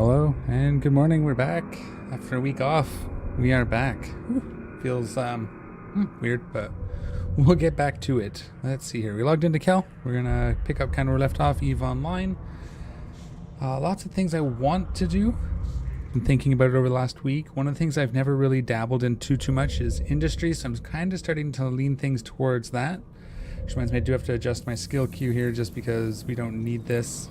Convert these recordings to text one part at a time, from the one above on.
Hello and good morning. We're back after a week off. We are back. Feels weird, but we'll get back to it. Let's see here. We logged into Kel. We're gonna pick up kind of where we left off. Eve Online. Lots of things I want to do. Been thinking about it over the last week. One of the things I've never really dabbled into too much is industry, so I'm kind of starting to lean things towards that. Which reminds me, I do have to adjust my skill queue here just because we don't need this.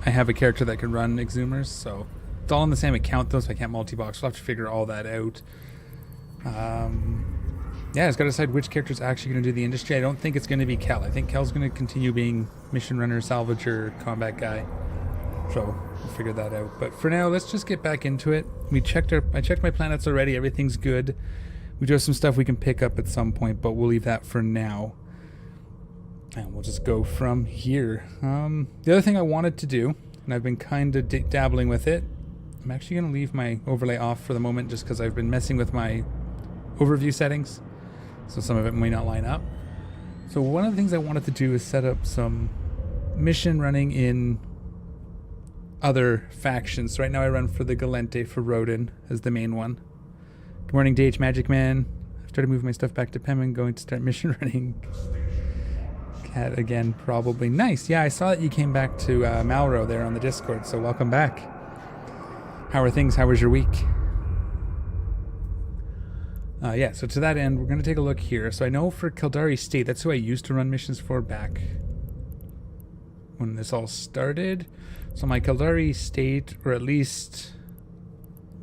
I have a character that can run exhumers, so it's all on the same account though, so I can't multi-box. We'll have to figure all that out. Yeah, I just got to decide which character's actually going to do the industry. I don't think it's going to be Kel. I think Kel's going to continue being mission runner, salvager, combat guy. So we'll figure that out. But for now, let's just get back into it. I checked my planets already. Everything's good. We do have some stuff we can pick up at some point, but we'll leave that for now. And we'll just go from here. The other thing I wanted to do, and I've been kind of dabbling with it, I'm actually going to leave my overlay off for the moment just because I've been messing with my overview settings. So some of it may not line up. So one of the things I wanted to do is set up some mission running in other factions. So right now I run for the Galente for Rodin as the main one. Good morning, DH Magic Man. I've started moving my stuff back to Pem and going to start mission running. Cat again, probably. Nice. Yeah, I saw that you came back to Malro there on the Discord, so welcome back. How are things? How was your week? Yeah, so to that end, we're going to take a look here. So I know for Kildari State, that's who I used to run missions for back when this all started. So my Kildari State, or at least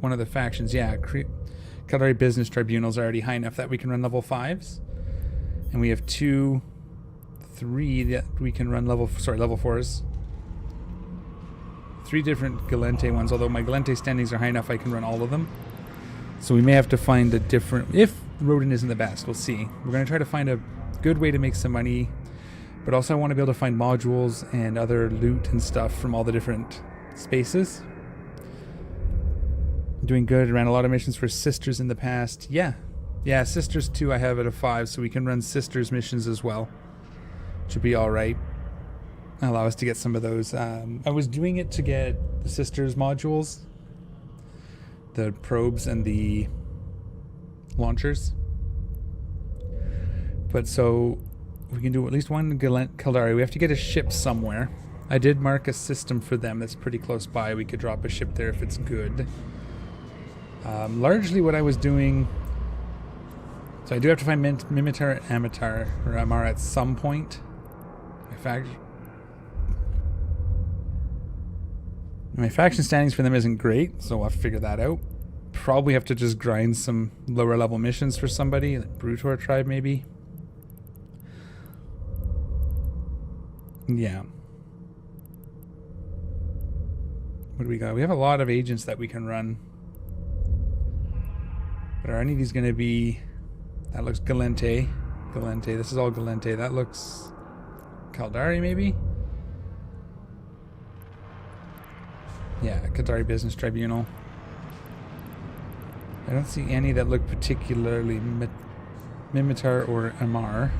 one of the factions, yeah, Kildari Business Tribunals are already high enough that we can run level 5s. And we have 3 that we can run level 4s. 3 different Galente ones, although my Galente standings are high enough I can run all of them. So we may have to find a different... If Rodin isn't the best, we'll see. We're going to try to find a good way to make some money, but also I want to be able to find modules and other loot and stuff from all the different spaces. Doing good. Ran a lot of missions for Sisters in the past. Yeah, Sisters 2 I have at a 5, so we can run Sisters missions as well. Should be alright. Allow us to get some of those. I was doing it to get the Sisters modules, the probes and the launchers. But so we can do at least one Kildari. We have to get a ship somewhere. I did mark a system for them that's pretty close by. We could drop a ship there if it's good. Largely what I was doing... So I do have to find Mimitar, Amitar, or Amar at some point. My faction standings for them isn't great, so we'll have to figure that out. Probably have to just grind some lower level missions for somebody, like Brutor tribe maybe. Yeah. What do we got? We have a lot of agents that we can run. But are any of these going to be... That looks Galente. This is all Galente. That looks... Kildari maybe? Yeah, Kildari Business Tribunal. I don't see any that look particularly Mimitar or Amar.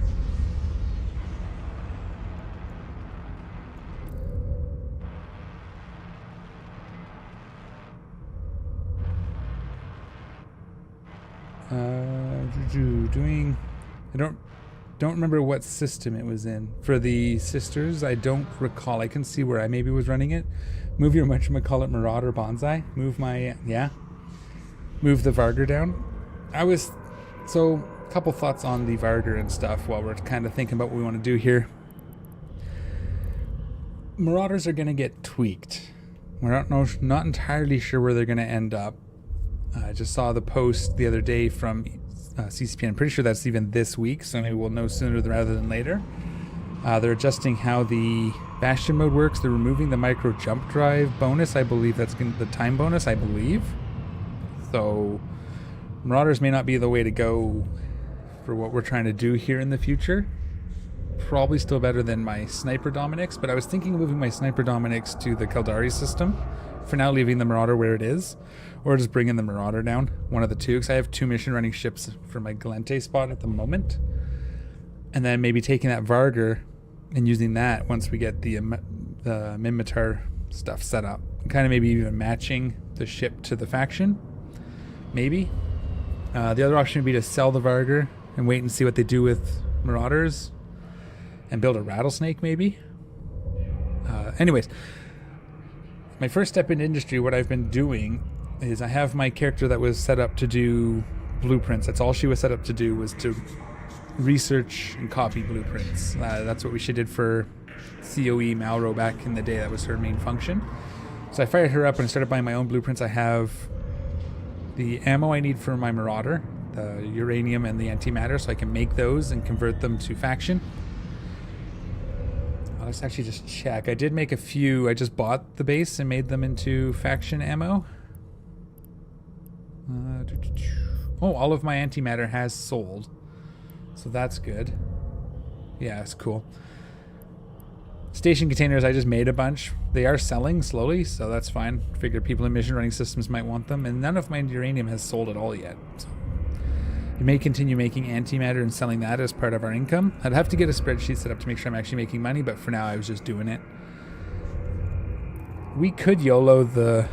Doing... I don't remember what system it was in. For the Sisters, I don't recall. I can see where I maybe was running it. Move your whatchamacallit Marauder Bonsai. Move my... Yeah. Move the Vargar down. So, a couple thoughts on the Vargar and stuff while we're kind of thinking about what we want to do here. Marauders are going to get tweaked. We're not entirely sure where they're going to end up. I just saw the post the other day from CCP. I'm pretty sure that's even this week, so maybe we'll know sooner rather than later. They're adjusting how the Bastion mode works. They're removing the micro jump drive bonus. I believe that's the time bonus, I believe. So Marauders may not be the way to go for what we're trying to do here in the future. Probably still better than my Sniper Dominics, but I was thinking of moving my Sniper Dominics to the Kildari system. For now, leaving the Marauder where it is, or just bringing the Marauder down. One of the two, because I have 2 mission running ships for my Galente spot at the moment. And then maybe taking that Vargar and using that once we get the Mimitar stuff set up. Kind of maybe even matching the ship to the faction. Maybe. The other option would be to sell the Vargar and wait and see what they do with Marauders. And build a rattlesnake, maybe. Anyways. My first step in industry, what I've been doing is I have my character that was set up to do blueprints. That's all she was set up to do, was to research and copy blueprints. That's what she did for COE Malro back in the day. That was her main function. So I fired her up and started buying my own blueprints. I have the ammo I need for my Marauder, the uranium and the antimatter, so I can make those and convert them to faction. Let's actually just check. I did make a few. I just bought the base and made them into faction ammo. Oh, all of my antimatter has sold. So that's good. Yeah, it's cool. Station containers, I just made a bunch. They are selling slowly, so that's fine. Figure people in mission running systems might want them. And none of my uranium has sold at all yet. So we may continue making antimatter and selling that as part of our income. I'd have to get a spreadsheet set up to make sure I'm actually making money, but for now I was just doing it. We could YOLO the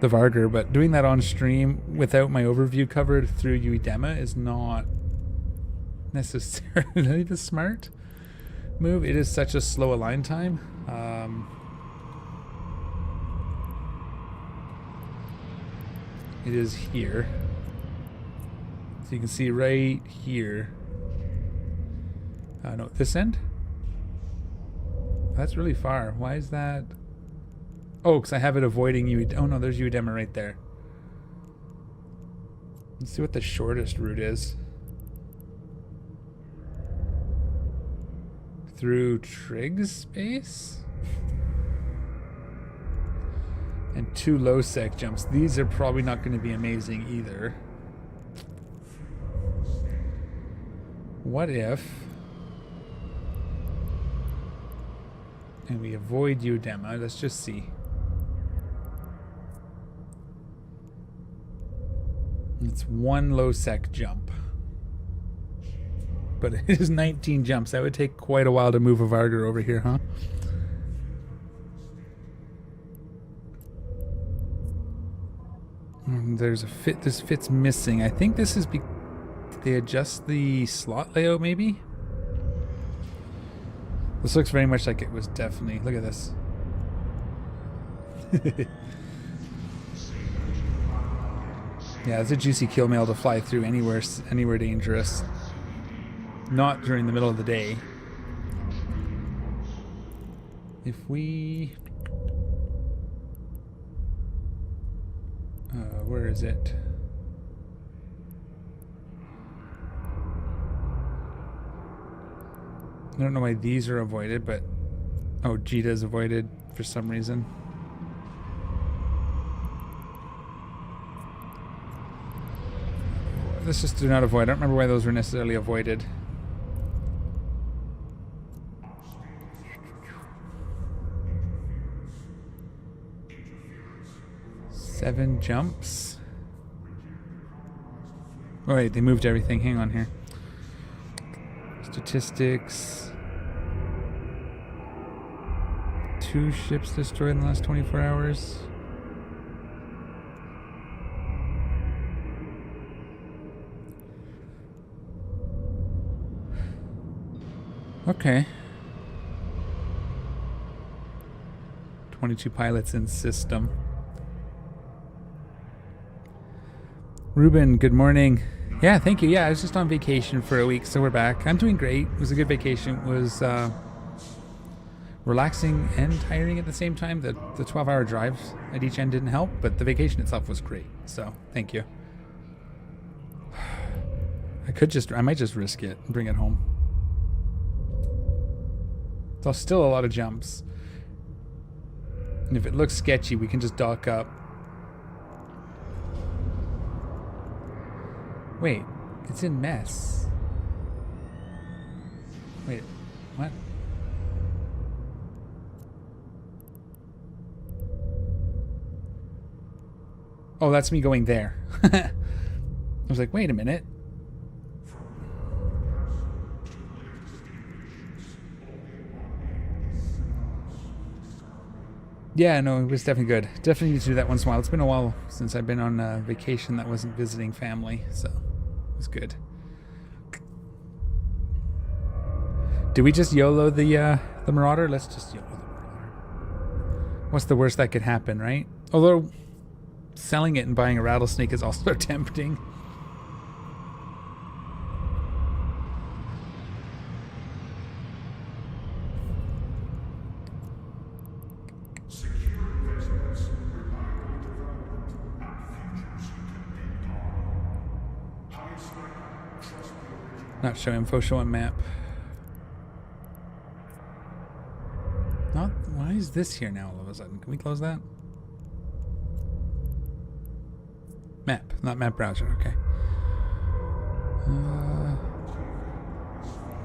Vargar, but doing that on stream without my overview covered through Uedema is not necessarily the smart move. It is such a slow align time. It is here. So you can see right here. No, this end? That's really far. Why is that? Oh, because I have it avoiding Oh no, there's Uedema right there. Let's see what the shortest route is. Through Trigg's base? And 2 low sec jumps. These are probably not going to be amazing either. What if... and we avoid Uedema. Let's just see. It's 1 low sec jump. But it is 19 jumps. That would take quite a while to move a Vargar over here, huh? There's a fit. This fit's missing. I think this is did they adjust the slot layout maybe? This looks very much like it was definitely... look at this. Yeah, it's a juicy kill mail to fly through anywhere dangerous. Not during the middle of the day. If we... where is it? I don't know why these are avoided, but... oh, Jita's avoided for some reason. Let's just do not avoid. I don't remember why those were necessarily avoided. Seven jumps. Oh wait, they moved everything. Hang on here. Statistics. 2 ships destroyed in the last 24 hours. Okay. 22 pilots in system. Ruben, good morning. Yeah, thank you. Yeah, I was just on vacation for a week, so we're back. I'm doing great. It was a good vacation. It was relaxing and tiring at the same time. The 12-hour drives at each end didn't help, but the vacation itself was great. So, thank you. I might just risk it and bring it home. There's still a lot of jumps. And if it looks sketchy, we can just dock up. Wait, it's in mess. Wait, what? Oh, that's me going there. I was like, wait a minute. Yeah, no, it was definitely good. Definitely need to do that once in a while. It's been a while since I've been on a vacation that wasn't visiting family, so it was good. Do we just YOLO the Marauder? Let's just YOLO the Marauder. What's the worst that could happen, right? Although selling it and buying a rattlesnake is also tempting. Not show info, show a map. Not, why is this here now all of a sudden? Can we close that? Map, not map browser, okay.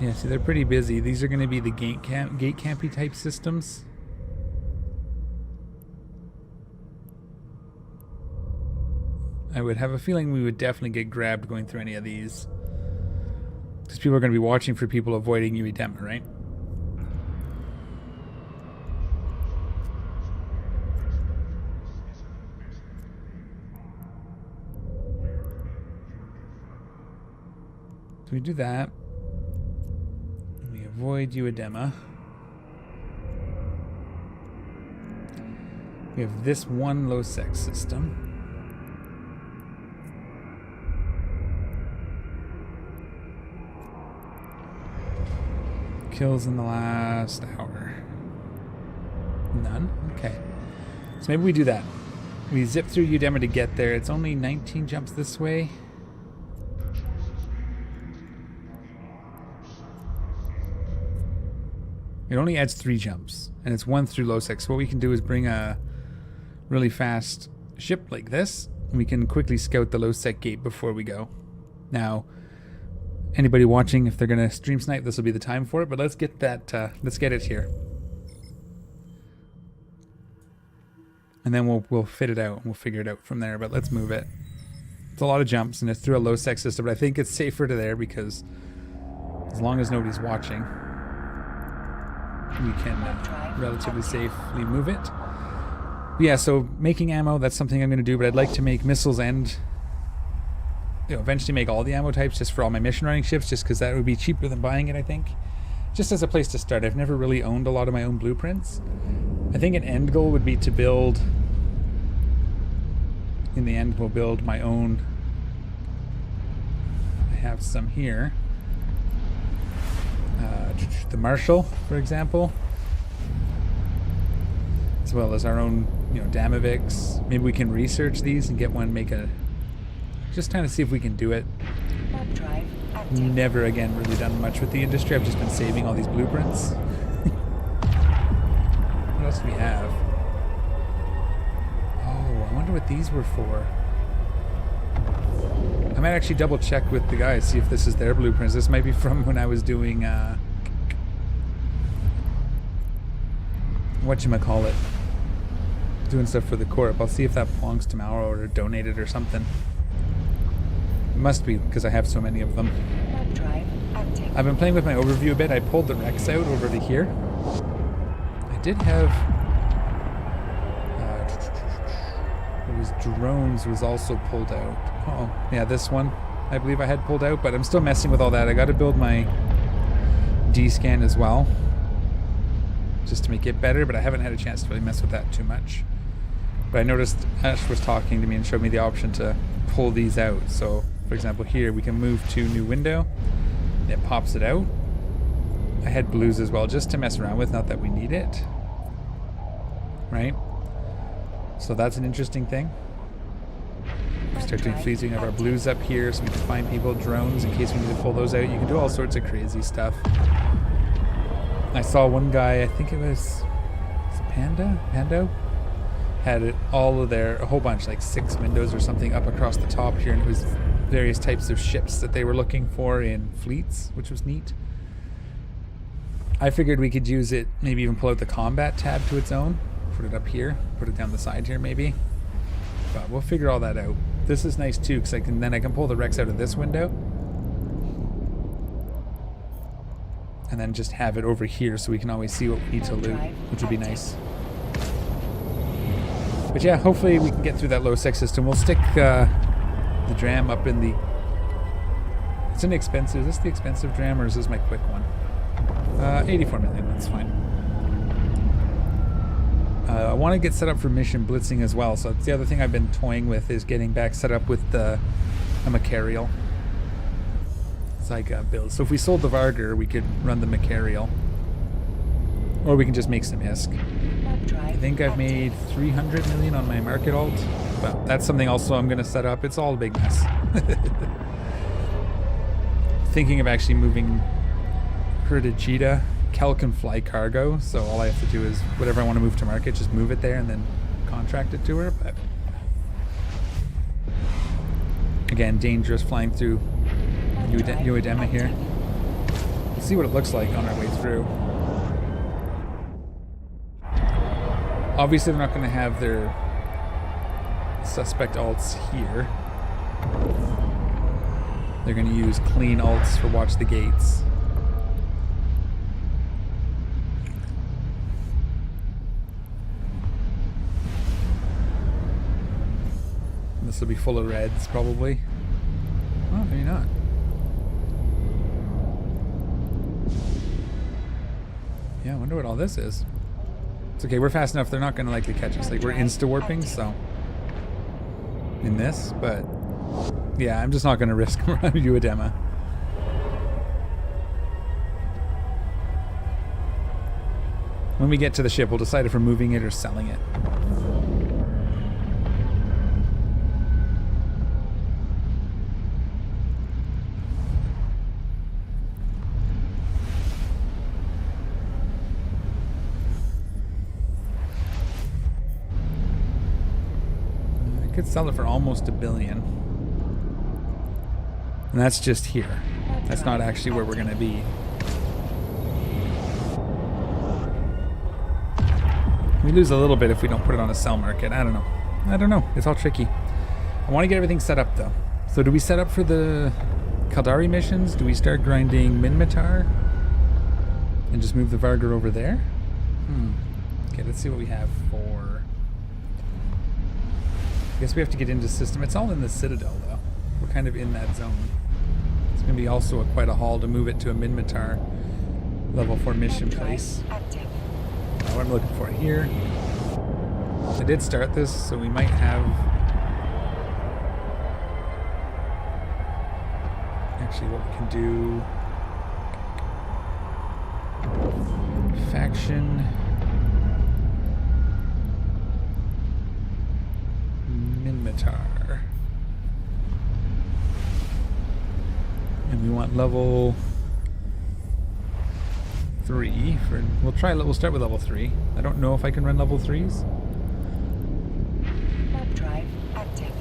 Yeah, see, they're pretty busy. These are going to be the gate campy type systems. I would have a feeling we would definitely get grabbed going through any of these. Because people are going to be watching for people avoiding Uedema, right? So we do that. We avoid Uedema. We have this one low sec system. Kills in the last hour. None? Okay. So maybe we do that. We zip through Uedema to get there. It's only 19 jumps this way. It only adds 3 jumps. And it's 1 through low sec. So what we can do is bring a really fast ship like this. And we can quickly scout the low sec gate before we go. Now, anybody watching, if they're going to stream snipe, this will be the time for it. But let's get that, let's get it here. And then we'll fit it out and we'll figure it out from there. But let's move it. It's a lot of jumps and it's through a low sec system. But I think it's safer to there because as long as nobody's watching, we can relatively safely move it. But yeah, so making ammo, that's something I'm going to do. But I'd like to make missiles and eventually make all the ammo types just for all my mission running ships, just because that would be cheaper than buying it, I think. Just as a place to start. I've never really owned a lot of my own blueprints. I think an end goal would be to build, in the end, we'll build my own. I have some here. The Marshall, for example. As well as our own, Damovics. Maybe we can research these and get one, make a... Just trying to see if we can do it. Never again really done much with the industry. I've just been saving all these blueprints. What else do we have? Oh, I wonder what these were for. I might actually double check with the guys, see if this is their blueprints. This might be from when I was doing whatchamacallit, doing stuff for the Corp. I'll see if that belongs to Mauro or donated or something. It must be, because I have so many of them. I've been playing with my overview a bit. I pulled the Rex out over to here. I did have... it was drones was also pulled out. Oh, yeah, this one I believe I had pulled out, but I'm still messing with all that. I got to build my D-scan as well, just to make it better, but I haven't had a chance to really mess with that too much. But I noticed Ash was talking to me and showed me the option to pull these out. So, for example, here we can move to new window. It pops it out. I had blues as well, just to mess around with, not that we need it. Right? So that's an interesting thing. We start doing fleeting of our blues up here so we can find people, drones, in case we need to pull those out. You can do all sorts of crazy stuff. I saw one guy, I think it was Pando? Had it all of their, a whole bunch, like 6 windows or something up across the top here, and it was various types of ships that they were looking for in fleets, which was neat. I figured we could use it, maybe even pull out the combat tab to its own, put it up here, put it down the side here maybe, but we'll figure all that out. This is nice too, because then I can pull the Rex out of this window and then just have it over here so we can always see what we need to loot, which would be nice. But yeah, hopefully we can get through that low sec system. We'll stick the dram up in the... It's inexpensive. Is this the expensive dram or is this my quick one? 84 million, that's fine. I want to get set up for mission blitzing as well. So that's the other thing I've been toying with, is getting back set up with the Macarial. It's like a build. So if we sold the Varger, we could run the Macarial. Or we can just make some ISK. I think I've made 300 million on my market alt. Well, that's something also I'm going to set up. It's all a big mess. Thinking of actually moving her to Jita. Kel can fly cargo, so all I have to do is whatever I want to move to market, just move it there and then contract it to her. But again, dangerous flying through Uedema here. Let's see what it looks like on our way through. Obviously, they're not going to have their suspect alts here. They're going to use clean alts for watch the gates. This will be full of reds, probably. Oh, maybe not. Yeah, I wonder what all this is. It's okay, we're fast enough. They're not going to likely catch us. Like, we're insta-warping, so... in this, but... yeah, I'm just not going to risk around Uedema. When we get to the ship, we'll decide if we're moving it or selling it. I could sell it for almost $1 billion. And that's just here. That's not actually where we're going to be. We lose a little bit if we don't put it on a sell market. I don't know. I don't know. It's all tricky. I want to get everything set up, though. So do we set up for the Kaldari missions? Do we start grinding Minmatar? And just move the Vargar over there? Okay, let's see what we have for... I guess we have to get into system. It's all in the Citadel, though. We're kind of in that zone. It's going to be also quite a haul to move it to a Minmatar level 4 mission place. What I'm looking for here. I did start this, so we might have... actually, what we can do... faction... Minmatar. And we want level 3 for... we'll start with level 3. I don't know if I can run level 3s. Warp drive active.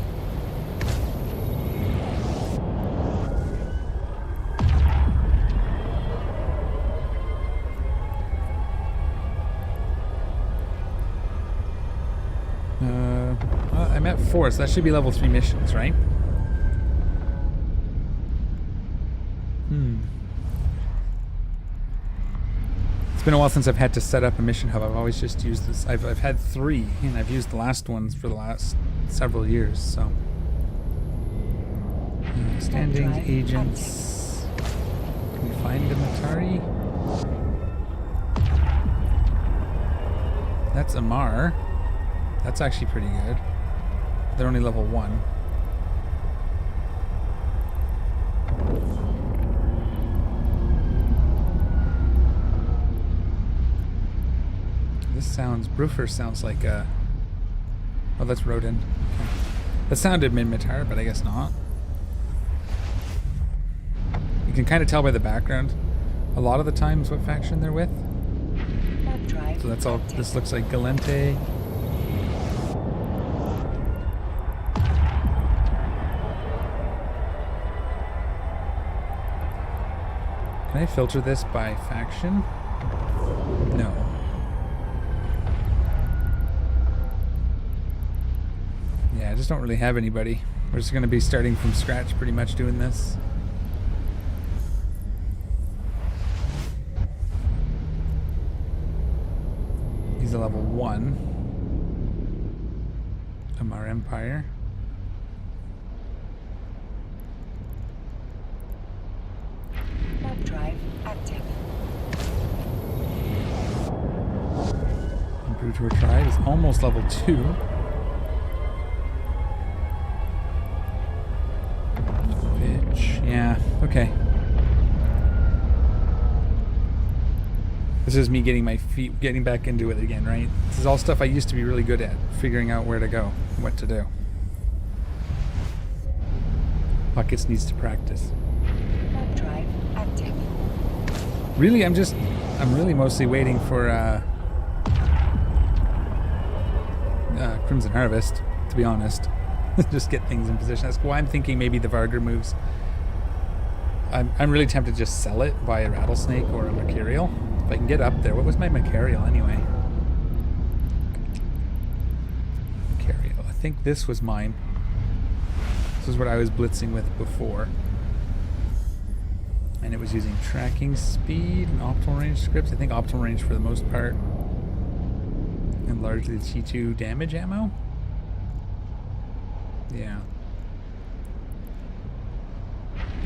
I'm at 4, so that should be level 3 missions, right? It's been a while since I've had to set up a mission hub. I've always just used this. I've had 3, and I've used the last ones for the last several years, so. Standings, agents. Can we find a Matari? That's Amar. That's actually pretty good. They're only level 1. This sounds... Bruffer sounds like a... oh, that's Rodin. Okay. That sounded Minmatar, but I guess not. You can kind of tell by the background a lot of the times what faction they're with. So that's all... this looks like Galente. Can I filter this by faction? No. Yeah, I just don't really have anybody. We're just going to be starting from scratch pretty much doing this. He's a level 1. become our empire. Warp drive active. Improved Tour Tribe is almost level 2. Bitch. Yeah, okay. This is me getting my feet, getting back into it again, right? This is all stuff I used to be really good at, figuring out where to go, what to do. Buckets needs to practice. Warp drive active. Really, I'm really mostly waiting for Crimson Harvest, to be honest. Just get things in position. That's why I'm thinking maybe the Vargr moves. I'm really tempted to just sell it, buy a Rattlesnake or a Mercurial. If I can get up there. What was my Mercurial anyway? Mercurial. I think this was mine. This is what I was blitzing with before. And it was using tracking speed and optimal range scripts. I think optimal range for the most part. And largely the T2 damage ammo. Yeah.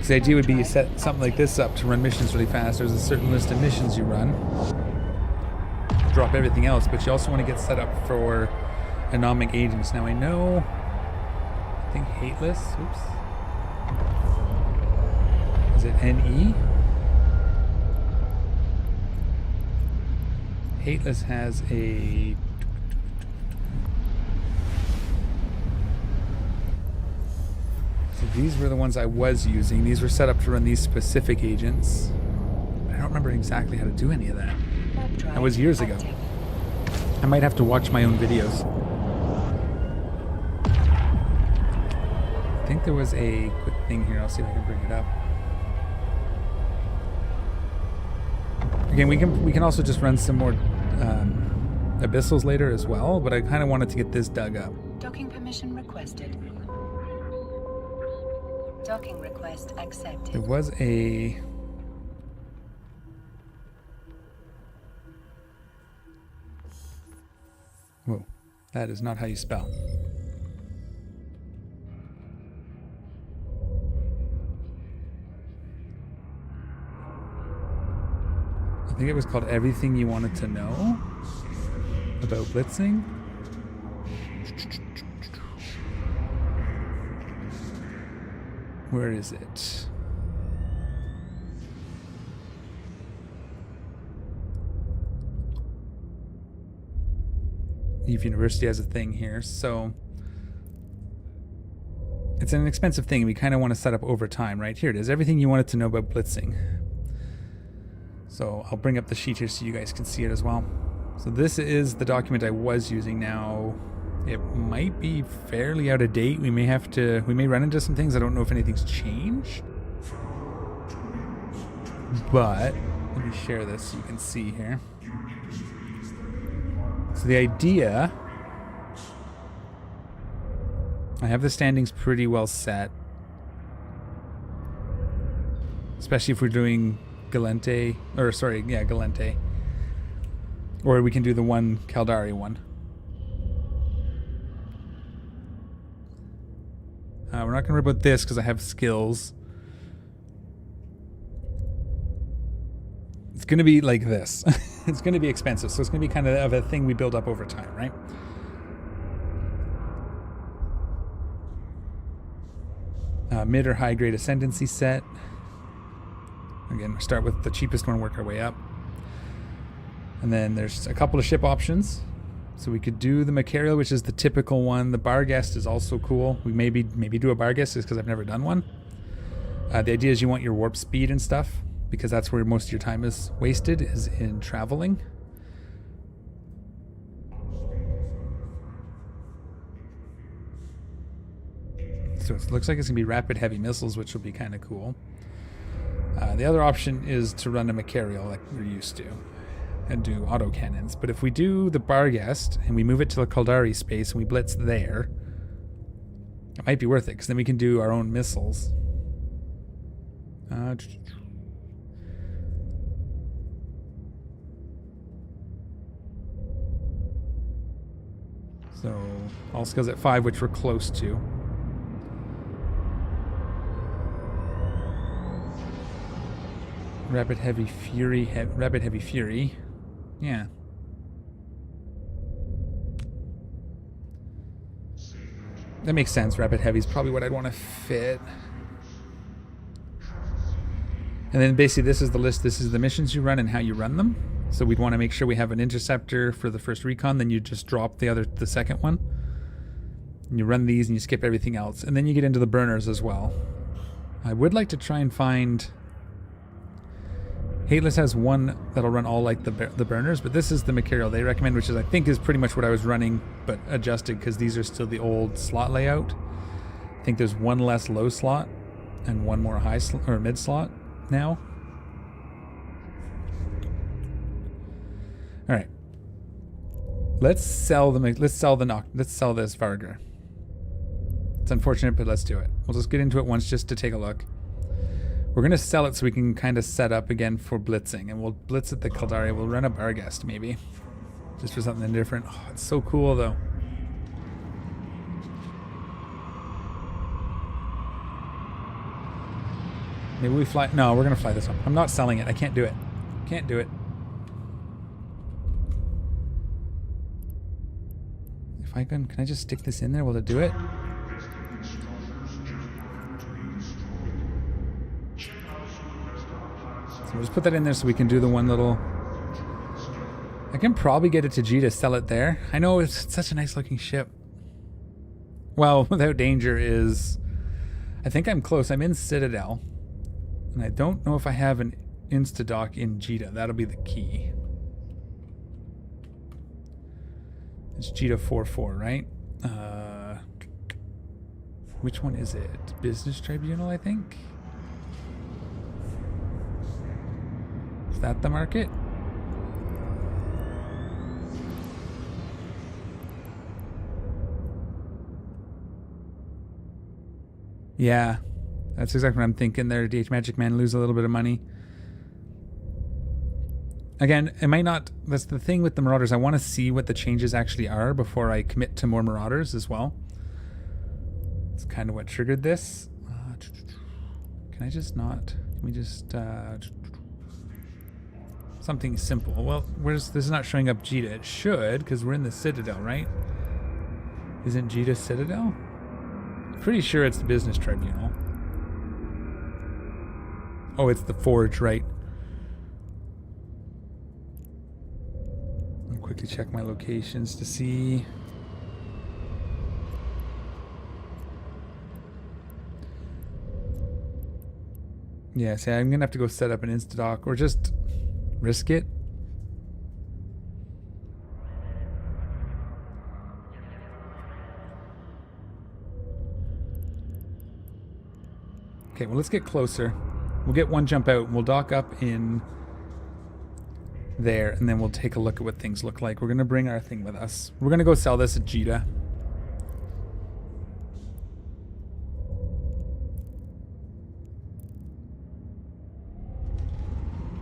The idea would be you set something like this up to run missions really fast. There's a certain list of missions you run. Drop everything else, but you also want to get set up for anomic agents. Now I know, I think Hateless, oops. Is it NE? Hateless has a... So these were the ones I was using. These were set up to run these specific agents. But I don't remember exactly how to do any of that. That was years ago. I might have to watch my own videos. I think there was a quick thing here. I'll see if I can bring it up. Again, we can also just run some more abyssals later as well, but I kind of wanted to get this dug up. Docking permission requested. Docking request accepted. There was a... Whoa, that is not how you spell. I think it was called Everything You Wanted to Know about blitzing. Where is it? Eve University has a thing here, so it's an expensive thing. We kind of want to set up over time, right? Here it is. Everything you wanted to know about blitzing. So I'll bring up the sheet here so you guys can see it as well. So this is the document I was using now. It might be fairly out of date. We may run into some things. I don't know if anything's changed. But let me share this so you can see here. So the idea, I have the standings pretty well set. Especially if we're doing Galente, Galente. Or we can do the one Caldari one. We're not going to worry about this because I have skills. It's going to be like this. It's going to be expensive, so it's going to be kind of a thing we build up over time, right? Mid or high grade ascendancy set. Again, we start with the cheapest one, work our way up. And then there's a couple of ship options. So we could do the Mercurial, which is the typical one. The Barghest is also cool. We maybe do a Barghest just because I've never done one. The idea is you want your warp speed and stuff, because that's where most of your time is wasted, is in traveling. So it looks like it's going to be rapid heavy missiles, which will be kind of cool. The other option is to run a Mercurial like we're used to and do autocannons. But if we do the Barghest and we move it to the Caldari space and we blitz there, it might be worth it, because then we can do our own missiles. So all skills at 5, which we're close to. Rapid Heavy Fury. Rapid Heavy Fury. Yeah. That makes sense. Rapid Heavy is probably what I'd want to fit. And then basically this is the list. This is the missions you run and how you run them. So we'd want to make sure we have an interceptor for the first recon. Then you just drop the second one. And you run these and you skip everything else. And then you get into the burners as well. I would like to try and find... Hateless has one that'll run all like the burners, but this is the material they recommend, which is I think is pretty much what I was running, but adjusted because these are still the old slot layout. I think there's one less low slot and one more high or mid slot now. All right, let's sell this Vargar. It's unfortunate, but let's do it. We'll just get into it once just to take a look. We're going to sell it so we can kind of set up again for blitzing. And we'll blitz at the Caldari. We'll run a Barghest maybe. Just for something different. Oh, it's so cool though. Maybe we fly. No, we're going to fly this one. I'm not selling it. I can't do it. Can't do it. If I can I just stick this in there? Will it do it? So we'll just put that in there so we can do the one little... I can probably get it to G to sell it there. I know it's such a nice looking ship. Well, Without Danger is... I think I'm close. I'm in Citadel. And I don't know if I have an Instadock in Jita. That'll be the key. It's Jita 4-4, right? Which one is it? Business Tribunal, I think? Is that the market? Yeah, that's exactly what I'm thinking there. DH Magic Man lose a little bit of money. Again, it might not... That's the thing with the Marauders. I want to see what the changes actually are before I commit to more Marauders as well. It's kind of what triggered this. Can I just not... Can we just... something simple. Well, this is not showing up Jita. It should, because we're in the Citadel, right? Isn't Jita Citadel? Pretty sure it's the Business Tribunal. Oh, it's the Forge, right? I'll quickly check my locations to see. Yeah, see, I'm gonna have to go set up an Instadock or just risk it. Okay, well, let's get closer. We'll get one jump out and we'll dock up in there and then we'll take a look at what things look like. We're going to bring our thing with us. We're going to go sell this at Jita.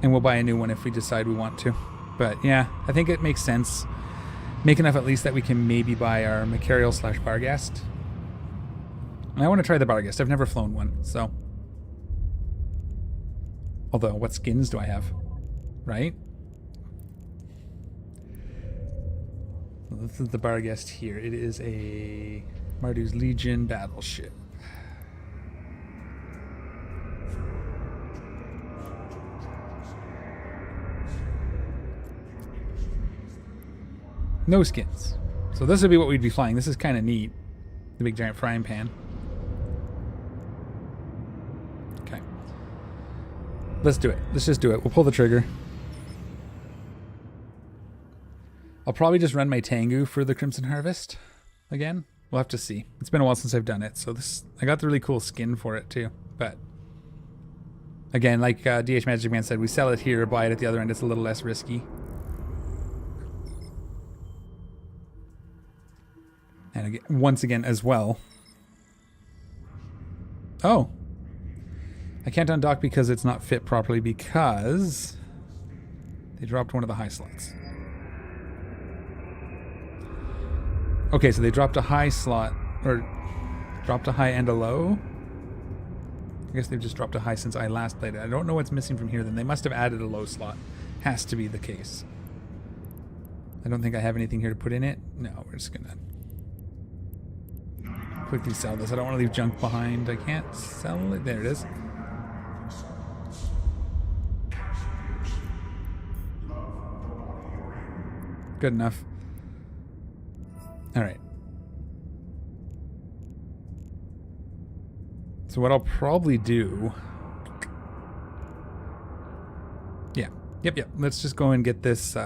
And we'll buy a new one if we decide we want to. But yeah, I think it makes sense. Make enough at least that we can maybe buy our Macarial / Barghest. And I want to try the Barghest. I've never flown one, so... Although, what skins do I have? Right? Well, this is the Barghest here. It is a Mardu's Legion battleship. No skins. So this would be what we'd be flying. This is kind of neat. The big giant frying pan. Okay. Let's do it. Let's just do it. We'll pull the trigger. I'll probably just run my Tengu for the Crimson Harvest again. We'll have to see. It's been a while since I've done it, so I got the really cool skin for it too. But again, like DH Magic Man said, we sell it here, buy it at the other end. It's a little less risky. And again, once again as well. Oh. I can't undock because it's not fit properly because they dropped one of the high slots. Okay, so they dropped a high slot, or dropped a high and a low. I guess they've just dropped a high since I last played it. I don't know what's missing from here then. They must have added a low slot. Has to be the case. I don't think I have anything here to put in it. No, we're just gonna quickly sell this. I don't want to leave junk behind. I can't sell it. There it is. Good enough. All right. So what I'll probably do... Yeah. Yep. Let's just go and get this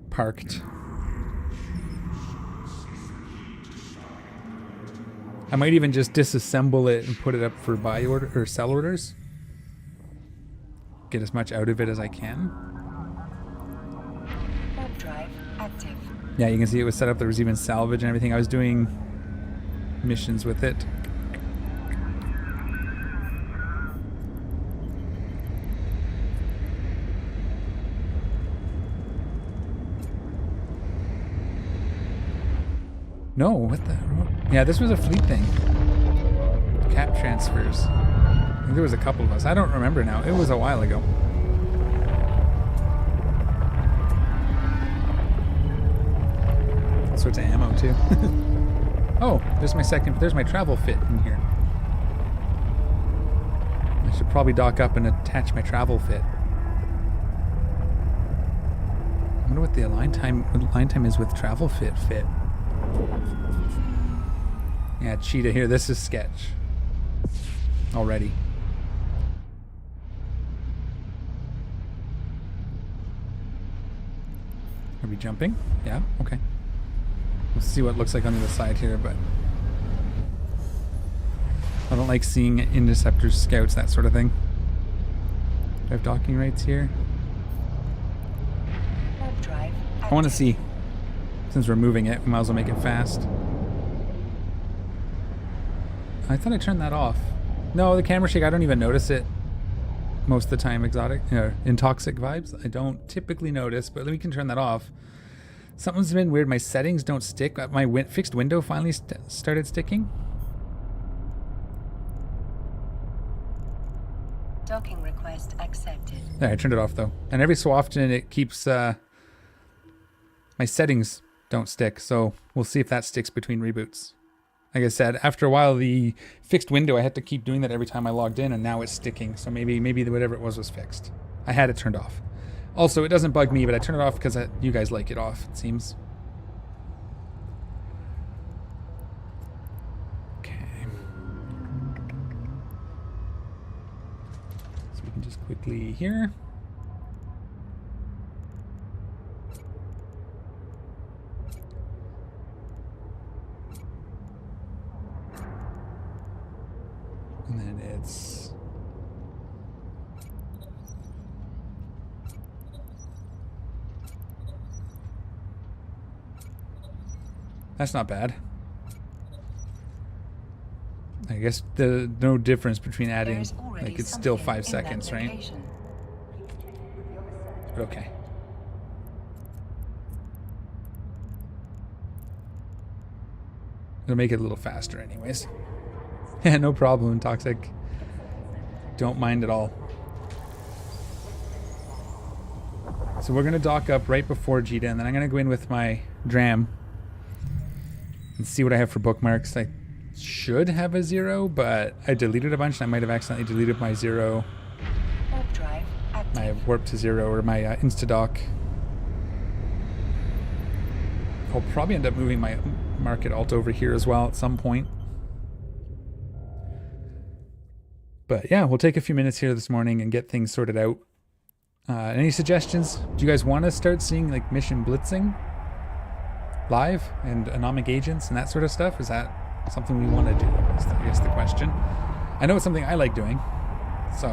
parked. I might even just disassemble it and put it up for buy order or sell orders. Get as much out of it as I can. Warp drive active. Yeah, you can see it was set up. There was even salvage and everything. I was doing missions with it. No, what the? Yeah, this was a fleet thing. Cap transfers. I think there was a couple of us. I don't remember now. It was a while ago. All sorts of ammo too. Oh, there's my travel fit in here. I should probably dock up and attach my travel fit. I wonder what the line time is with travel fit. Yeah, cheetah here. This is sketch. Already. Are we jumping? Yeah, okay. Let's see what it looks like on the other side here, but I don't like seeing interceptors, scouts, that sort of thing. Do I have docking rights here? Warp drive active. I want to see. Since we're moving it, we might as well make it fast. I thought I turned that off. No, the camera shake, I don't even notice it most of the time. Intoxic vibes, I don't typically notice, but we can turn that off. Something's been weird. My settings don't stick. My fixed window finally started sticking. Docking request accepted. Yeah, I turned it off though. And every so often it keeps... my settings don't stick, so we'll see if that sticks between reboots. Like I said, after a while, the fixed window, I had to keep doing that every time I logged in, and now it's sticking. So maybe whatever it was fixed. I had it turned off. Also, it doesn't bug me, but I turn it off because you guys like it off, it seems. Okay. So we can just quickly here. And then it's... That's not bad. I guess no difference between adding, like it's still 5 seconds, right? But okay. It'll make it a little faster anyways. Yeah, no problem, Toxic. Don't mind at all. So we're gonna dock up right before Jita, and then I'm gonna go in with my dram and see what I have for bookmarks. I should have a 0, but I deleted a bunch and I might have accidentally deleted my 0. Warp drive active. My warp to 0 or my insta-dock. I'll probably end up moving my market alt over here as well at some point. But yeah, we'll take a few minutes here this morning and get things sorted out. Any suggestions? Do you guys want to start seeing like mission blitzing live and anomic agents and that sort of stuff? Is that something we want to do? Is I guess the question. I know it's something I like doing, so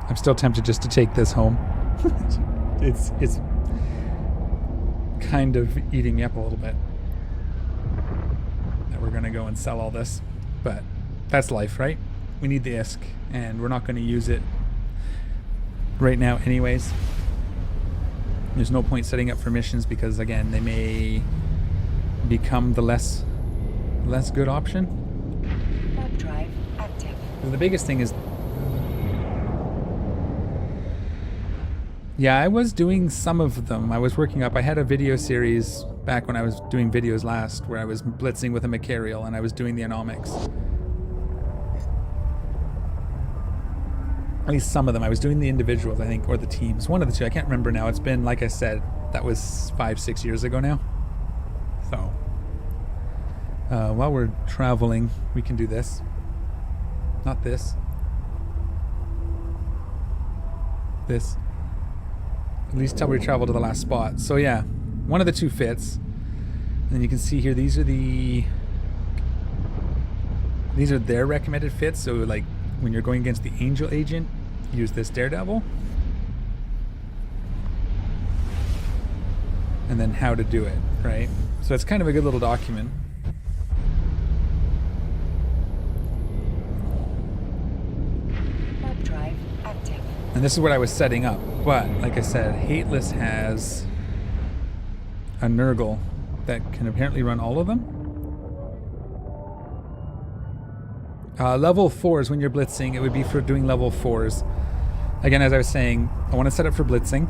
I'm still tempted just to take this home. it's kind of eating me up a little bit that we're gonna go and sell all this, but that's life, right? we need the ISK, and we're not going to use it right now anyways. There's no point setting up for missions because, again, they may become the less good option. Warp drive active. The biggest thing is, yeah, I was doing some of them. I was working up. I had a video series back when I was doing videos last where I was blitzing with a Macarial and I was doing the anomics. At least some of them. I was doing the individuals, I think, or the teams. One of the two. I can't remember now. It's been, like I said, that was 5-6 years ago now. So, while we're traveling, we can do this. Not this. This. At least till we travel to the last spot. So yeah, one of the two fits. And then you can see here, these are their recommended fits. So like when you're going against the Angel Agent, use this Daredevil. And then how to do it, right? So it's kind of a good little document. Warp drive active. And this is what I was setting up. But, like I said, Hateless has a Nurgle that can apparently run all of them. Level 4s, when you're blitzing, it would be for doing level 4s. Again, as I was saying, I want to set up for blitzing.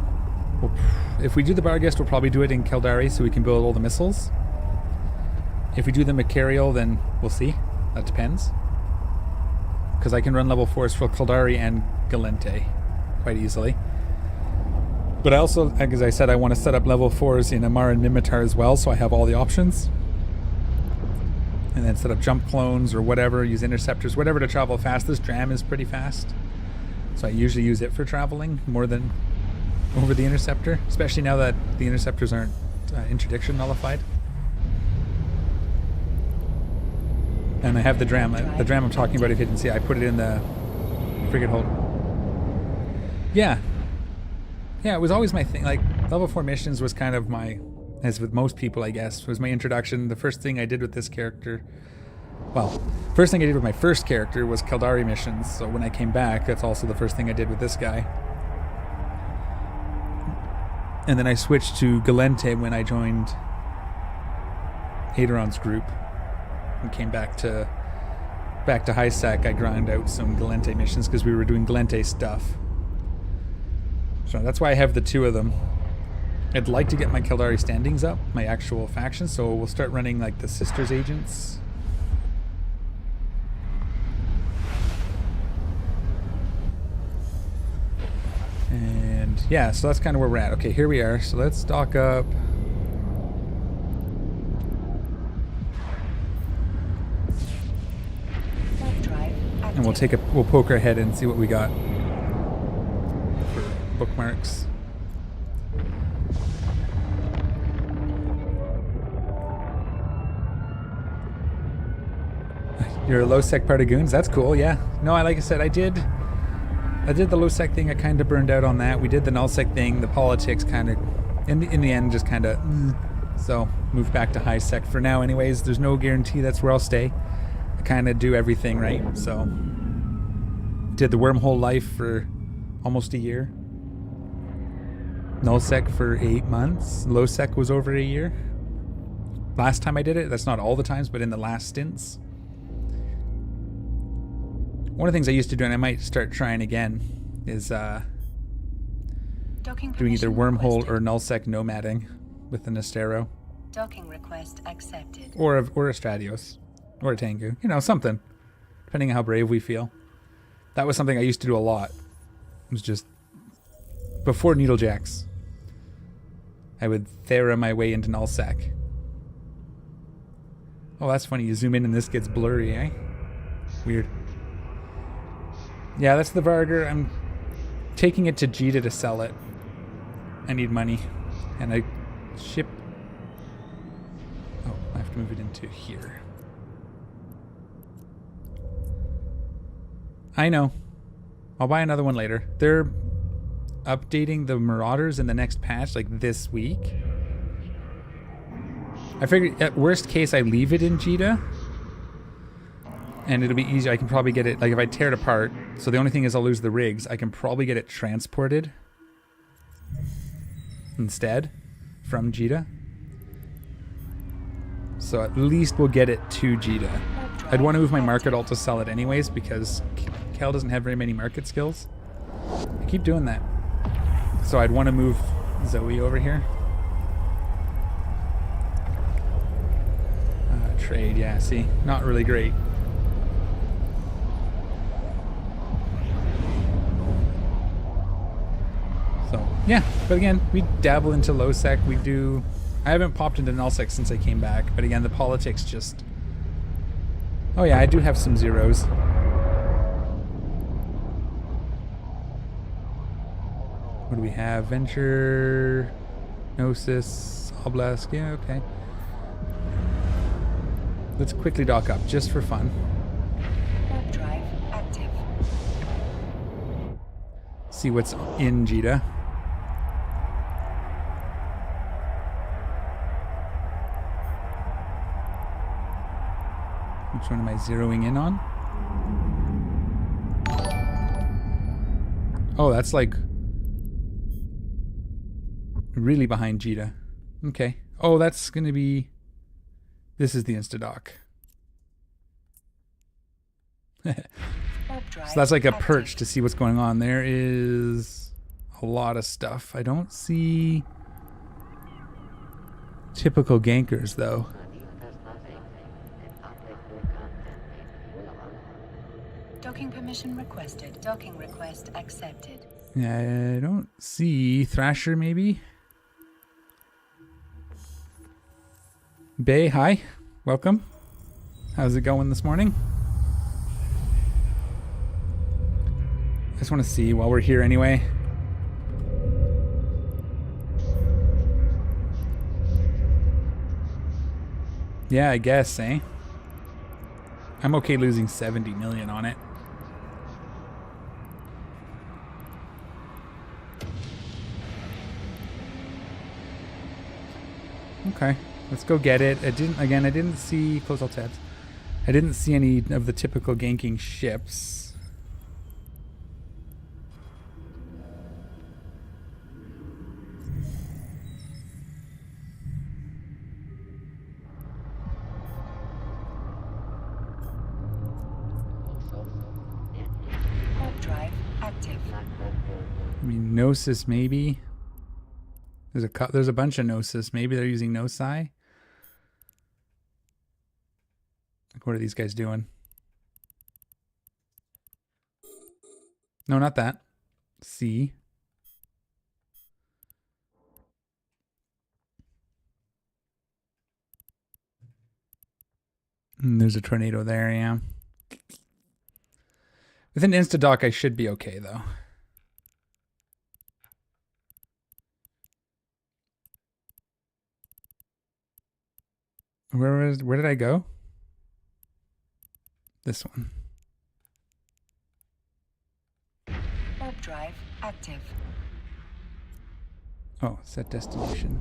If we do the Barghest, we'll probably do it in Kildare so we can build all the missiles. If we do the Macarial, then we'll see. That depends. Because I can run level 4s for Kildare and Galente quite easily. But I also, as I said, I want to set up level 4s in Amar and Mimitar as well, so I have all the options. And then set up jump clones or whatever, use interceptors, whatever to travel fast. This Dram is pretty fast. So I usually use it for traveling more than over the interceptor, especially now that the interceptors aren't interdiction nullified. And I have the Dram. The Dram I'm talking about, if you didn't see, I put it in the frigate hold. Yeah. Yeah, it was always my thing. Like, level 4 missions was kind of my, as with most people, I guess, was my introduction. The first thing I did with this character, well, first thing I did with my first character was Kildare missions. So when I came back, that's also the first thing I did with this guy. And then I switched to Galente when I joined Aderon's group and came back to high sec. I grind out some Galente missions because we were doing Galente stuff. So that's why I have the two of them. I'd like to get my Kildare standings up, my actual faction, so we'll start running like the Sisters Agents. And yeah, so that's kind of where we're at. Okay, here we are. So let's dock up. And we'll poke our head and see what we got for bookmarks. You're a low sec part of Goons? That's cool, yeah. No, like I said, I did the low sec thing. I kind of burned out on that. We did the null sec thing. The politics kind of, in the end, just kind of, so moved back to high sec for now. Anyways, there's no guarantee that's where I'll stay. I kind of do everything right. So did the wormhole life for almost a year. Null sec for 8 months. Low sec was over a year. Last time I did it, that's not all the times, but in the last stints. One of the things I used to do, and I might start trying again, is doing either wormhole or nullsec nomading with the Nestero. Docking request accepted. Or a Stratios. Or a Tengu. You know, something. Depending on how brave we feel. That was something I used to do a lot. It was just before Needlejacks. I would Thera my way into nullsec. Oh, that's funny. You zoom in and this gets blurry, eh? Weird. Yeah, that's the Varger. I'm taking it to Jita to sell it. I need money. And I ship... Oh, I have to move it into here. I know. I'll buy another one later. They're updating the Marauders in the next patch, like this week. I figured at worst case I leave it in Jita. And it'll be easy. I can probably get it, like if I tear it apart. So the only thing is I'll lose the rigs. I can probably get it transported instead from Jita. So at least we'll get it to Jita. I'd want to move my market alt to sell it anyways because Cal doesn't have very many market skills. I keep doing that. So I'd want to move Zoe over here. Trade, yeah, see? Not really great. So, yeah. But again, we dabble into low sec. We do... I haven't popped into null sec since I came back. But again, the politics just... Oh yeah, I do have some zeros. What do we have? Venture... Gnosis... Obelisk. Yeah, okay. Let's quickly dock up, just for fun. Warp drive active. See what's in Jita. Which one am I zeroing in on? Oh, that's like really behind Jita. Okay. Oh, that's going to be... This is the Instadock. So that's like a perch to see what's going on. There is a lot of stuff. I don't see typical gankers though. Docking permission requested. Docking request accepted. Yeah, I don't see Thrasher maybe. Bay, hi. Welcome. How's it going this morning? I just want to see while we're here anyway. Yeah, I guess, eh? I'm okay losing 70 million on it. Okay. Let's go get it. I didn't see... Close all tabs. I didn't see any of the typical ganking ships. Warp drive active. I mean, Gnosis maybe. There's a bunch of Gnosis. Maybe they're using Gnosi. Like, what are these guys doing? No, not that. C. There's a tornado there, yeah. With an Instadock, I should be okay, though. Where did I go? This one. Warp drive active. Oh, set destination.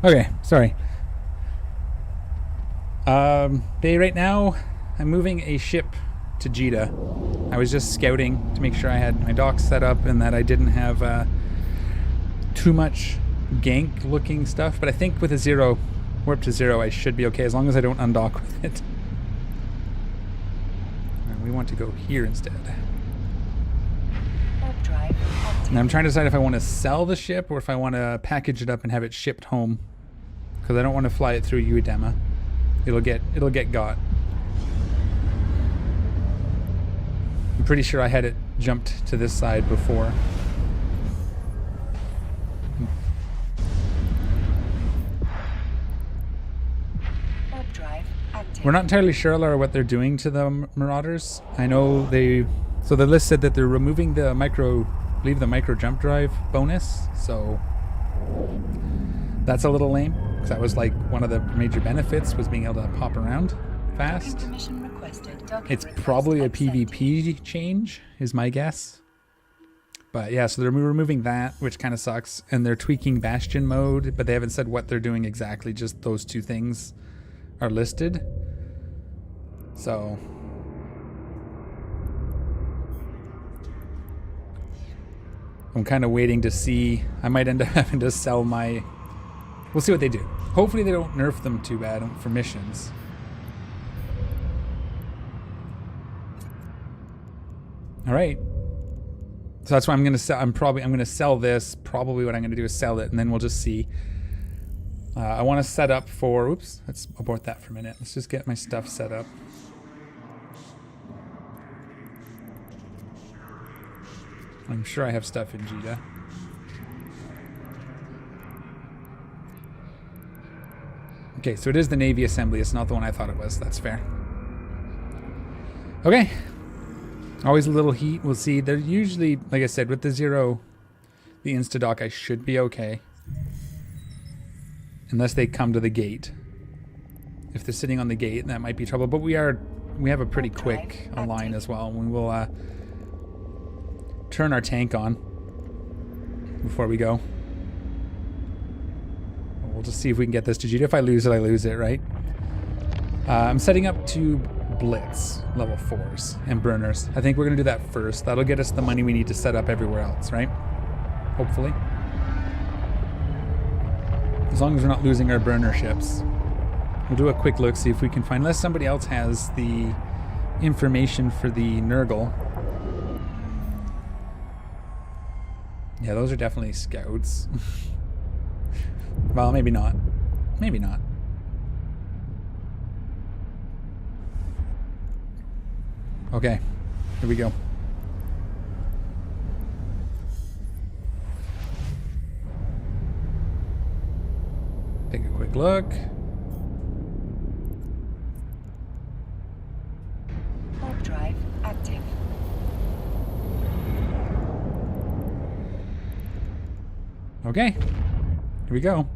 Okay, sorry. Right now, I'm moving a ship to Jita. I was just scouting to make sure I had my docks set up and that I didn't have too much gank looking stuff, but I think with a zero, warp to zero, I should be okay as long as I don't undock with it. And we want to go here instead. Warp drive active. And I'm trying to decide if I want to sell the ship or if I want to package it up and have it shipped home, because I don't want to fly it through Uedema. It'll get got. I'm pretty sure I had it jumped to this side before. We're not entirely sure, Laura, what they're doing to the Marauders. I know so the list said that they're removing the micro jump drive bonus, so that's a little lame, because that was like one of the major benefits, was being able to hop around fast. It's probably a PvP change, is my guess. But yeah, so they're removing that, which kind of sucks, and they're tweaking Bastion mode, but they haven't said what they're doing exactly, just those two things are listed. So I'm kind of waiting to see. I might end up having to sell my... We'll see what they do. Hopefully they don't nerf them too bad for missions. All right. So that's why I'm gonna sell. I'm gonna sell this. Probably what I'm gonna do is sell it, and then we'll just see. I want to set up for. Oops. Let's abort that for a minute. Let's just get my stuff set up. I'm sure I have stuff in Jita. Okay, so it is the Navy Assembly. It's not the one I thought it was. That's fair. Okay. Always a little heat. We'll see. They're usually, like I said, with the zero, the insta-dock, I should be okay. Unless they come to the gate. If they're sitting on the gate, that might be trouble. But we have a pretty quick line as well. We will turn our tank on before we go. We'll just see if we can get this to Jita. If I lose it, I lose it, right? I'm setting up to Blitz level 4s and burners. I think we're going to do that first. That'll get us the money we need to set up everywhere else, right? Hopefully. As long as we're not losing our burner ships. We'll do a quick look, see if we can find... Unless somebody else has the information for the Nurgle. Yeah, those are definitely scouts. Well, maybe not. Maybe not. Okay, here we go. Take a quick look. Warp drive active. Okay, here we go.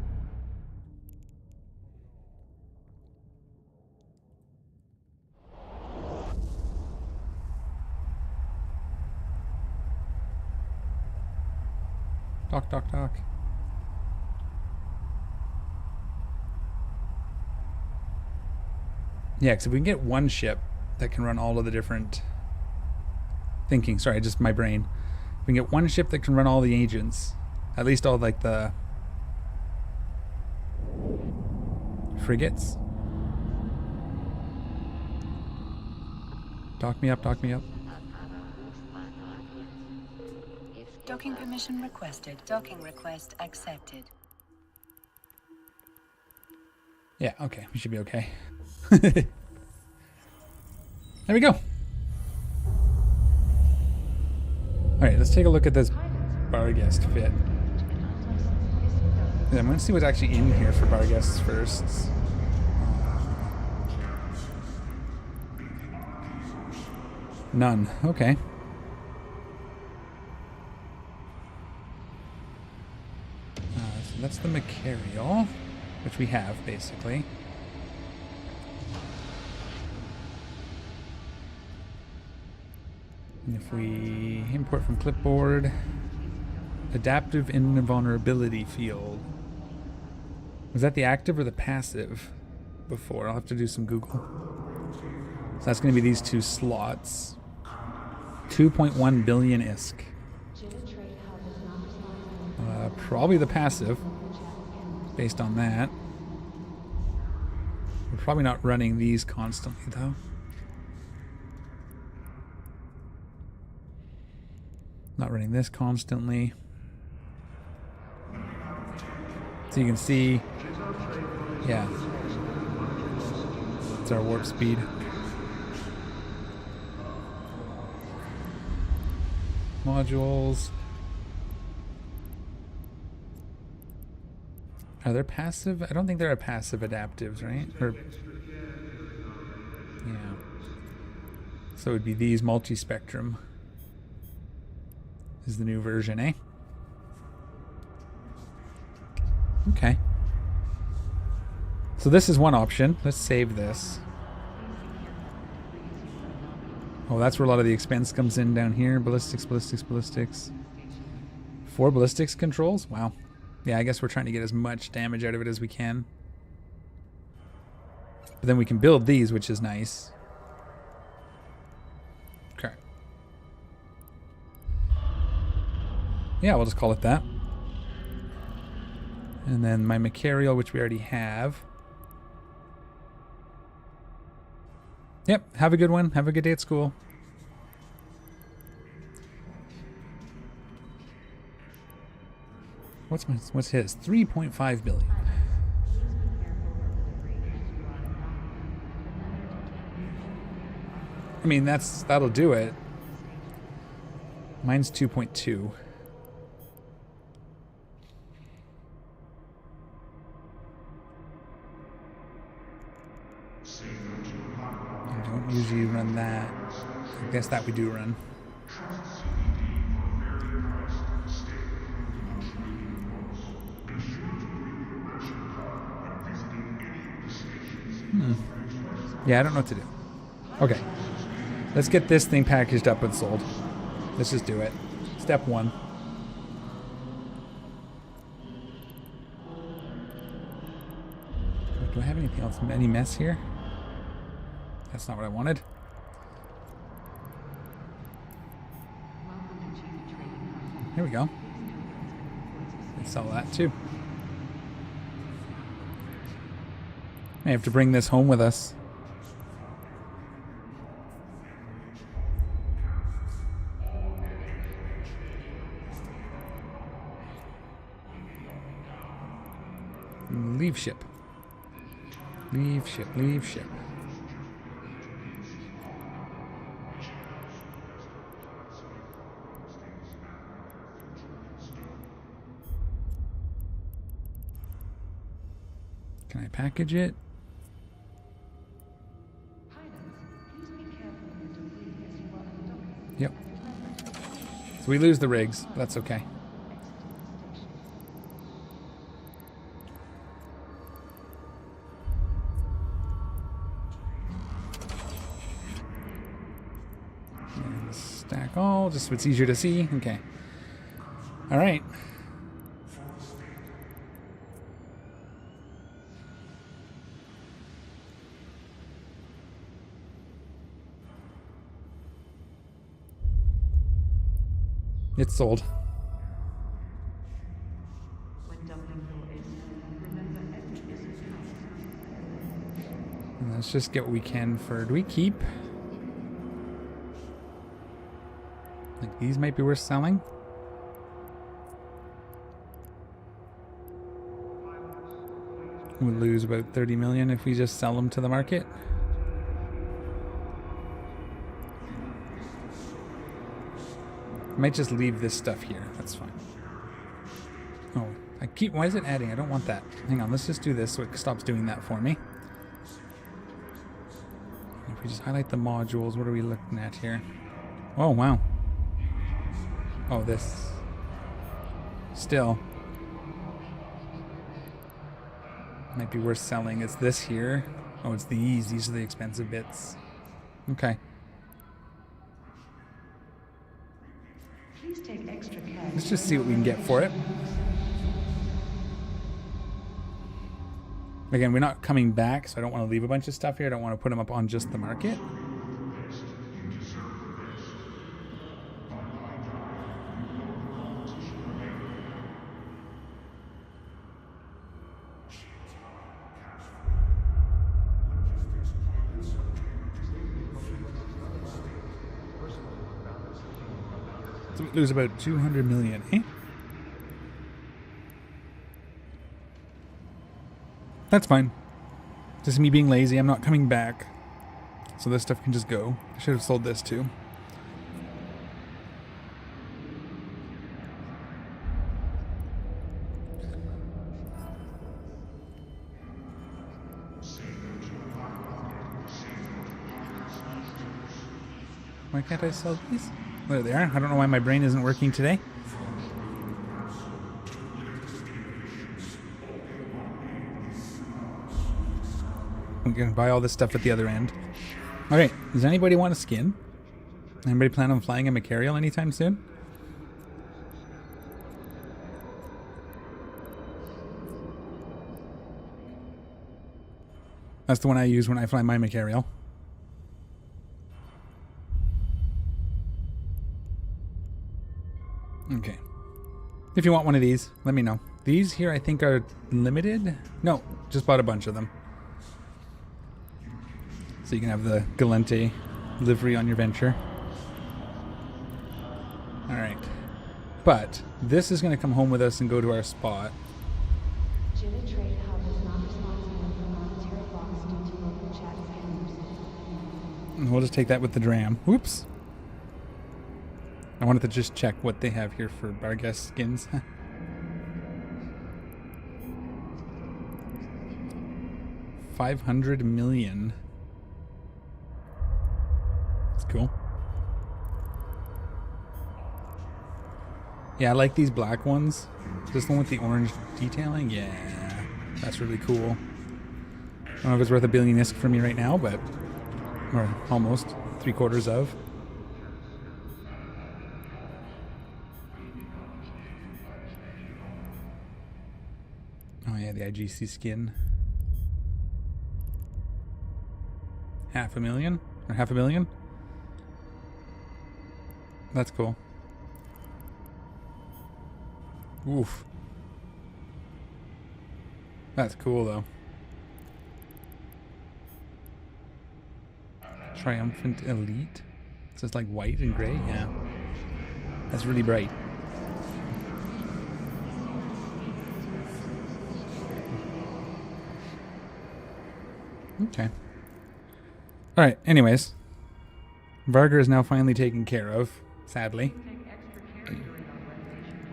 Dock, dock, dock. Yeah, because if we can get one ship that can run all of the different... Sorry, just my brain. If we can get one ship that can run all the agents, at least all like the frigates. Dock me up, dock me up. Docking permission requested. Docking request accepted. Yeah, okay, we should be okay. There we go. Alright, let's take a look at this bar guest fit. Yeah, I'm going to see what's actually in here for bar guests first. None. Okay. So that's the material, which we have, basically. And if we import from clipboard, adaptive invulnerability field. Was that the active or the passive before? I'll have to do some Google. So that's going to be these two slots. 2.1 billion ISK. Probably the passive, based on that. We're probably not running these constantly, though. Not running this constantly. So you can see, yeah, it's our warp speed. Modules. Are they passive? I don't think they're a passive adaptives, right? Or, yeah. So it would be these multi-spectrum. Is the new version, eh? Okay. So this is one option. Let's save this. Oh, that's where a lot of the expense comes in down here. Ballistics, ballistics, ballistics. 4 ballistics controls? Wow. Yeah, I guess we're trying to get as much damage out of it as we can. But then we can build these, which is nice. Yeah, we'll just call it that. And then my Macarial, which we already have. Yep, have a good one. Have a good day at school. What's his? 3.5 billion. I mean, that'll do it. Mine's 2.2. I don't usually run that. I guess that we do run. Yeah, I don't know what to do. Okay. Let's get this thing packaged up and sold. Let's just do it. Step 1. Do I have anything else? Any mess here? That's not what I wanted. Here we go. Let's sell that too. May have to bring this home with us. Leave ship. Leave ship, leave ship. Can I package it? Yep. So we lose the rigs. But that's okay. And stack all, just so it's easier to see. Okay. All right. It's sold. And let's just get what we can for... Do we keep? Like these might be worth selling. We'll lose about 30 million if we just sell them to the market. Might just leave this stuff here. That's fine. Oh, why is it adding? I don't want that. Hang on, let's just do this so it stops doing that for me. If we just highlight the modules, what are we looking at here? Oh, wow. Oh, this. Still. Might be worth selling. It's this here. Oh, it's these. These are the expensive bits. Okay. Let's just see what we can get for it. Again, we're not coming back, so I don't want to leave a bunch of stuff here. I don't want to put them up on just the market. So we lose about 200 million, eh? That's fine. Just me being lazy. I'm not coming back. So this stuff can just go. I should have sold this too. Why can't I sell these? There they are. I don't know why my brain isn't working today. I'm going to buy all this stuff at the other end. Okay, does anybody want a skin? Anybody plan on flying a Macarial anytime soon? That's the one I use when I fly my Macarial. Okay. If you want one of these, let me know. These here I think are limited. No, just bought a bunch of them. So you can have the Galente livery on your venture. Alright. But this is going to come home with us and go to our spot. And we'll just take that with the dram. Whoops. I wanted to just check what they have here for Barghest skins. 500 million. That's cool. Yeah, I like these black ones. This one with the orange detailing? Yeah, that's really cool. I don't know if it's worth $1 billion ISK for me right now, but... or almost. 3/4 of. Oh yeah, the IGC skin. 500,000? Or 500,000? That's cool. Oof. That's cool though. Triumphant Elite. It's just like white and gray, yeah. That's really bright. Okay. Alright, anyways. Vargar is now finally taken care of, sadly.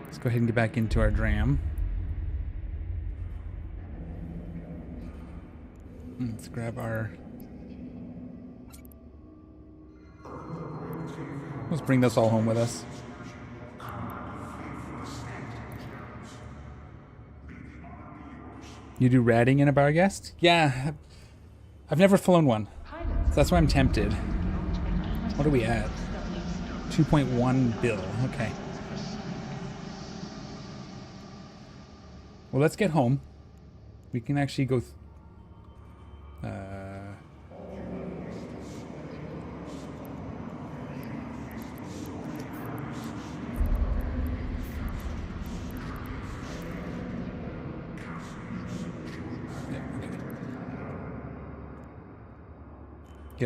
Let's go ahead and get back into our dram. Let's grab our... let's bring this all home with us. You do ratting in a Barghest? Yeah. I've never flown one. So that's why I'm tempted. What are we at? 2.1 bill. Okay. Well, let's get home. We can actually go... Yeah,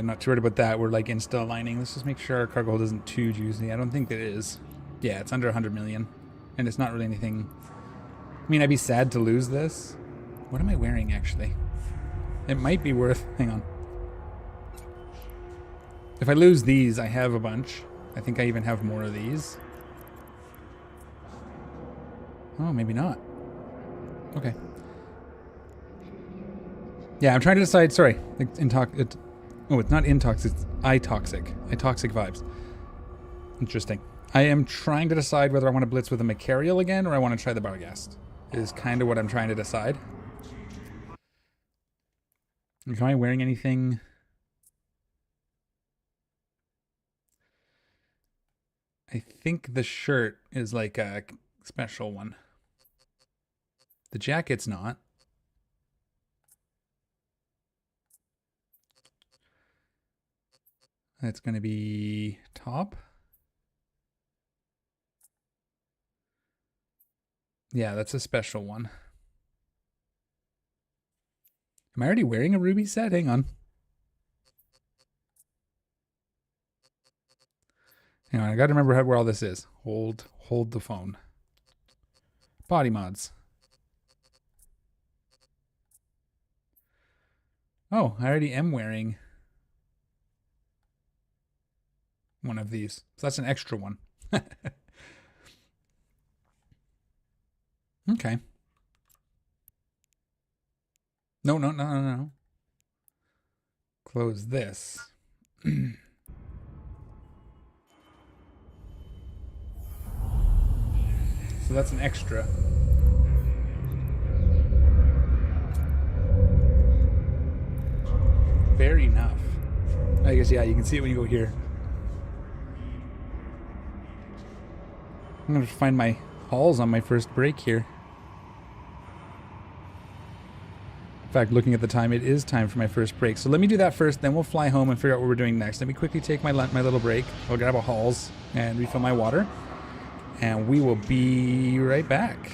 I'm not too worried about that. We're like insta aligning. Let's just make sure our cargo hold isn't too juicy. I don't think that it is. Yeah, it's under 100 million. And it's not really anything... I mean, I'd be sad to lose this. What am I wearing, actually? It might be worth... hang on. If I lose these, I have a bunch. I think I even have more of these. Oh, maybe not. Okay. Yeah, I'm trying to decide... sorry. Oh, it's not intox, it's itoxic. Itoxic vibes. Interesting. I am trying to decide whether I want to blitz with a Macarial again or I want to try the Barghest. Is kind of what I'm trying to decide. Am I wearing anything? I think the shirt is like a special one. The jacket's not. That's going to be top. Yeah, that's a special one. Am I already wearing a ruby set? Hang on. Hang on, I got to remember where all this is. Hold the phone. Body mods. Oh, I already am wearing one of these. So that's an extra one. Okay. No. Close this. So that's an extra. Fair enough. I guess, yeah, you can see it when you go here. I'm going to find my hauls on my first break here. In fact, looking at the time, it is time for my first break. So let me do that first, then we'll fly home and figure out what we're doing next. Let me quickly take my little break. I'll grab a hauls and refill my water. and we will be right back.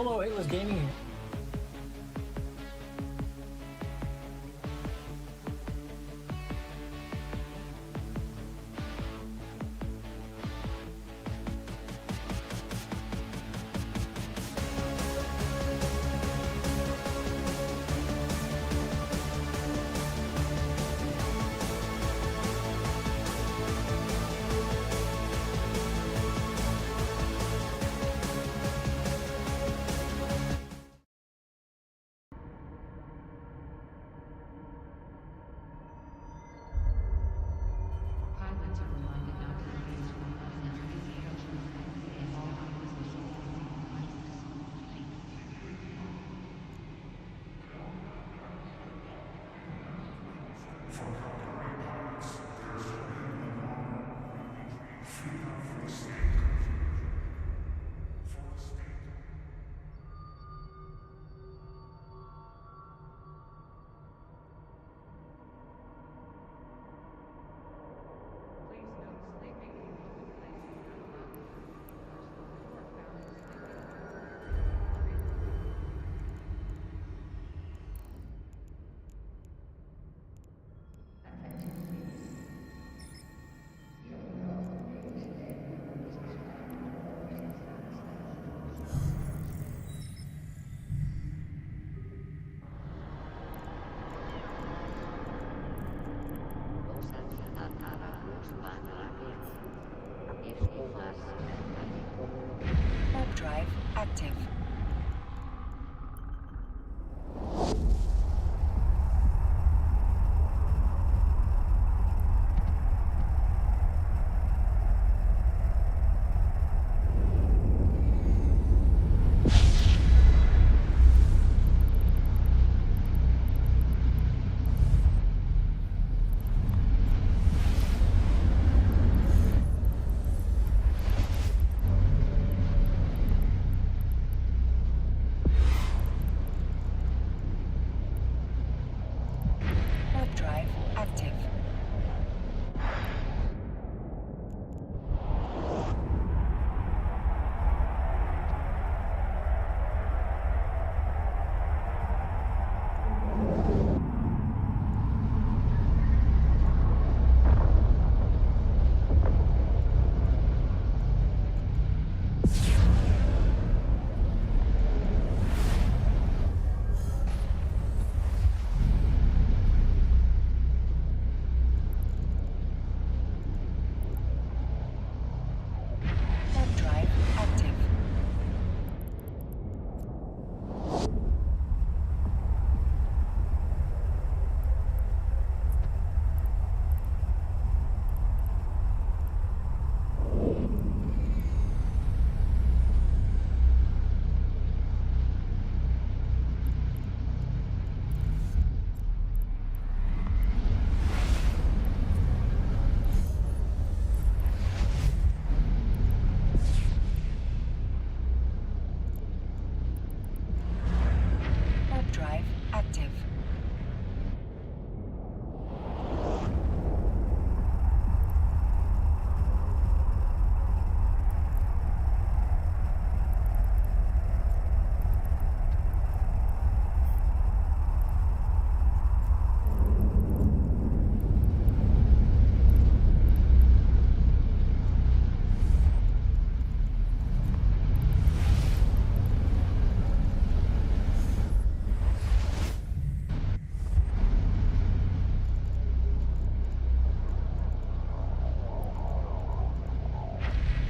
Hello, Atlas Gaming here. Warp drive active. Warp drive active. Warp drive active. Warp drive active.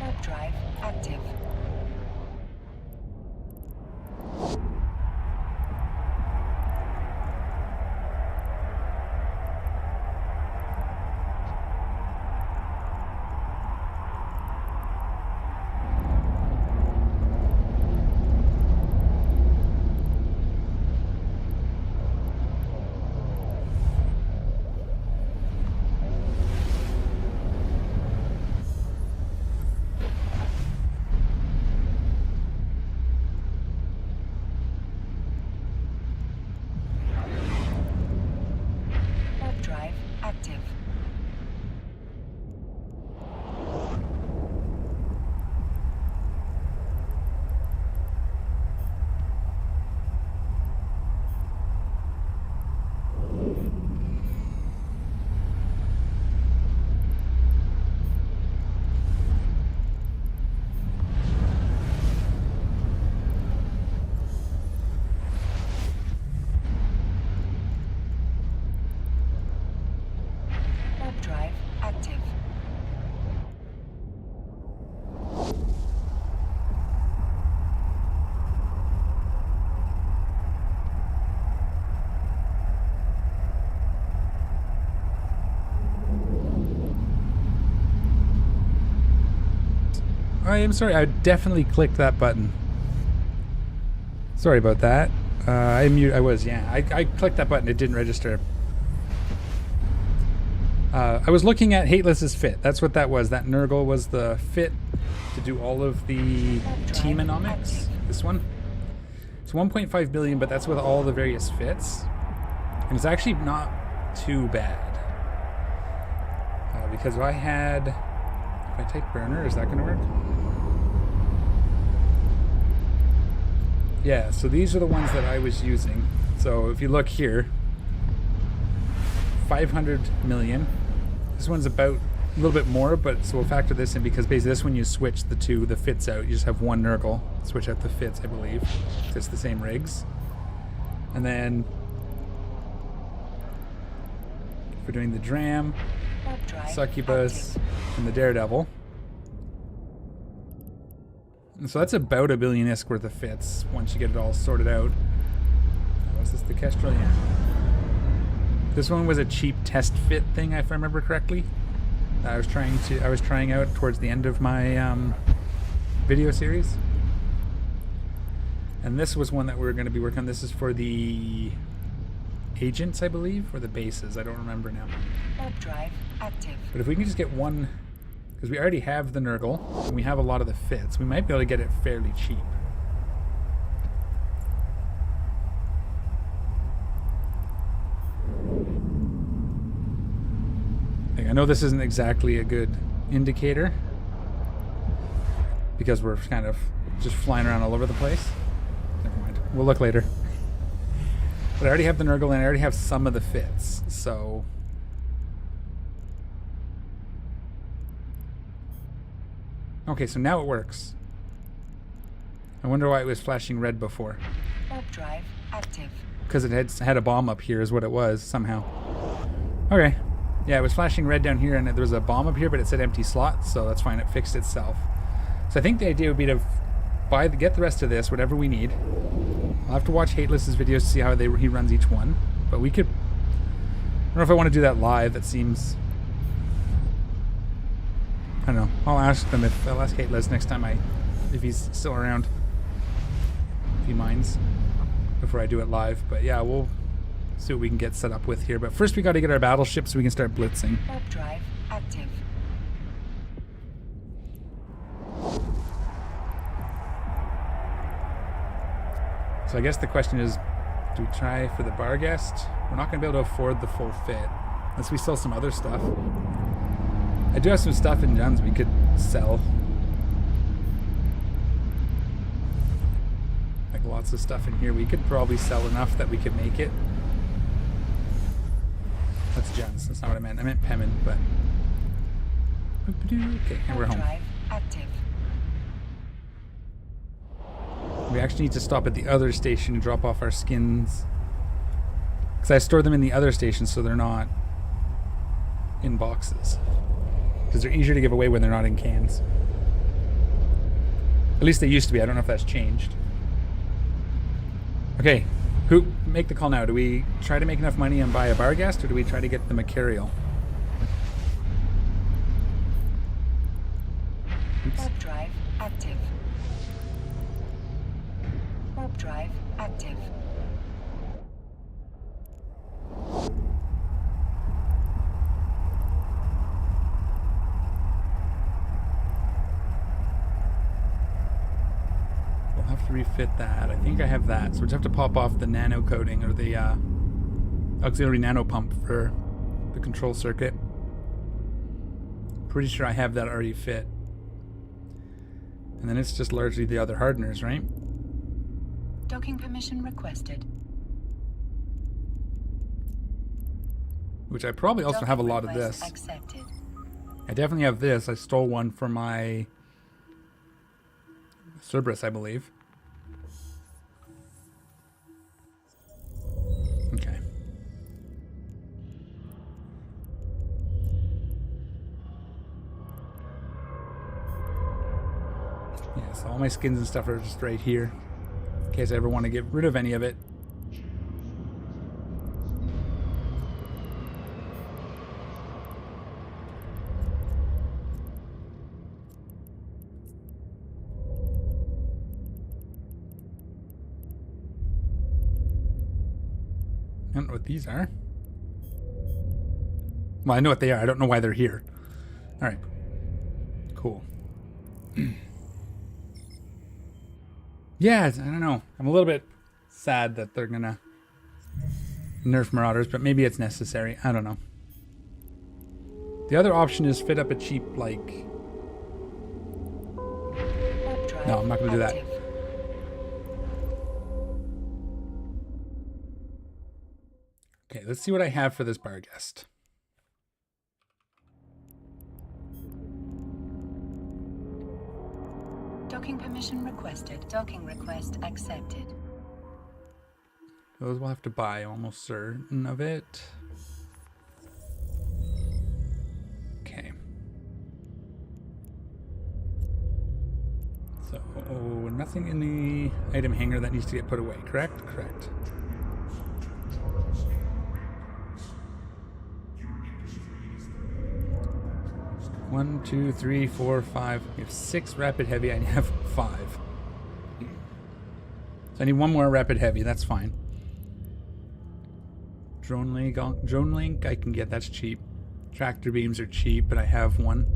Warp drive active. Warp drive active. Warp drive active. I am sorry. I definitely clicked that button. Sorry about that. I was, yeah. I clicked that button. It didn't register. I was looking at Hateless's fit. That's what that was. That Nurgle was the fit to do all of the teamonomics. This one. It's 1.5 billion, but that's with all the various fits. And it's actually not too bad. Because if I take burner, is that going to work? Yeah, so these are the ones that I was using. So if you look here, 500 million. This one's about a little bit more, but so we'll factor this in because basically this one you switch the fits out. You just have one Nurgle. Switch out the fits, I believe. It's the same rigs. And then for doing the Dram, Succubus, and the Daredevil. And so that's about a billion ISK worth of fits once you get it all sorted out. Was this the Kestrel? Yeah. This one was a cheap test fit thing, if I remember correctly. I was trying out towards the end of my video series. And this was one that we were going to be working on. This is for the agents, I believe, or the bases. I don't remember now. Warp drive active. But if we can just get one, because we already have the Nurgle, and we have a lot of the fits, we might be able to get it fairly cheap. I know this isn't exactly a good indicator because we're kind of just flying around all over the place. Never mind. We'll look later. But I already have the Nurgle and I already have some of the fits, so... Okay, so now it works. I wonder why it was flashing red before. Warp drive active. Because it had a bomb up here is what it was, somehow. Okay. Yeah, it was flashing red down here and there was a bomb up here, but it said empty slot, so that's fine. It fixed itself. So I think the idea would be to get the rest of this, whatever we need. I'll have to watch Hateless's videos to see how he runs each one. But we could... I don't know if I want to do that live. That seems... I don't know. I'll ask Hateless next time if he's still around. If he minds. Before I do it live. But yeah, we'll see what we can get set up with here. But first we got to get our battleship so we can start blitzing. Warp drive active. So I guess the question is, do we try for the Barghest? We're not going to be able to afford the full fit. Unless we sell some other stuff. I do have some stuff in guns we could sell. Like lots of stuff in here. We could probably sell enough that we could make it. That's Jens. That's not what I meant. I meant Pemin, but... Okay, and we're home. Drive active. We actually need to stop at the other station and drop off our skins. Because I stored them in the other station so they're not in boxes. Because they're easier to give away when they're not in cans. At least they used to be. I don't know if that's changed. Okay, who make the call now? Do we try to make enough money and buy a Barghest, or do we try to get the Macarial? Warp drive active. Warp drive active. We'll have to refit that. I think I have that. So we'll just have to pop off the nano coating or the auxiliary nano pump for the control circuit. Pretty sure I have that already fit. And then it's just largely the other hardeners, right? Docking permission requested. Which I probably also have a lot of Request this. Accepted. I definitely have this. I stole one from my Cerberus, I believe. Okay. Yeah, so all my skins and stuff are just right here. In case I ever want to get rid of any of it. I don't know what these are. Well, I know what they are. I don't know why they're here. All right. Cool. Yeah, I don't know. I'm a little bit sad that they're gonna nerf Marauders, but maybe it's necessary. I don't know. The other option is fit up a cheap, like... No, I'm not gonna do that. Okay, let's see what I have for this bar guest. Docking permission requested. Docking request accepted. Those we'll have to buy, almost certain of it. Okay. So, nothing in the item hanger that needs to get put away, correct? Correct. One, two, three, four, five. We have 6 rapid heavy. I have 5. So I need 1 more rapid heavy. That's fine. Drone link I can get. That's cheap. Tractor beams are cheap, but I have 1.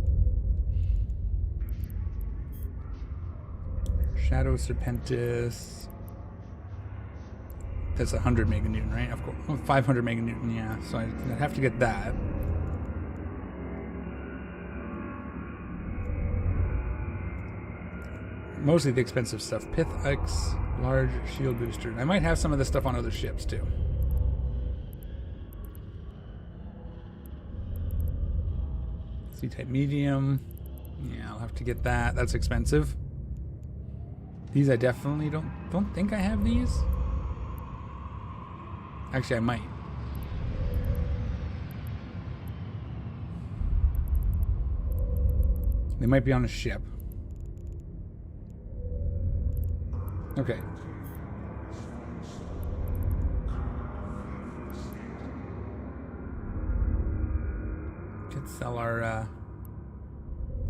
Shadow Serpentis. That's 100 meganewton, right? Of course. Oh, 500 meganewton, yeah. So I'd have to get that. Mostly the expensive stuff. Pith X, large shield booster. I might have some of this stuff on other ships too. C-type medium. Yeah, I'll have to get that. That's expensive. These I definitely don't think I have these. Actually, I might. They might be on a ship. Okay. Could sell our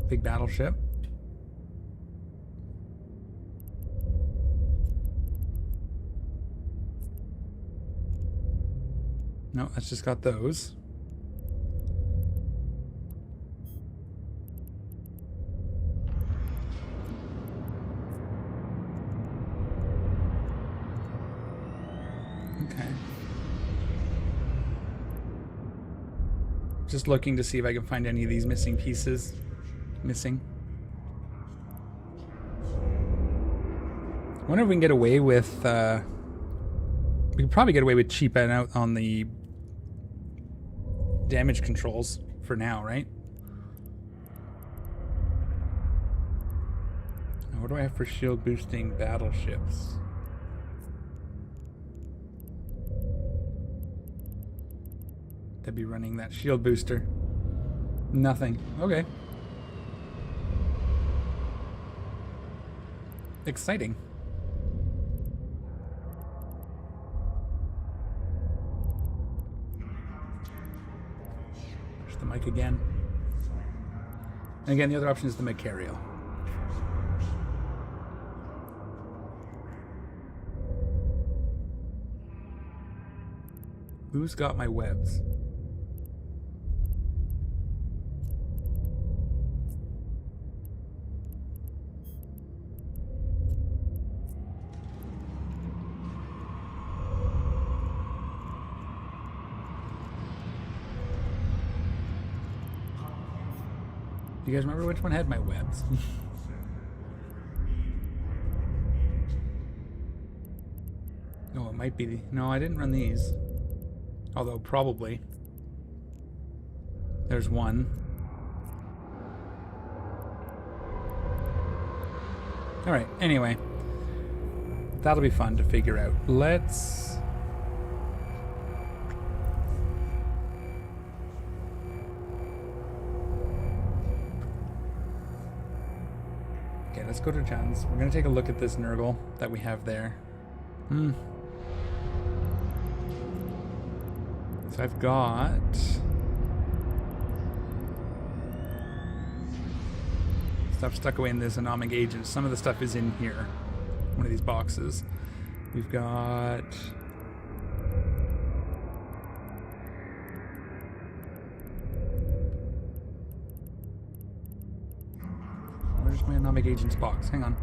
big battleship. No, that's just got those. Okay. Just looking to see if I can find any of these missing pieces. Missing. I wonder if we can get away with... we could probably get away with cheaping out on the damage controls for now, right? Now, what do I have for shield boosting battleships? To be running that shield booster. Nothing. Okay. Exciting. Push the mic again. And again, the other option is the Macarial. Who's got my webs? Do you guys remember which one had my webs? No, it might be. No, I didn't run these. Although, probably. There's one. Alright, anyway. That'll be fun to figure out. Let's... Okay, let's go to John's. We're going to take a look at this Nurgle that we have there. So I've got... stuff stuck away in this anomic agent. Some of the stuff is in here. One of these boxes. We've got... Atomic Agents box. Hang on.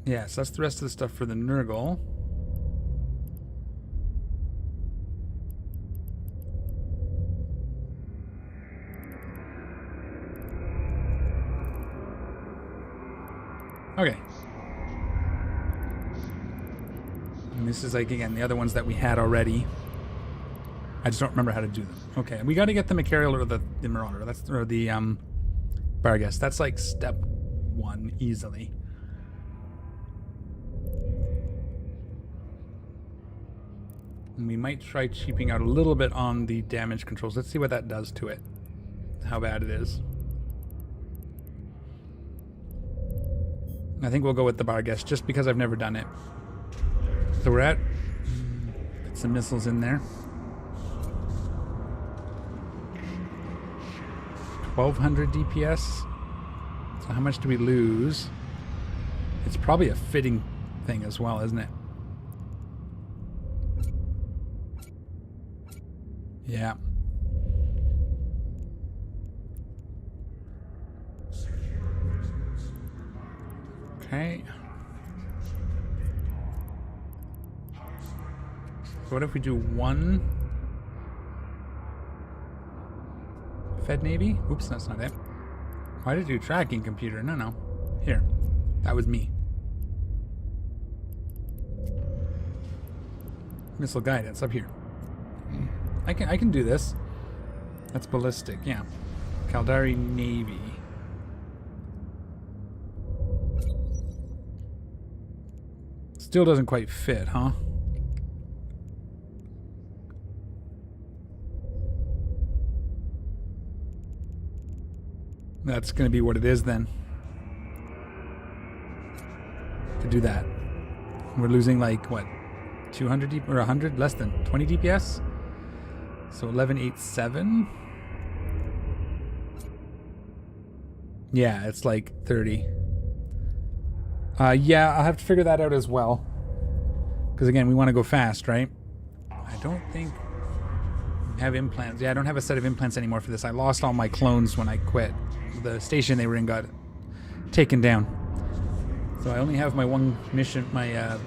Yes, that's the rest of the stuff for the Nurgle. Okay. And this is like, again, the other ones that we had already. I just don't remember how to do them. Okay, we got to get the Macarial or the Marauder. That's, or the Barghest. That's like step 1 easily. And we might try cheaping out a little bit on the damage controls. Let's see what that does to it. How bad it is. I think we'll go with the Barghest just because I've never done it. So we're at... Put some missiles in there. 1200 DPS. So how much do we lose? It's probably a fitting thing as well, isn't it? Yeah. Okay. So what if we do 1 Fed Navy? Oops, that's not it. Why did it do tracking computer? No. Here. That was me. Missile guidance up here. I can do this. That's ballistic, yeah. Caldari Navy. Still doesn't quite fit, huh? That's gonna be what it is then. To do that. We're losing like, what? 200 D or 100? Less than 20 DPS? So 1187. Yeah, it's like 30. Yeah, I'll have to figure that out as well. Because again, we want to go fast, right? I don't think I have implants. Yeah, I don't have a set of implants anymore for this. I lost all my clones when I quit. The station they were in got taken down. So I only have my one mission, my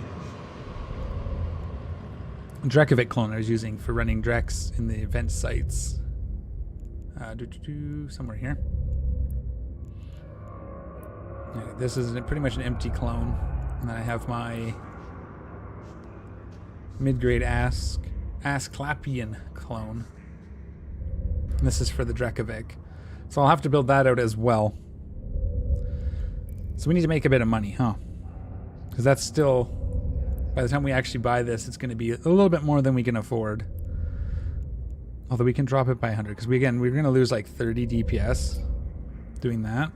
Dracovic clone I was using for running Drex in the event sites. Somewhere here. Yeah, this is pretty much an empty clone. And then I have my mid-grade Asclepian clone. And this is for the Dracovic. So I'll have to build that out as well. So we need to make a bit of money, huh? Because that's still... By the time we actually buy this, it's going to be a little bit more than we can afford. Although we can drop it by 100. Because we're going to lose like 30 DPS doing that.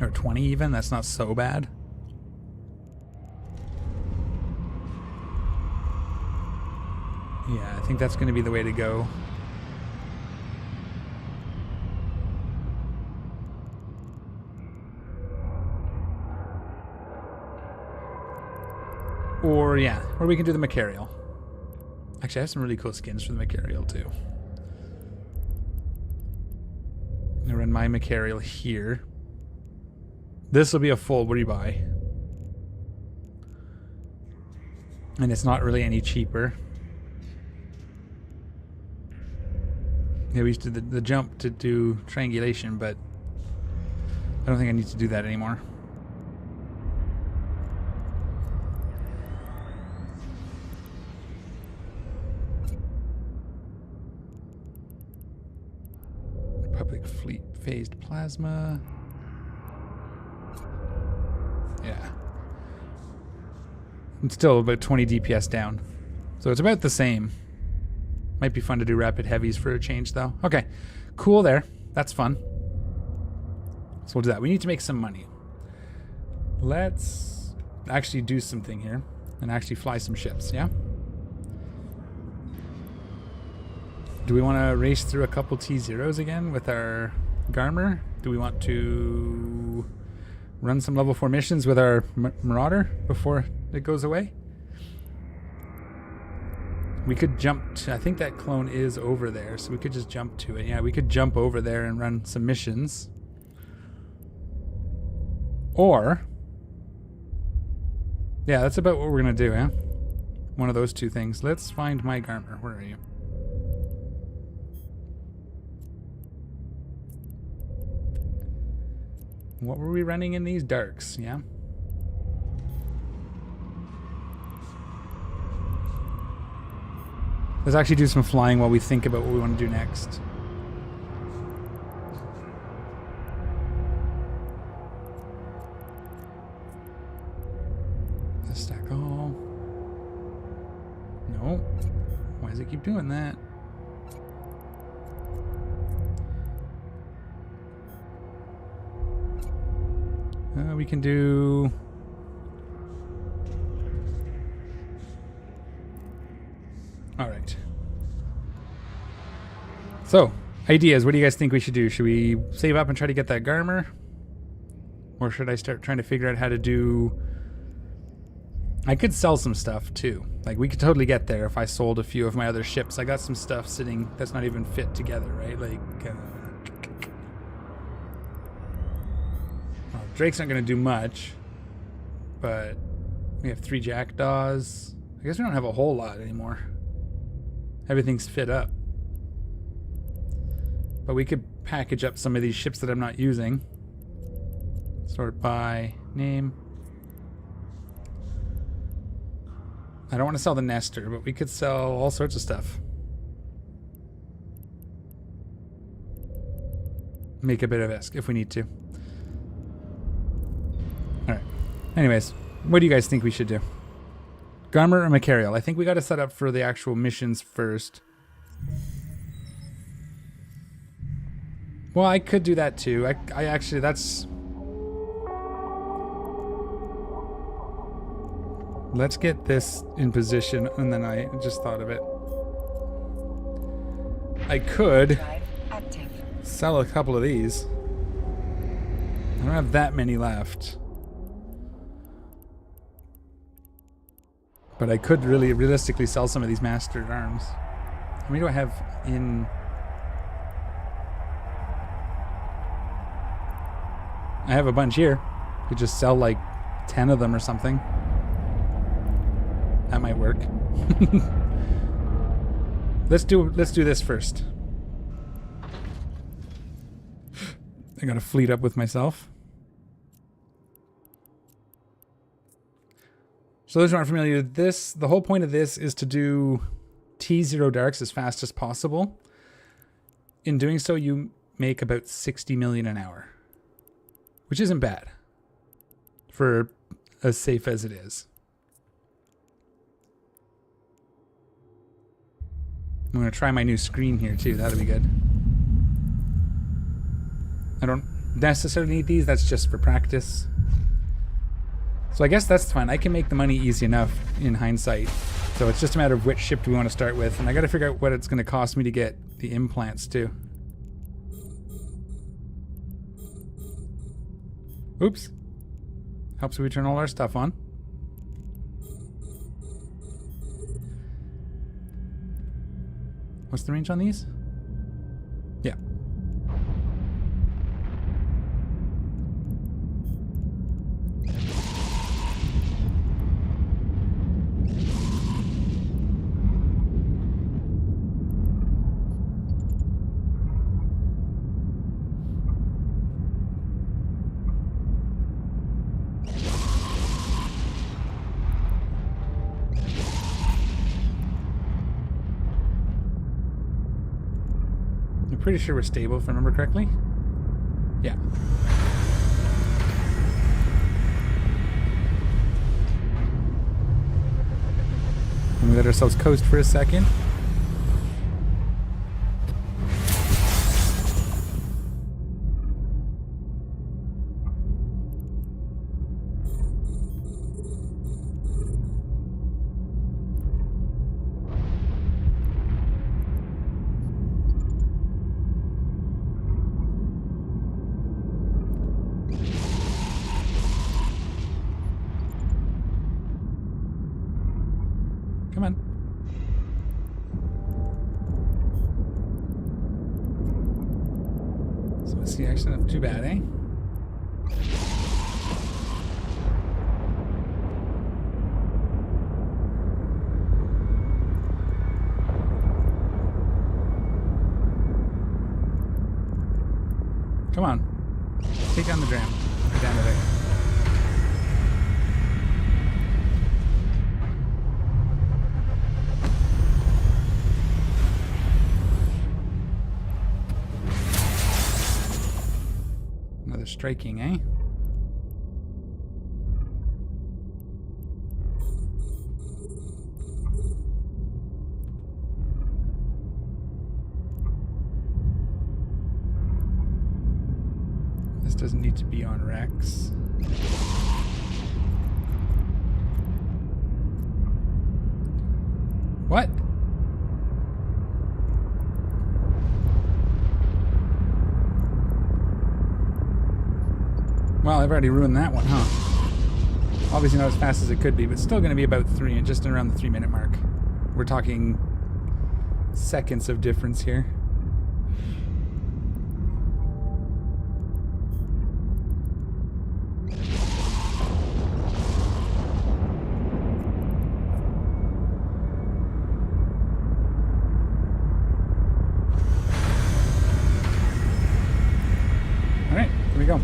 Or 20 even. That's not so bad. Yeah, I think that's going to be the way to go. Or, yeah, or we can do the Macarial. Actually, I have some really cool skins for the Macarial, too. I'm going to run my Macarial here. This will be a full rebuy. And it's not really any cheaper. Yeah, we used to do the jump to do triangulation, but I don't think I need to do that anymore. Republic Fleet Phased Plasma. Yeah. It's still about 20 DPS down. So it's about the same. Might be fun to do rapid heavies for a change, though. Okay, cool there. That's fun. So we'll do that. We need to make some money. Let's actually do something here and actually fly some ships, yeah? Do we want to race through a couple T0s again with our Garmer? Do we want to run some level 4 missions with our Marauder before it goes away? We could jump to, I think that clone is over there, so we could just jump to it. Yeah, we could jump over there and run some missions. Or, yeah, that's about what we're going to do, huh? One of those two things. Let's find my Garmer. Where are you? What were we running in these darks? Yeah. Let's actually do some flying while we think about what we want to do next. Let's stack all. No. Why does it keep doing that? We can do... Alright. So, ideas. What do you guys think we should do? Should we save up and try to get that Garmer? Or should I start trying to figure out how to do... I could sell some stuff too. Like, we could totally get there if I sold a few of my other ships. I got some stuff sitting that's not even fit together, right? Like, well, Drake's not going to do much. But we have 3 Jackdaws. I guess we don't have a whole lot anymore. Everything's fit up. But we could package up some of these ships that I'm not using. Sort by name. I don't want to sell the Nestor, but we could sell all sorts of stuff. Make a bit of ESC if we need to. Alright. Anyways, what do you guys think we should do? Garmer or Macarial? I think we got to set up for the actual missions first. Well, I could do that too. I actually, that's... Let's get this in position, and then I just thought of it. I could sell a couple of these. I don't have that many left. But I could really realistically sell some of these mastered arms. How many do I have in... I have a bunch here. Could just sell like 10 of them or something. That might work. Let's do this first. I gotta fleet up with myself. So those who aren't familiar with this, the whole point of this is to do T0 darks as fast as possible. In doing so, you make about 60 million an hour, which isn't bad for as safe as it is. I'm going to try my new screen here too. That'll be good. I don't necessarily need these. That's just for practice. So I guess that's fine. I can make the money easy enough in hindsight. So it's just a matter of which ship do we want to start with. And I got to figure out what it's going to cost me to get the implants too. Oops. Helps if we turn all our stuff on. What's the range on these? Yeah. Pretty sure we're stable, if I remember correctly. Yeah. And we let ourselves coast for a second. Come on. So let's see, actually not too bad, eh? Come on. Take down the dram. Right down to there. Another striking, eh? This doesn't need to be on Rex. What? Well, I've already ruined that one, huh? Obviously not as fast as it could be, but still going to be about just around the 3-minute mark. We're talking seconds of difference here. All right, here we go.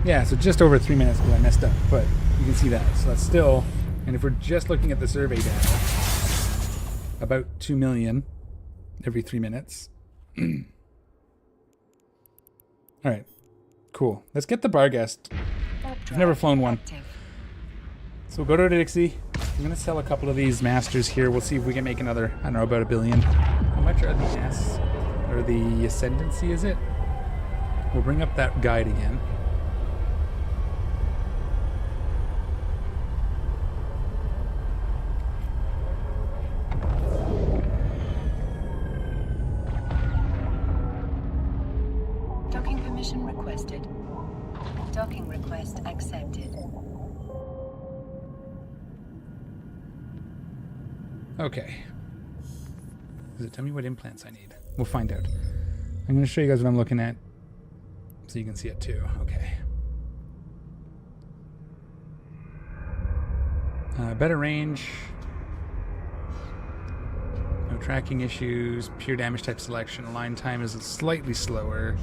Yeah, so just over 3 minutes because I messed up, but you can see that. So that's still, and if we're just looking at the survey data, about 2 million every 3 minutes. All right, cool. Let's get the bar guest. I've never flown one. So we'll go to Dixie. I'm going to sell a couple of these masters here. We'll see if we can make another, I don't know, about $1 billion. How much are the S, or the Ascendancy, is it? We'll bring up that guide again. Docking permission requested. Docking request accepted. Okay. Does it tell me what implants I need? We'll find out. I'm going to show you guys what I'm looking at so you can see it too. Okay. Better range. No tracking issues. Pure damage type selection. Align time is slightly slower.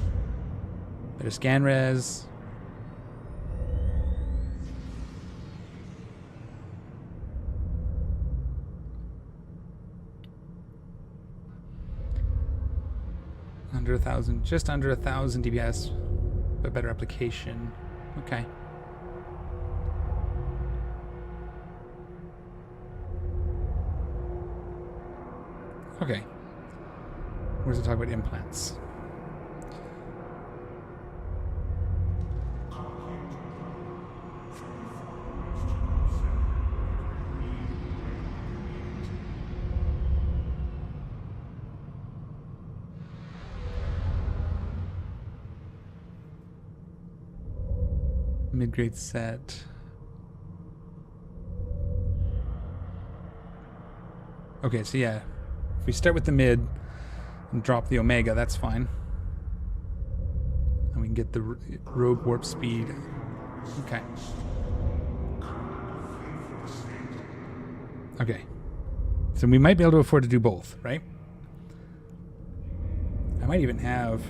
Better scan res. Under 1,000, just under 1,000 DPS, but better application. Okay. Okay. Where's it talk about implants? Mid-grade set. Okay, so yeah, if we start with the mid and drop the omega, that's fine. And we can get the rogue warp speed. Okay. Okay. So we might be able to afford to do both, right? I might even have...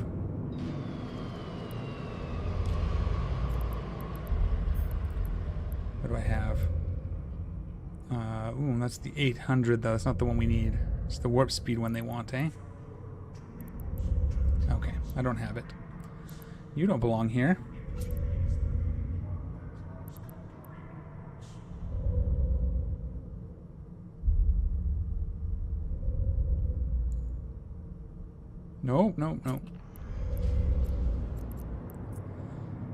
What do I have? Ooh, that's the 800 though. That's not the one we need. It's the warp speed one they want, eh? Okay, I don't have it. You don't belong here. No, no, no.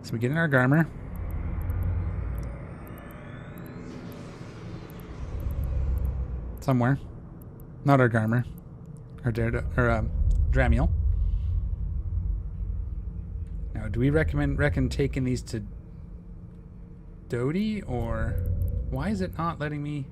So we get in our Garmer. Somewhere. Not our Garmer. Our Dramiel. Now, do we reckon taking these to Dodie, or why is it not letting me?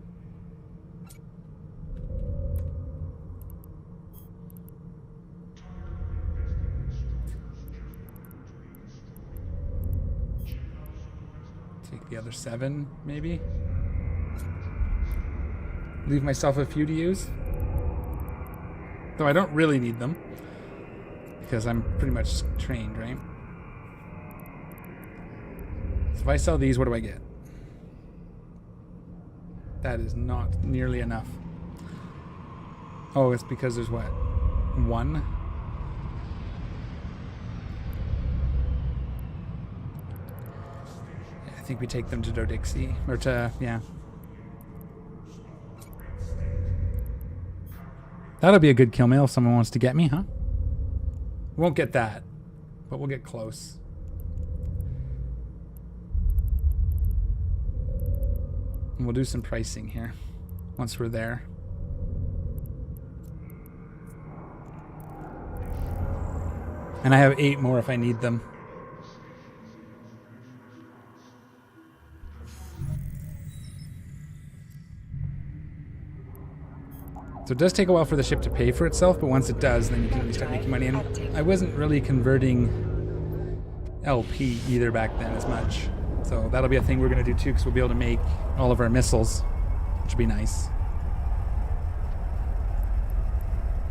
Take the other 7, maybe. Leave myself a few to use. Though I don't really need them. Because I'm pretty much trained, right? So if I sell these, what do I get? That is not nearly enough. Oh, it's because there's what? 1? Yeah, I think we take them to Dodixie. Or to, yeah. That'll be a good kill mail if someone wants to get me, huh? Won't get that, but we'll get close. And we'll do some pricing here once we're there. And I have 8 more if I need them. So it does take a while for the ship to pay for itself, but once it does, then you can really start making money. And I wasn't really converting LP either back then as much. So that'll be a thing we're going to do too, because we'll be able to make all of our missiles, which will be nice.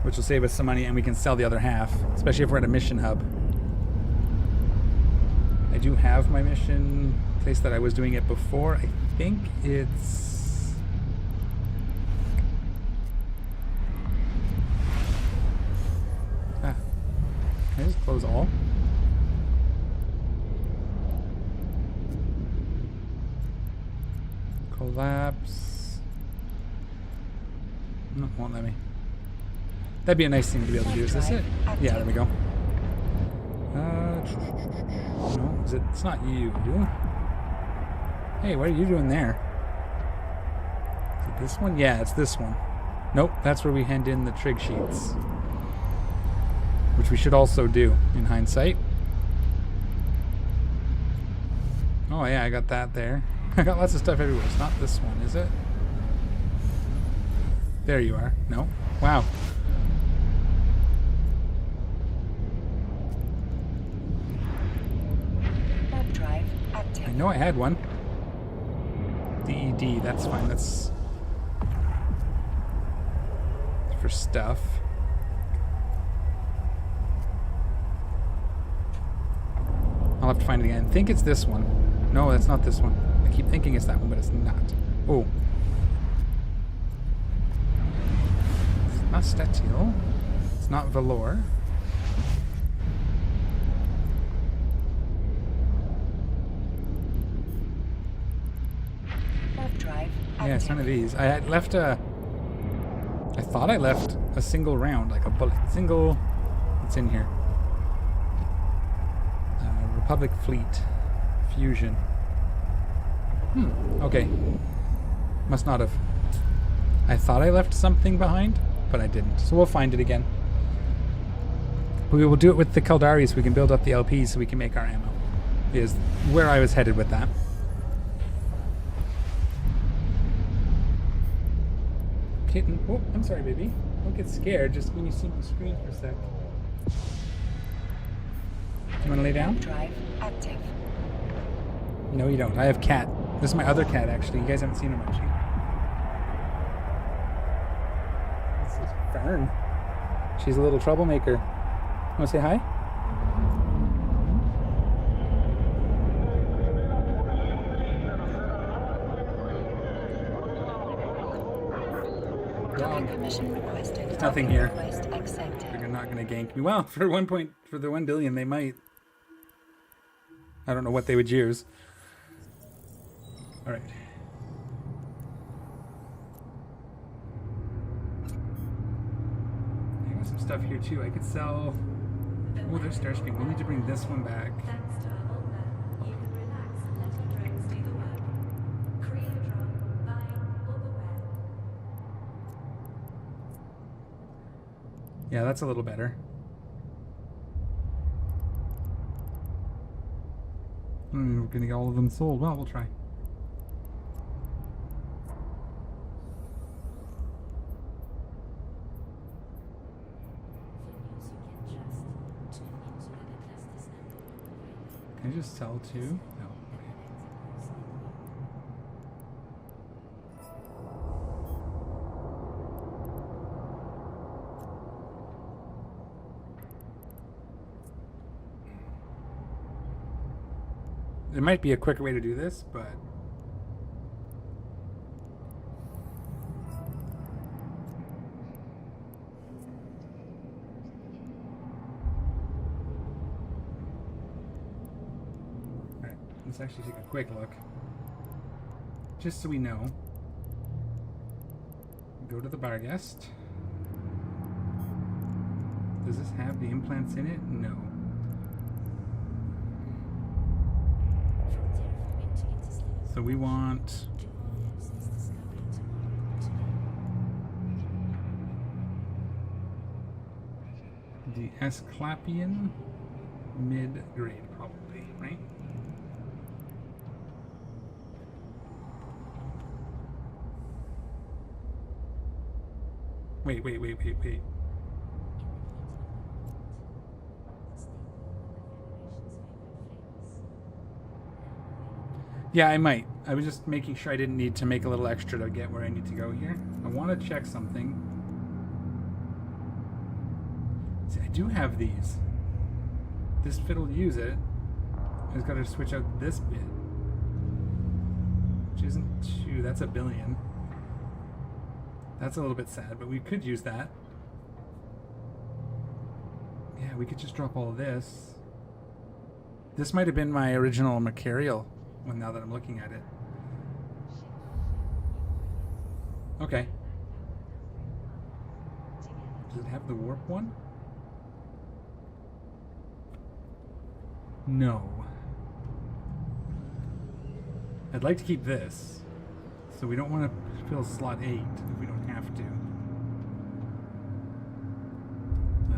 Which will save us some money, and we can sell the other half, especially if we're at a mission hub. I do have my mission place that I was doing it before. I think it's... Can I just close all? Collapse. No, won't let me. That'd be a nice thing to be able to do. Is this it? Yeah, there we go. No, is it? It's not you. Hey, what are you doing there? Is it this one? Yeah, it's this one. Nope, that's where we hand in the trig sheets. Which we should also do, in hindsight. Oh yeah, I got that there. I got lots of stuff everywhere. It's not this one, is it? There you are. No. Wow. Drive active. I know I had one. DED, that's fine. That's for stuff. I'll have to find it again. I think it's this one. No, that's not this one. I keep thinking it's that one, but it's not. Oh. It's not Statiel. It's not Valor. Left drive active. Yeah, it's none of these. I had left a... I thought I left a single round, like a bullet. Single... It's in here. Republic Fleet. Fusion. Okay. Must not have. I thought I left something behind, but I didn't. So we'll find it again. But we will do it with the Caldari so we can build up the LPs so we can make our ammo. Is where I was headed with that. Kitten. Oh, I'm sorry, baby. Don't get scared. Just when you see my screen for a sec. You want to lay down? Drive active. No, you don't. I have cat. This is my other cat, actually. You guys haven't seen her much. This is Fern. She's a little troublemaker. Want to say hi? Docking permission requested. There's nothing Docking here. Request accepted. They're not going to gank me. Well, for the 1 billion, they might. I don't know what they would use. All right. I got some stuff here too. I could sell. Oh, there's Starscream. We need to bring this one back. Thanks to our old man, you can relax and let your dreams do the work. Create a drone, buying or the web. Yeah, that's a little better. We're gonna get all of them sold. Well, we'll try. Can I just sell two? No. Okay. There might be a quicker way to do this, but alright, let's actually take a quick look. Just so we know. Go to the bar guest. Does this have the implants in it? No. So we want the Asclepian mid-grade, probably, right? Wait. Yeah, I might. I was just making sure I didn't need to make a little extra to get where I need to go here. I want to check something. See, I do have these. This fit will use it. I just got to switch out this bit. Which isn't too... That's $1 billion. That's a little bit sad, but we could use that. Yeah, we could just drop all of this. This might have been my original Mercurial one now that I'm looking at it. Okay. Does it have the warp one? No. I'd like to keep this. So we don't want to fill slot 8 if we don't have to.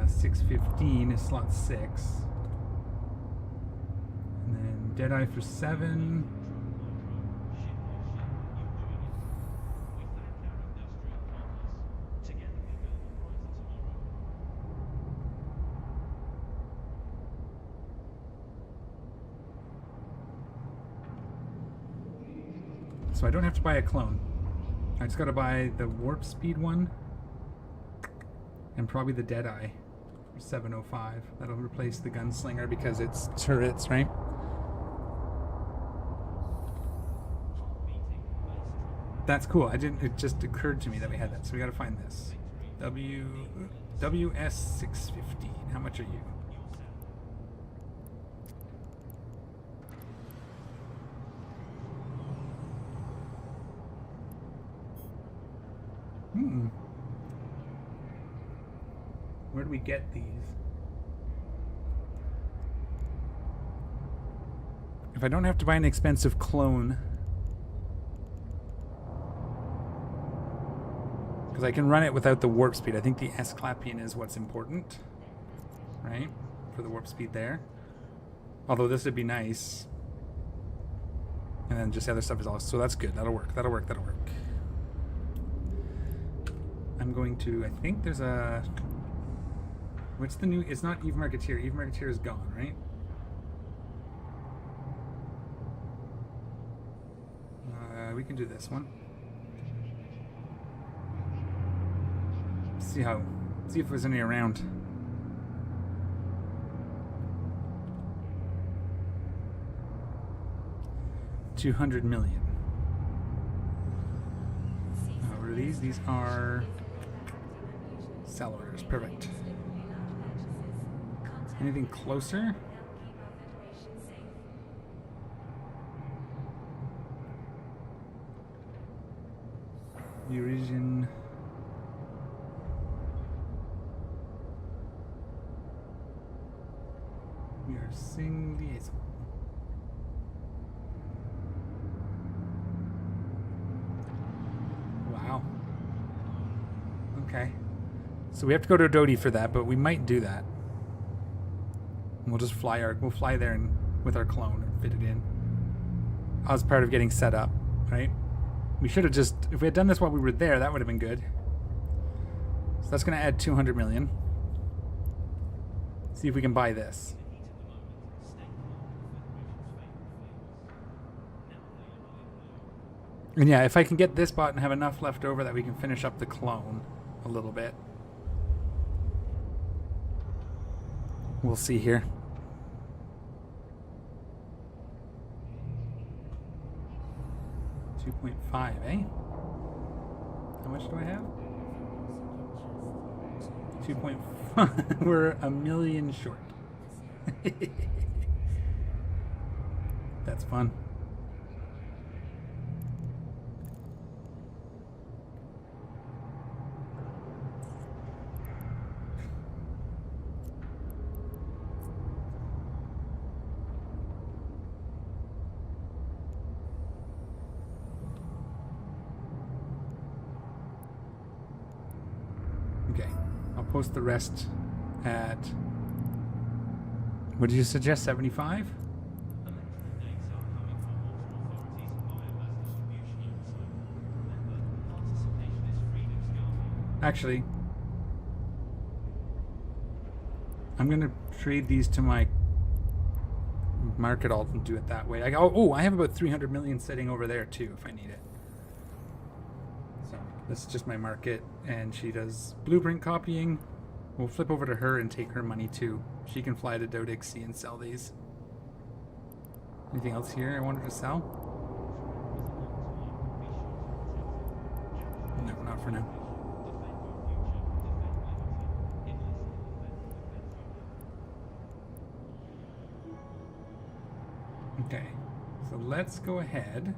615 is slot 6. And then Deadeye for 7. So I don't have to buy a clone. I just gotta buy the warp speed one and probably the Deadeye for 705. That'll replace the gunslinger because it's turrets, right? That's cool. It just occurred to me that we had that. So we gotta find this. WS615. How much are you? Where do we get these? If I don't have to buy an expensive clone, because I can run it without the warp speed. I think the Asclepian is what's important, right? For the warp speed there. Although this would be nice. And then just the other stuff is all, so that's good. That'll work. I'm going to, I think there's a... What's the new... It's not Eve Marketeer. Eve Marketeer is gone, right? We can do this one. See if there's any around. $200 million. What are these? These are sellers. Perfect. Anything closer? Eurasian. We are seeing liaison. Wow. Okay. So we have to go to Dodie for that, but we might do that. We'll just we'll fly there and with our clone and fit it in. As part of getting set up, right? We should have just, if we had done this while we were there, that would have been good. So that's going to add 200 million. See if we can buy this. And yeah, if I can get this bought and have enough left over that we can finish up the clone a little bit. We'll see here. 2.5, eh? How much do I have? 2.5. We're a million short. That's fun. Okay, I'll post the rest at, what did you suggest, 75? Actually, I'm going to trade these to my market alt and do it that way. I have about 300 million sitting over there too if I need it. So this is just my market, and she does blueprint copying. We'll flip over to her and take her money too. She can fly to Dodixie and sell these. Anything else here I wanted to sell? No, not for now. Okay, so let's go ahead.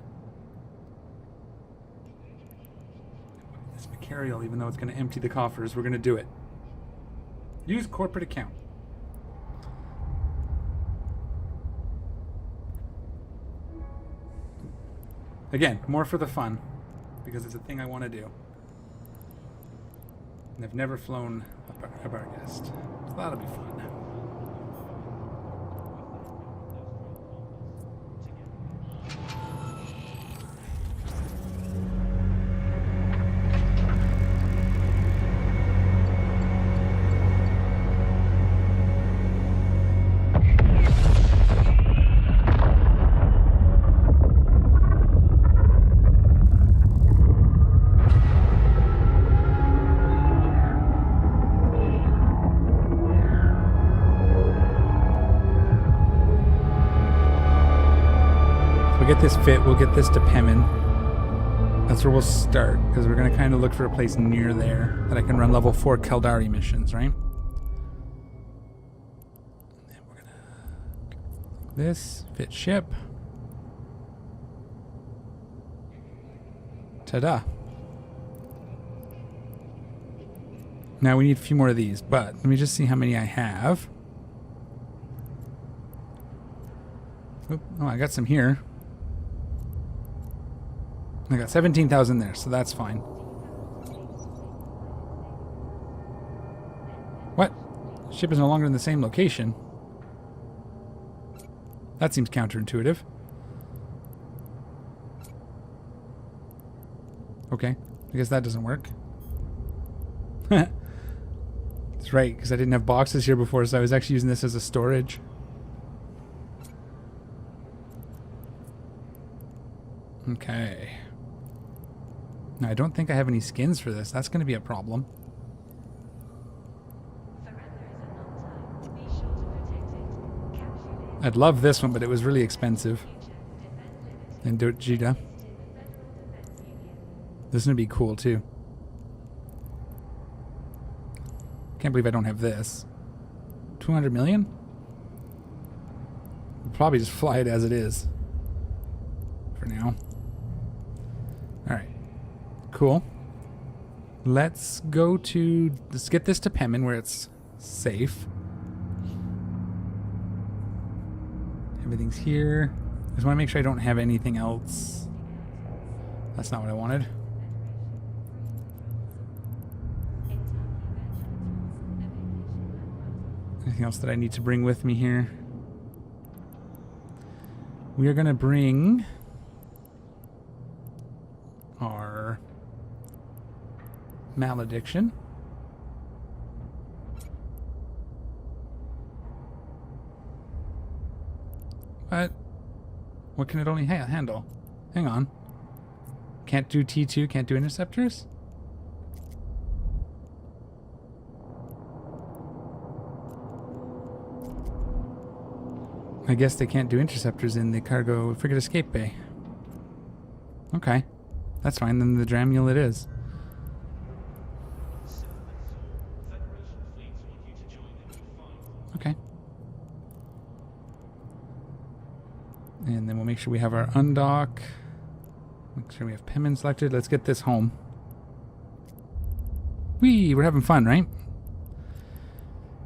This Macarial, even though it's going to empty the coffers, we're going to do it. Use corporate account. Again, more for the fun, because it's a thing I want to do. And I've never flown a bar guest, so that'll be fun. We'll get this fit, we'll get this to Pemin. That's where we'll start, because we're going to kind of look for a place near there that I can run level 4 Keldari missions, right? And we're going to this, fit ship. Ta-da. Now we need a few more of these, but let me just see how many I have. Oop, oh, I got some here. I got 17,000 there, so that's fine. What? Ship is no longer in the same location. That seems counterintuitive. Okay, I guess that doesn't work. That's right, because I didn't have boxes here before, so I was actually using this as a storage. Okay. Now, I don't think I have any skins for this. That's going to be a problem. I'd love this one, but it was really expensive. And Dojita. This is going to be cool, too. Can't believe I don't have this. 200 million? We'll probably just fly it as it is. For now. Alright. Cool. Let's get this to Pemin where it's safe. Everything's here. Just want to make sure I don't have anything else. That's not what I wanted. Anything else that I need to bring with me here? We are going to bring our malediction. But what can it only handle? Hang on. Can't do T2, can't do interceptors? I guess they can't do interceptors in the cargo frigate escape bay. Okay. That's fine, then the Dramule it is. Okay. And then we'll make sure we have our undock. Make sure we have Pimmin selected. Let's get this home. Whee! We're having fun, right?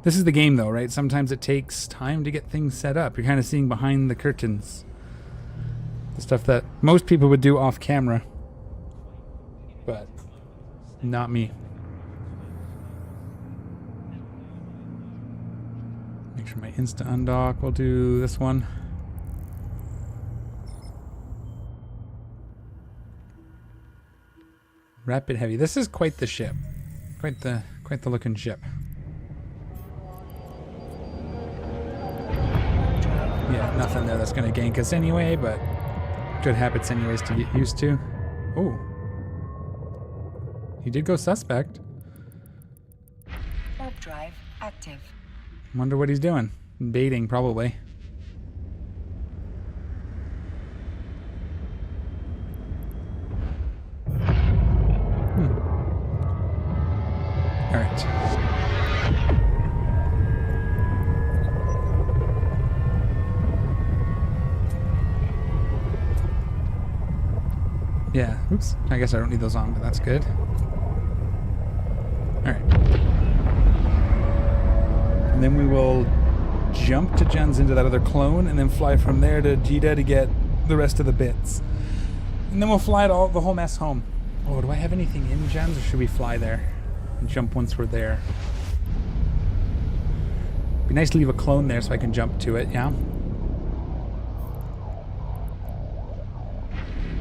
This is the game, though, right? Sometimes it takes time to get things set up. You're kind of seeing behind the curtains. The stuff that most people would do off camera. But not me. Make sure my Insta undock will do this one. Rapid Heavy. This is quite the ship. Quite the looking ship. Yeah, nothing there that's gonna gank us anyway, but good habits anyways to get used to. Oh. He did go suspect. Warp drive active. Wonder what he's doing. Baiting, probably. Alright. Yeah, oops. I guess I don't need those on, but that's good. Alright. And then we will jump to Jen's into that other clone and then fly from there to Jita to get the rest of the bits. And then we'll fly it all, the whole mess home. Oh, do I have anything in Jen's or should we fly there and jump once we're there? Be nice to leave a clone there so I can jump to it, yeah?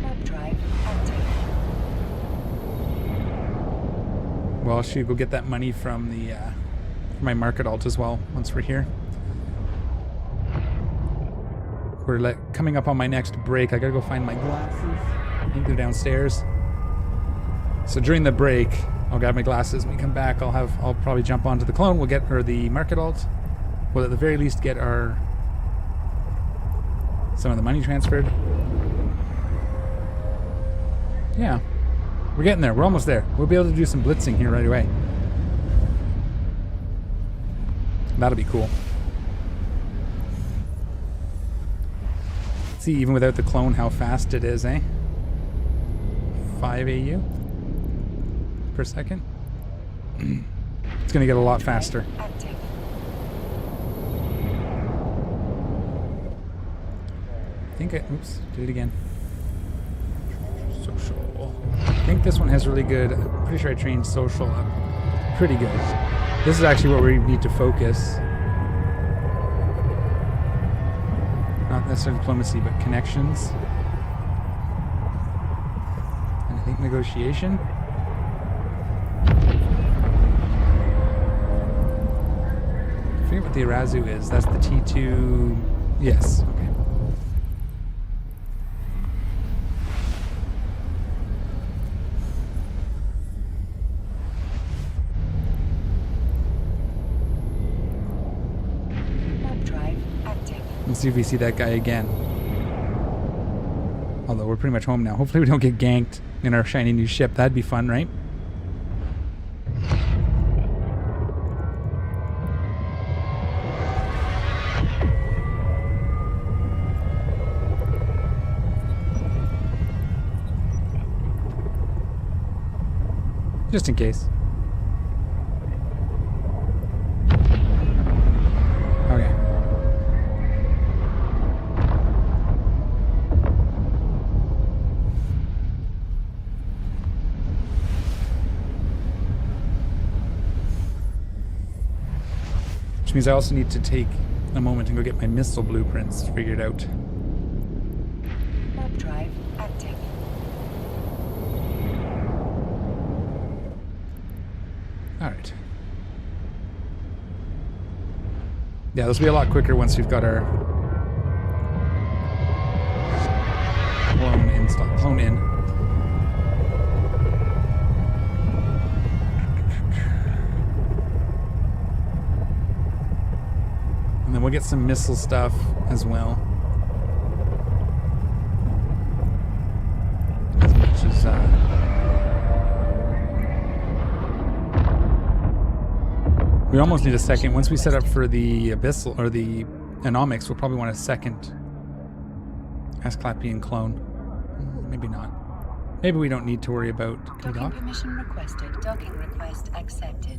Warp drive active. Well, should go get that money from the my market alt as well once we're here. We're coming up on my next break. I gotta go find my glasses. I think they're downstairs. So during the break, I'll grab my glasses. When we come back, I'll probably jump onto the clone. We'll get the market alt. We'll at the very least get some of the money transferred. Yeah, we're getting there. We're almost there. We'll be able to do some blitzing here right away. That'll be cool. See, even without the clone, how fast it is, eh? 5 AU per second. It's gonna get a lot faster. Active. I think oops, did it again. Social. I think this one has really good, I'm pretty sure I trained social up pretty good. This is actually where we need to focus. Not necessarily diplomacy, but connections. And I think negotiation. I forget what the Arazu is. That's the T2. Yes, okay. Let's see if we see that guy again. Although we're pretty much home now. Hopefully we don't get ganked in our shiny new ship. That'd be fun, right? Just in case. Okay. Which means I also need to take a moment and go get my missile blueprints figured out. Warp drive active. Alright. Yeah, this will be a lot quicker once we've got our clone in. And then we'll get some missile stuff as well. We almost need a second. Once we set up for the Abyssal or the Anomics, we'll probably want a second Asclepian clone. Maybe not. Maybe we don't need to worry about Docking permission requested. Docking request accepted.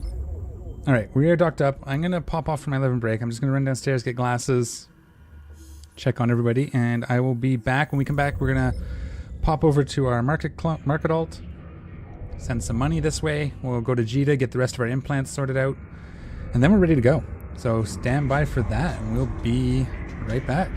All right, we are docked up. I'm going to pop off for my 11 break. I'm just going to run downstairs, get glasses, check on everybody, and I will be back. When we come back, we're going to pop over to our market alt, send some money this way. We'll go to Jita, get the rest of our implants sorted out, and then we're ready to go. So stand by for that, and we'll be right back.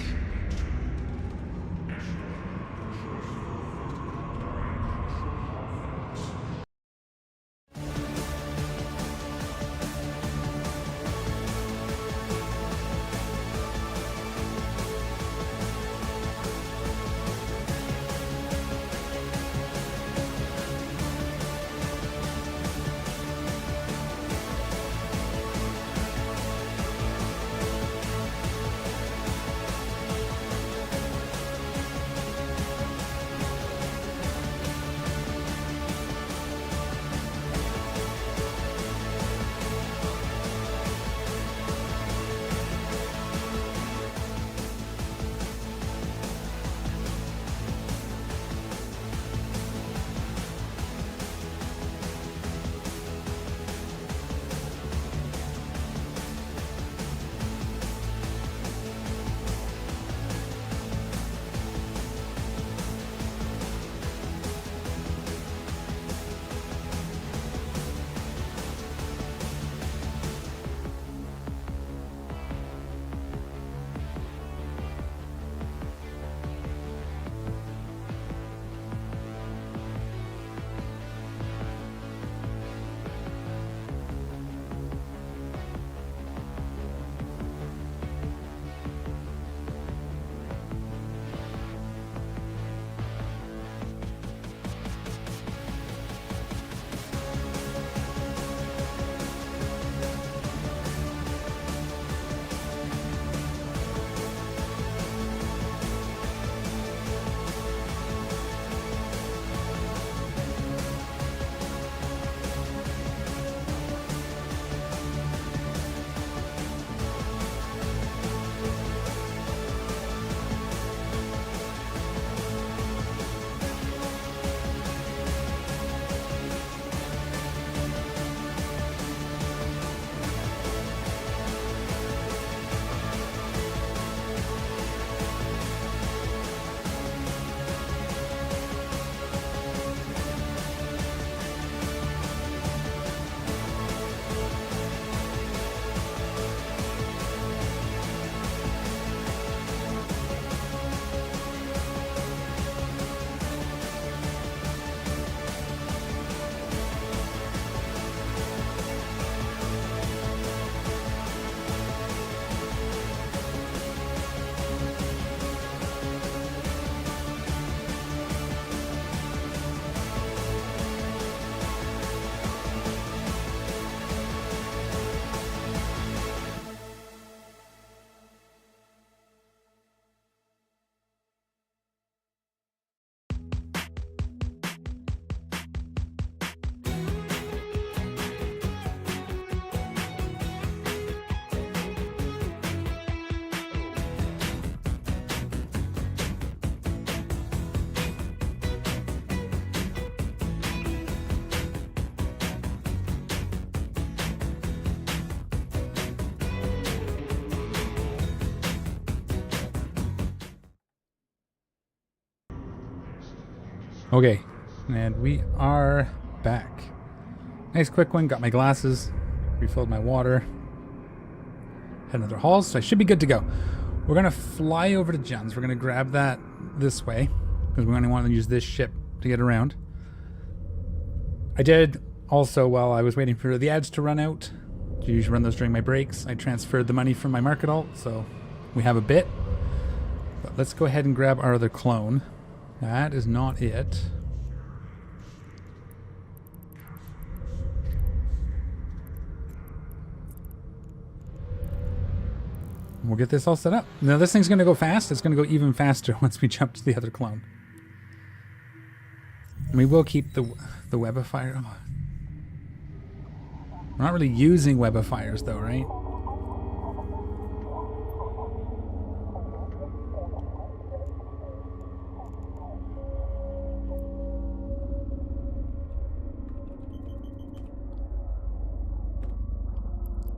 Okay, and we are back. Nice quick one, got my glasses, refilled my water, had another haul, so I should be good to go. We're gonna fly over to Jen's. We're gonna grab that this way, because we only want to use this ship to get around. I did also, while I was waiting for the ads to run out, I usually run those during my breaks, I transferred the money from my market alt, so we have a bit. But let's go ahead and grab our other clone. That is not it. We'll get this all set up. Now this thing's going to go fast. It's going to go even faster once we jump to the other clone. And we will keep the web of fire. Oh. We're not really using webifiers though, right?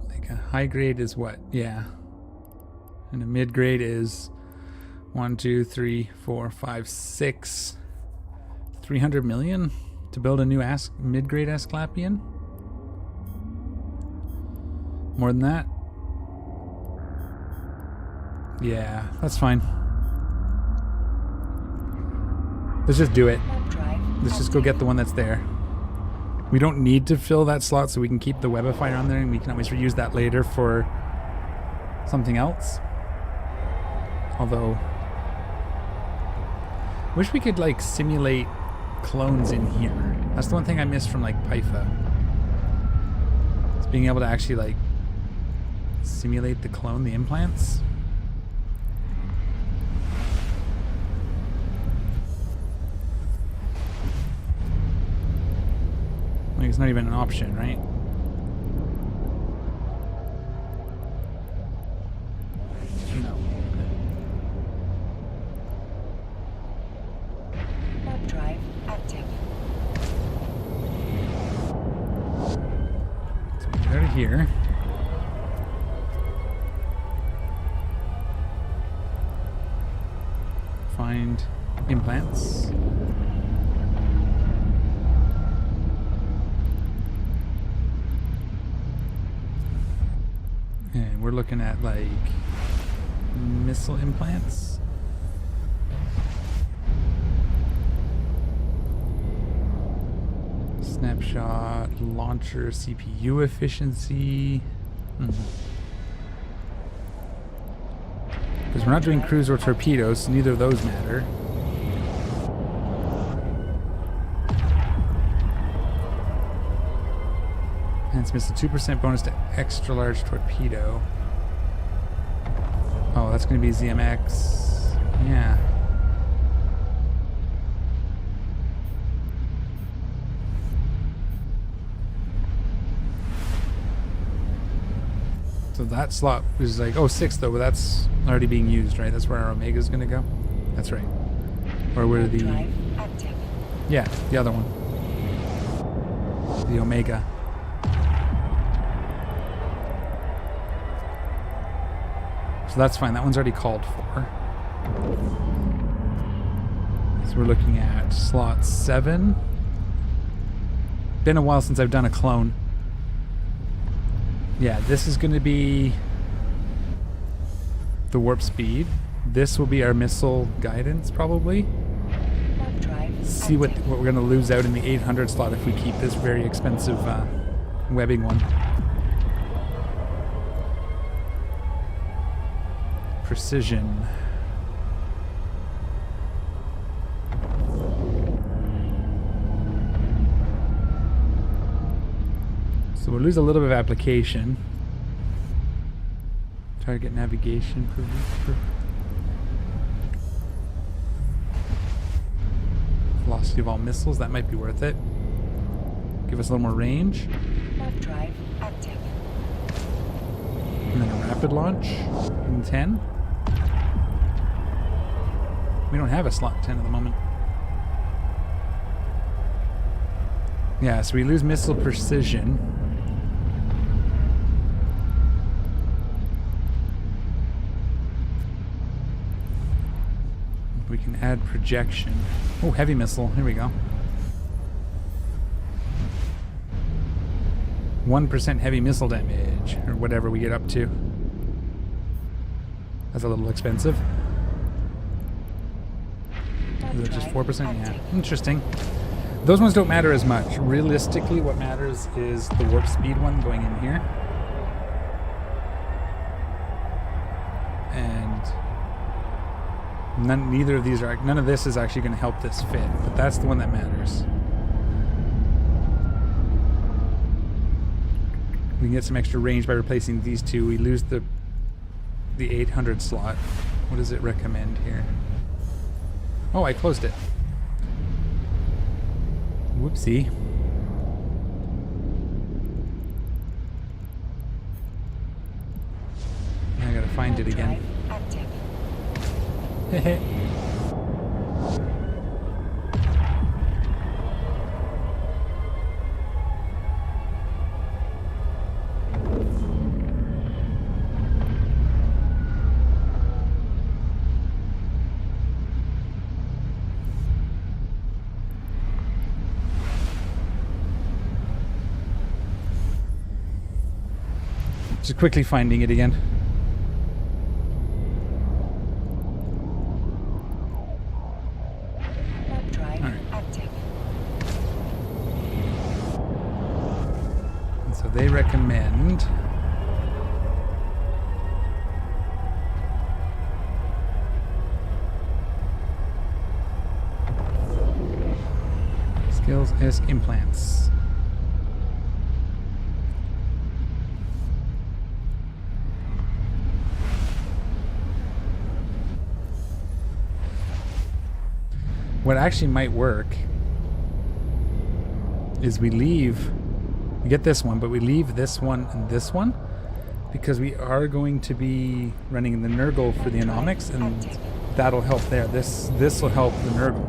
Like a high grade is what? Yeah. And a mid grade is 1, 2, 3, 4, 5, 6. 300 million to build a new mid-grade Asclepian? More than that? Yeah, that's fine. Let's just do it. Let's just go get the one that's there. We don't need to fill that slot, so we can keep the webifier on there, and we can always reuse that later for something else. Although, wish we could like simulate clones in here. That's the one thing I miss from like Pytha. It's being able to actually like simulate the clone, the implants. Like it's not even an option, right? No. Warp drive active. So we go to here. Find implants. And we're looking at like missile implants. Snapshot, launcher, CPU efficiency. Because we're not doing cruise or torpedoes, so neither of those matter. Hence missile 2% bonus to extra large torpedo. Oh, that's going to be ZMX. Yeah. So that slot is like, oh, 6 though, but that's already being used, right? That's where our Omega is going to go. That's right. Or where the... Drive active. Yeah, the other one. The Omega. So that's fine. That one's already called for. So we're looking at slot 7. Been a while since I've done a clone. Yeah, this is going to be the warp speed. This will be our missile guidance, probably. Warp drive See what active. we're going to lose out in the 800 slot if we keep this very expensive webbing one. Precision. So we'll lose a little bit of application. Target navigation. Velocity of all missiles, that might be worth it. Give us a little more range. Warp drive active. And then a rapid launch in 10. We don't have a slot 10 at the moment. Yeah, so we lose missile precision. We can add projection. Oh, heavy missile. Here we go. 1% heavy missile damage, or whatever we get up to. That's a little expensive. Is it just 4%? Yeah. Interesting. Those ones don't matter as much. Realistically, what matters is the warp speed one going in here. And neither of these are, none of this is actually going to help this fit, but that's the one that matters. We can get some extra range by replacing these two. We lose the 800 slot. What does it recommend here? Oh, I closed it. Whoopsie. Just quickly finding it again. Warp drive Alright. active. And so they recommend skills ISK implants. What actually might work is we get this one, but we leave this one and this one because we are going to be running the Nurgle for the anomics, and that'll help there. This will help the Nurgle.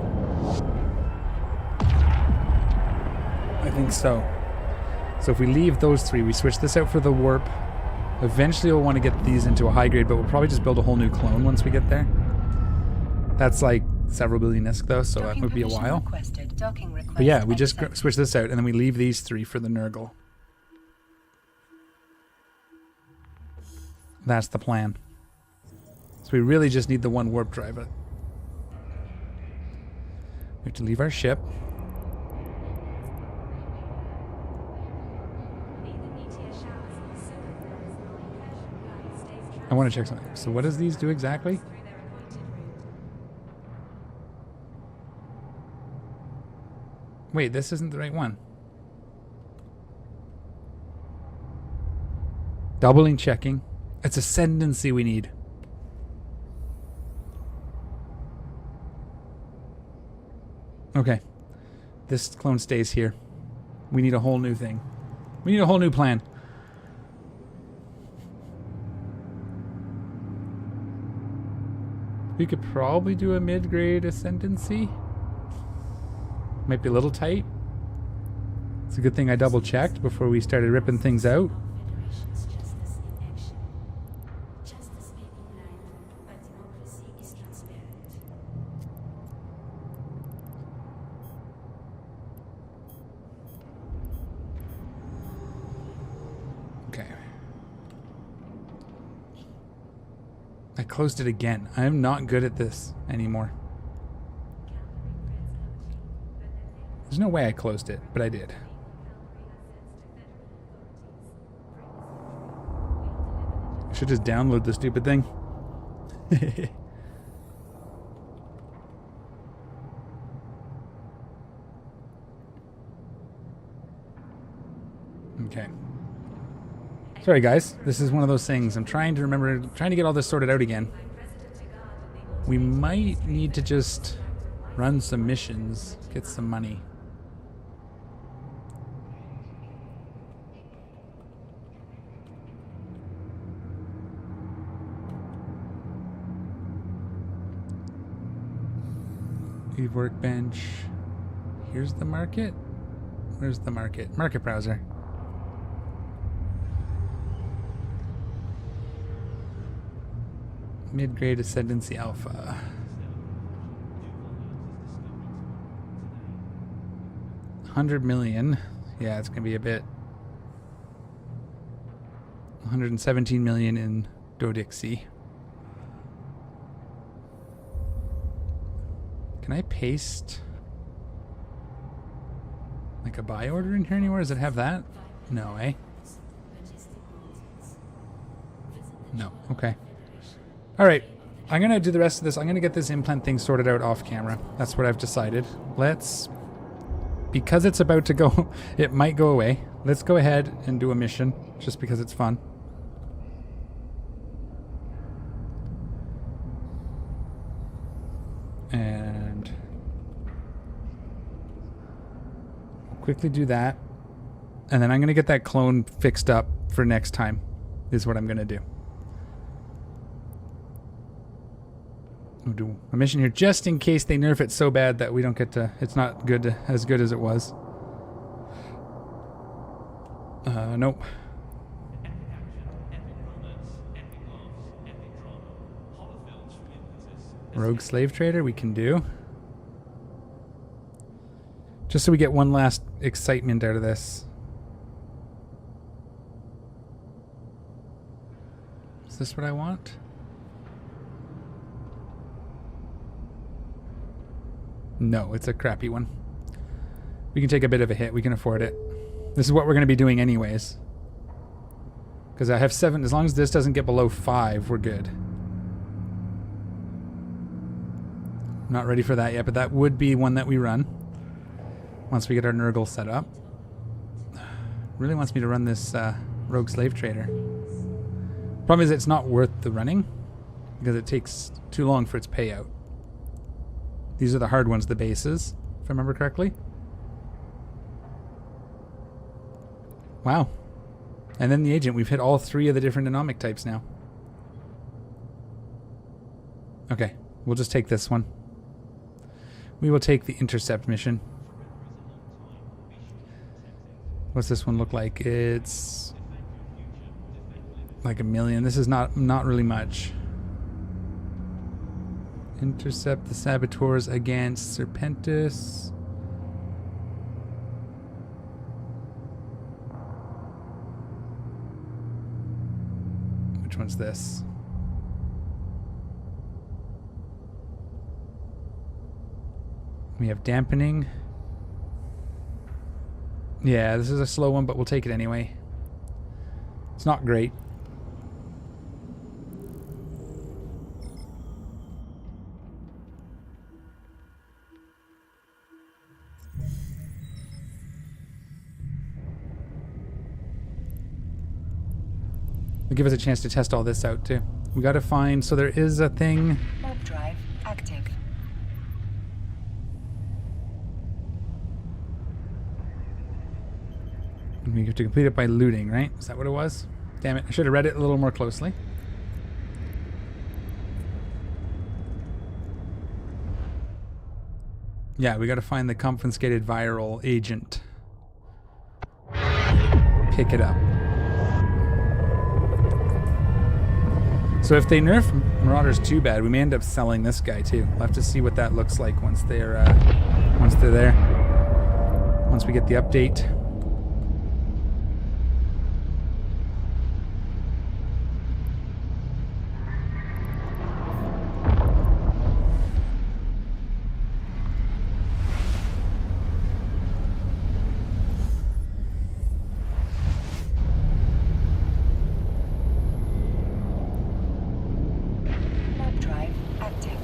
I think so. So if we leave those three, we switch this out for the warp. Eventually we'll want to get these into a high grade, but we'll probably just build a whole new clone once we get there. That's like several billion ISK though, so that would be a while. But yeah, we just switch this out and then we leave these three for the Nurgle. That's the plan. So we really just need the one warp drive. We have to leave our ship. I want to check something. So what does these do exactly? Wait, this isn't the right one. Doubling checking. It's ascendancy we need. Okay. This clone stays here. We need a whole new thing. We need a whole new plan. We could probably do a mid-grade ascendancy. Might be a little tight. It's a good thing I double-checked before we started ripping things out. Federation's justice in action. Justice may be blind, but democracy is transparent. Okay. I closed it again. I'm not good at this anymore. There's no way I closed it, but I did. I should just download the stupid thing. Okay. Sorry guys, this is one of those things. I'm trying to remember, trying to get all this sorted out again. We might need to just run some missions, get some money. Leave workbench. Here's the market. Where's the market? Market browser. Mid-grade ascendancy alpha. $100 million. Yeah, it's gonna be a bit. 117 million in Dodixie. Can I paste like a buy order in here anywhere? Does it have that? No, eh? No. Okay. All right. I'm going to do the rest of this. I'm going to get this implant thing sorted out off camera. That's what I've decided. Because it's about to go, it might go away. Let's go ahead and do a mission just because it's fun. And we'll quickly do that. And then I'm going to get that clone fixed up for next time, is what I'm going to do. We'll do a mission here just in case they nerf it so bad that we don't get to. It's not good as good as it was. Nope. Rogue slave trader we can do. Just so we get one last excitement out of this. Is this what I want? No, it's a crappy one. We can take a bit of a hit. We can afford it. This is what we're going to be doing anyways. Because I have 7. As long as this doesn't get below 5, we're good. I'm not ready for that yet, but that would be one that we run. Once we get our Nurgle set up. Really wants me to run this rogue slave trader. Problem is it's not worth the running. Because it takes too long for its payout. These are the hard ones, the bases, if I remember correctly. Wow. And then the agent. We've hit all 3 of the different anomic types now. Okay. We'll just take this one. We will take the intercept mission. What's this one look like? It's like 1 million. This is not really much. Intercept the saboteurs against Serpentis. Which one's this? We have dampening. Yeah, this is a slow one, but we'll take it anyway. It's not great. It'll give us a chance to test all this out too. We gotta find, so there is a thing. Warp drive active. We have to complete it by looting, right? Is that what it was? Damn it, I should have read it a little more closely. Yeah, we gotta find the confiscated viral agent. Pick it up. So if they nerf Marauders too bad, we may end up selling this guy too. We'll have to see what that looks like once they're there. Once we get the update. Warp drive active.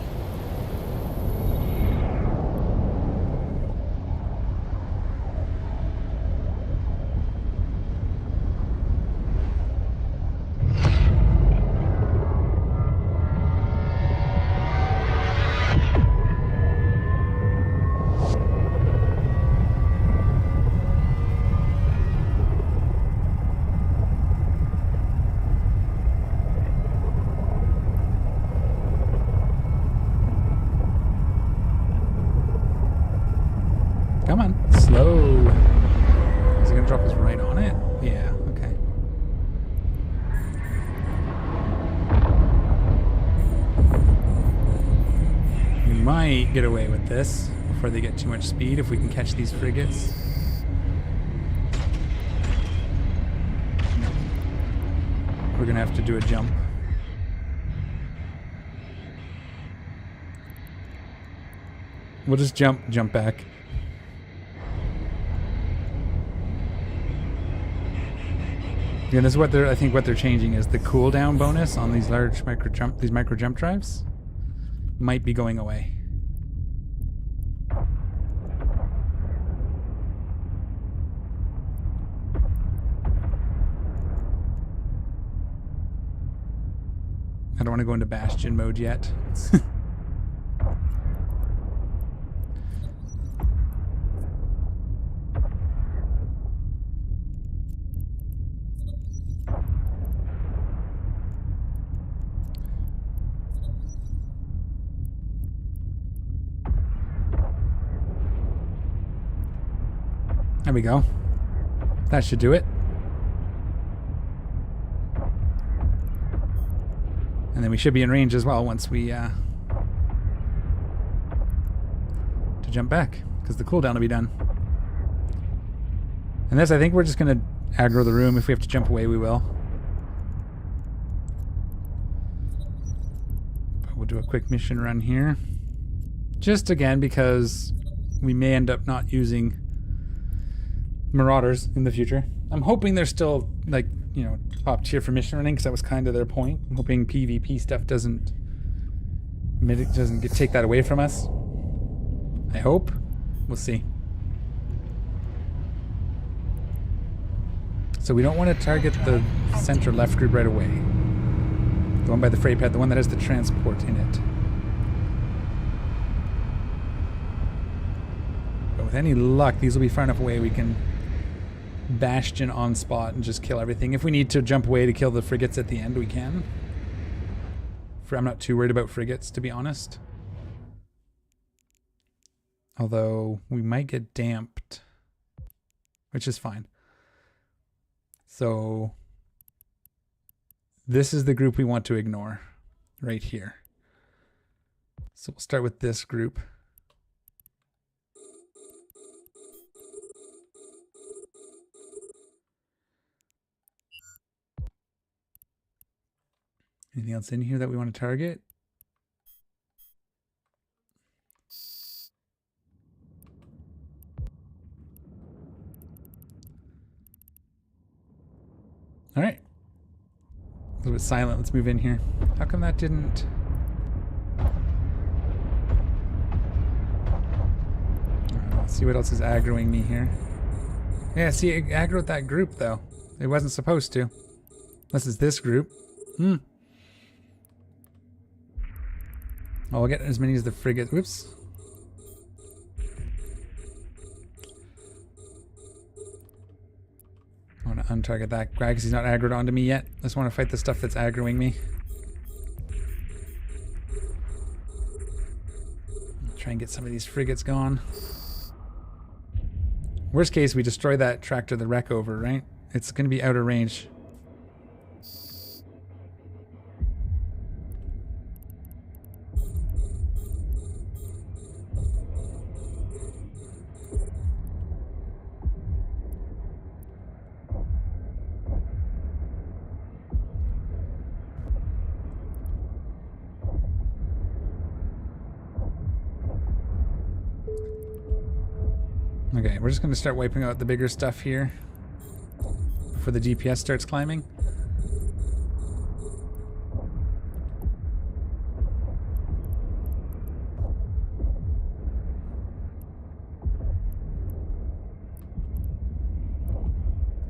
Come on, slow. Is it gonna drop us right on it? Yeah, okay. We might get away with this before they get too much speed if we can catch these frigates. We're gonna have to do a jump. We'll just jump back. Yeah, this is what I think what they're changing is the cooldown bonus on these large micro jump drives might be going away. I don't want to go into Bastion mode yet. There we go. That should do it. And then we should be in range as well once we to jump back, because the cooldown will be done. And this, I think we're just gonna aggro the room. If we have to jump away, we will. But we'll do a quick mission run here. Just again because we may end up not using Marauders in the future. I'm hoping they're still, like, you know, top tier for mission running, because that was kind of their point. I'm hoping PvP stuff doesn't take that away from us. I hope. We'll see. So we don't want to target the center left group right away. The one by the freight pad, the one that has the transport in it. But with any luck, these will be far enough away we can bastion on spot and just kill everything. If we need to jump away to kill the frigates at the end, we can. I'm not too worried about frigates, to be honest. Although we might get damped, which is fine. So this is the group we want to ignore right here. So we'll start with this group. Anything else in here that we want to target? All right. A little bit silent. Let's move in here. How come that didn't... Let's see what else is aggroing me here. Yeah, see, it aggroed that group, though. It wasn't supposed to. Unless it's this group. Well, we'll get as many as the frigate. Whoops. I want to untarget that guy because he's not aggroed onto me yet. I just want to fight the stuff that's aggroing me. Try and get some of these frigates gone. Worst case, we destroy that tractor the wreck over, right? It's going to be out of range. Okay, we're just going to start wiping out the bigger stuff here before the DPS starts climbing.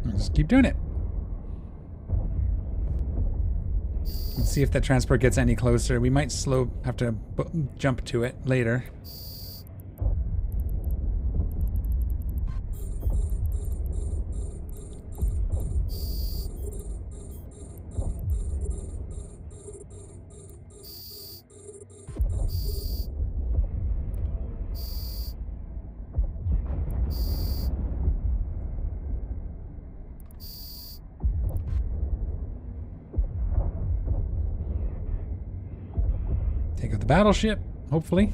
And just keep doing it. Let's see if that transport gets any closer. We might have to jump to it later. Take out the battleship, hopefully.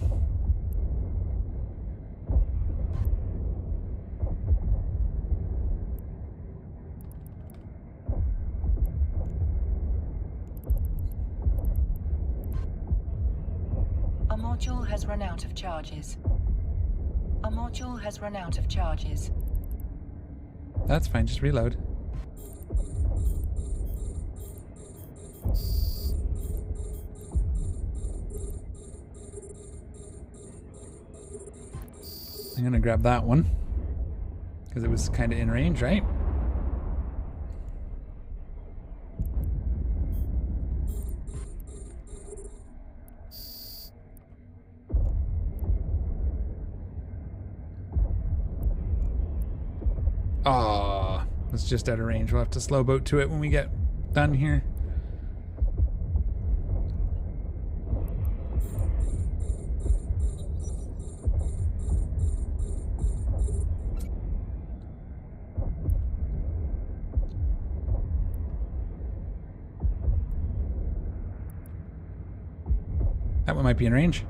A module has run out of charges. A module has run out of charges. That's fine, just reload. I'm gonna grab that one because it was kind of in range, right? Ah, it's just out of range. We'll have to slow boat to it when we get done here. That one might be in range.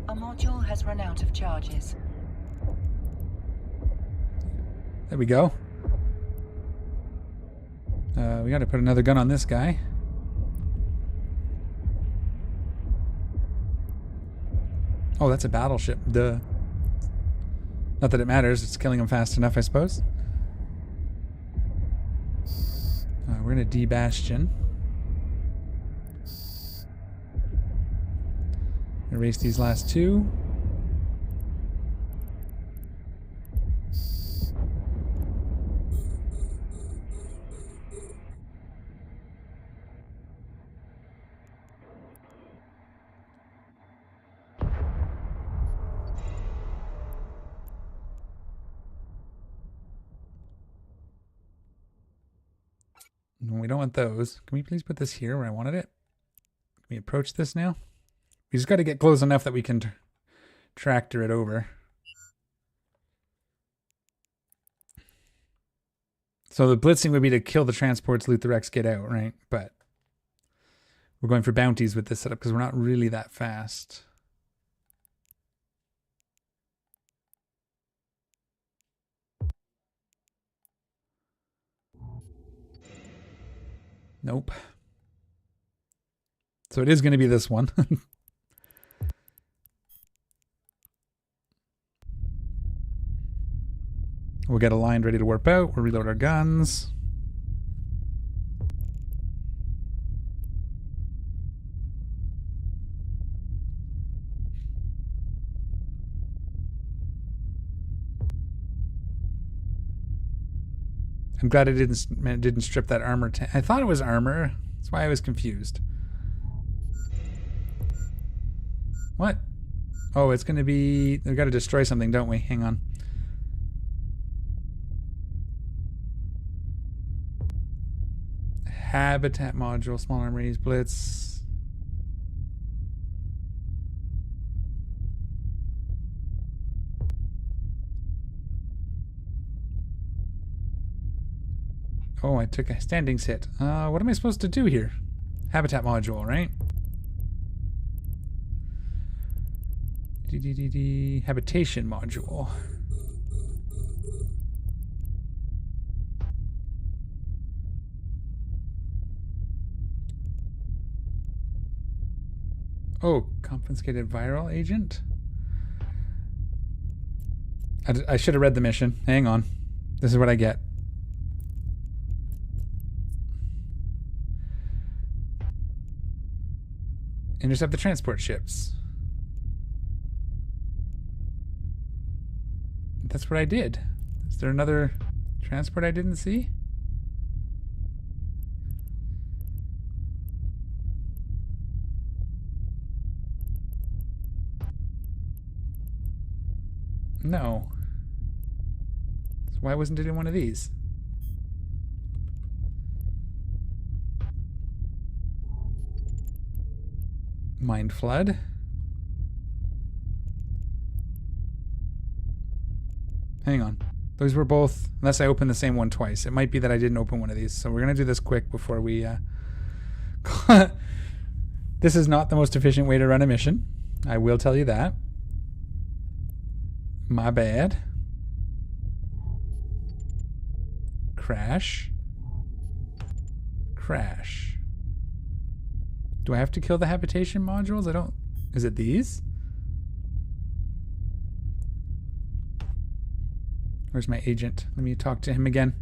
Our module has run out of charges. There we go. We gotta put another gun on this guy. Oh, that's a battleship. Duh. Not that it matters. It's killing him fast enough, I suppose. We're gonna de-bastion. Erase these last two. No, we don't want those. Can we please put this here where I wanted it? Can we approach this now? We just got to get close enough that we can tractor it over. So the blitzing would be to kill the transports, loot the wrecks, get out, right? But we're going for bounties with this setup because we're not really that fast. Nope. So it is going to be this one. We'll get aligned, ready to warp out. We'll reload our guns. I'm glad it didn't strip that armor. I thought it was armor. That's why I was confused. What? Oh, it's going to be... We've got to destroy something, don't we? Hang on. Habitat module, small armories, blitz. Oh, I took a standings hit. What am I supposed to do here? Habitat module, right? Habitation module. Oh, confiscated viral agent? I should have read the mission. Hang on. This is what I get. Intercept the transport ships. That's what I did. Is there another transport I didn't see? No. So why wasn't it in one of these? Mind flood. Hang on. Those were both, unless I opened the same one twice. It might be that I didn't open one of these. So we're going to do this quick before we... This is not the most efficient way to run a mission. I will tell you that. My bad. Crash. Crash. Do I have to kill the habitation modules? I don't... Is it these? Where's my agent? Let me talk to him again.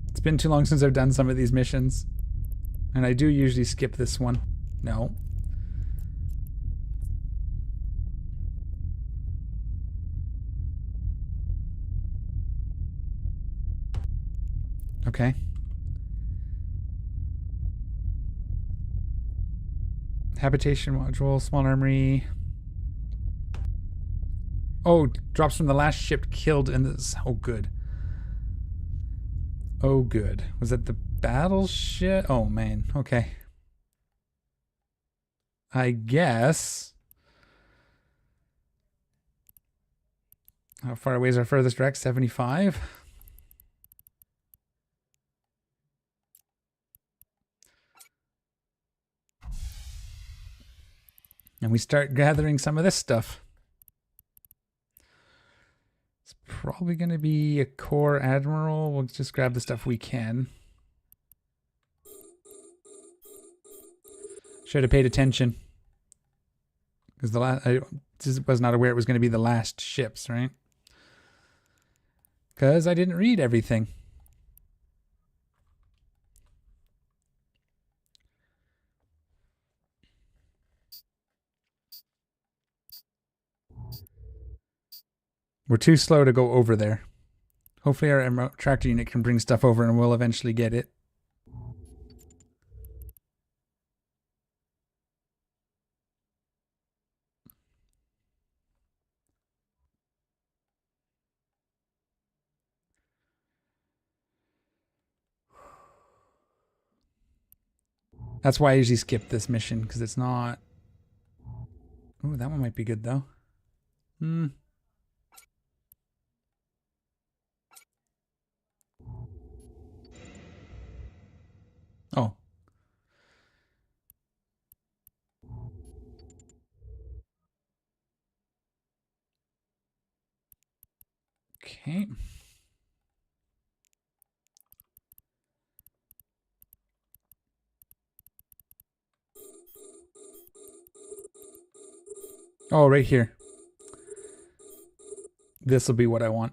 It's been too long since I've done some of these missions. And I do usually skip this one. No. Okay. Habitation module, small armory. Oh, drops from the last ship killed in this. Oh, good. Oh, good. Was that the battleship? Oh, man. Okay. I guess. How far away is our furthest wreck? 75? And we start gathering some of this stuff. It's probably going to be a core admiral. We'll just grab the stuff we can. Should have paid attention. Because I just was not aware it was going to be the last ships, right? Because I didn't read everything. We're too slow to go over there. Hopefully our tractor unit can bring stuff over and we'll eventually get it. That's why I usually skip this mission, because it's not... Ooh, that one might be good, though. Oh. Okay. Oh, right here. This will be what I want.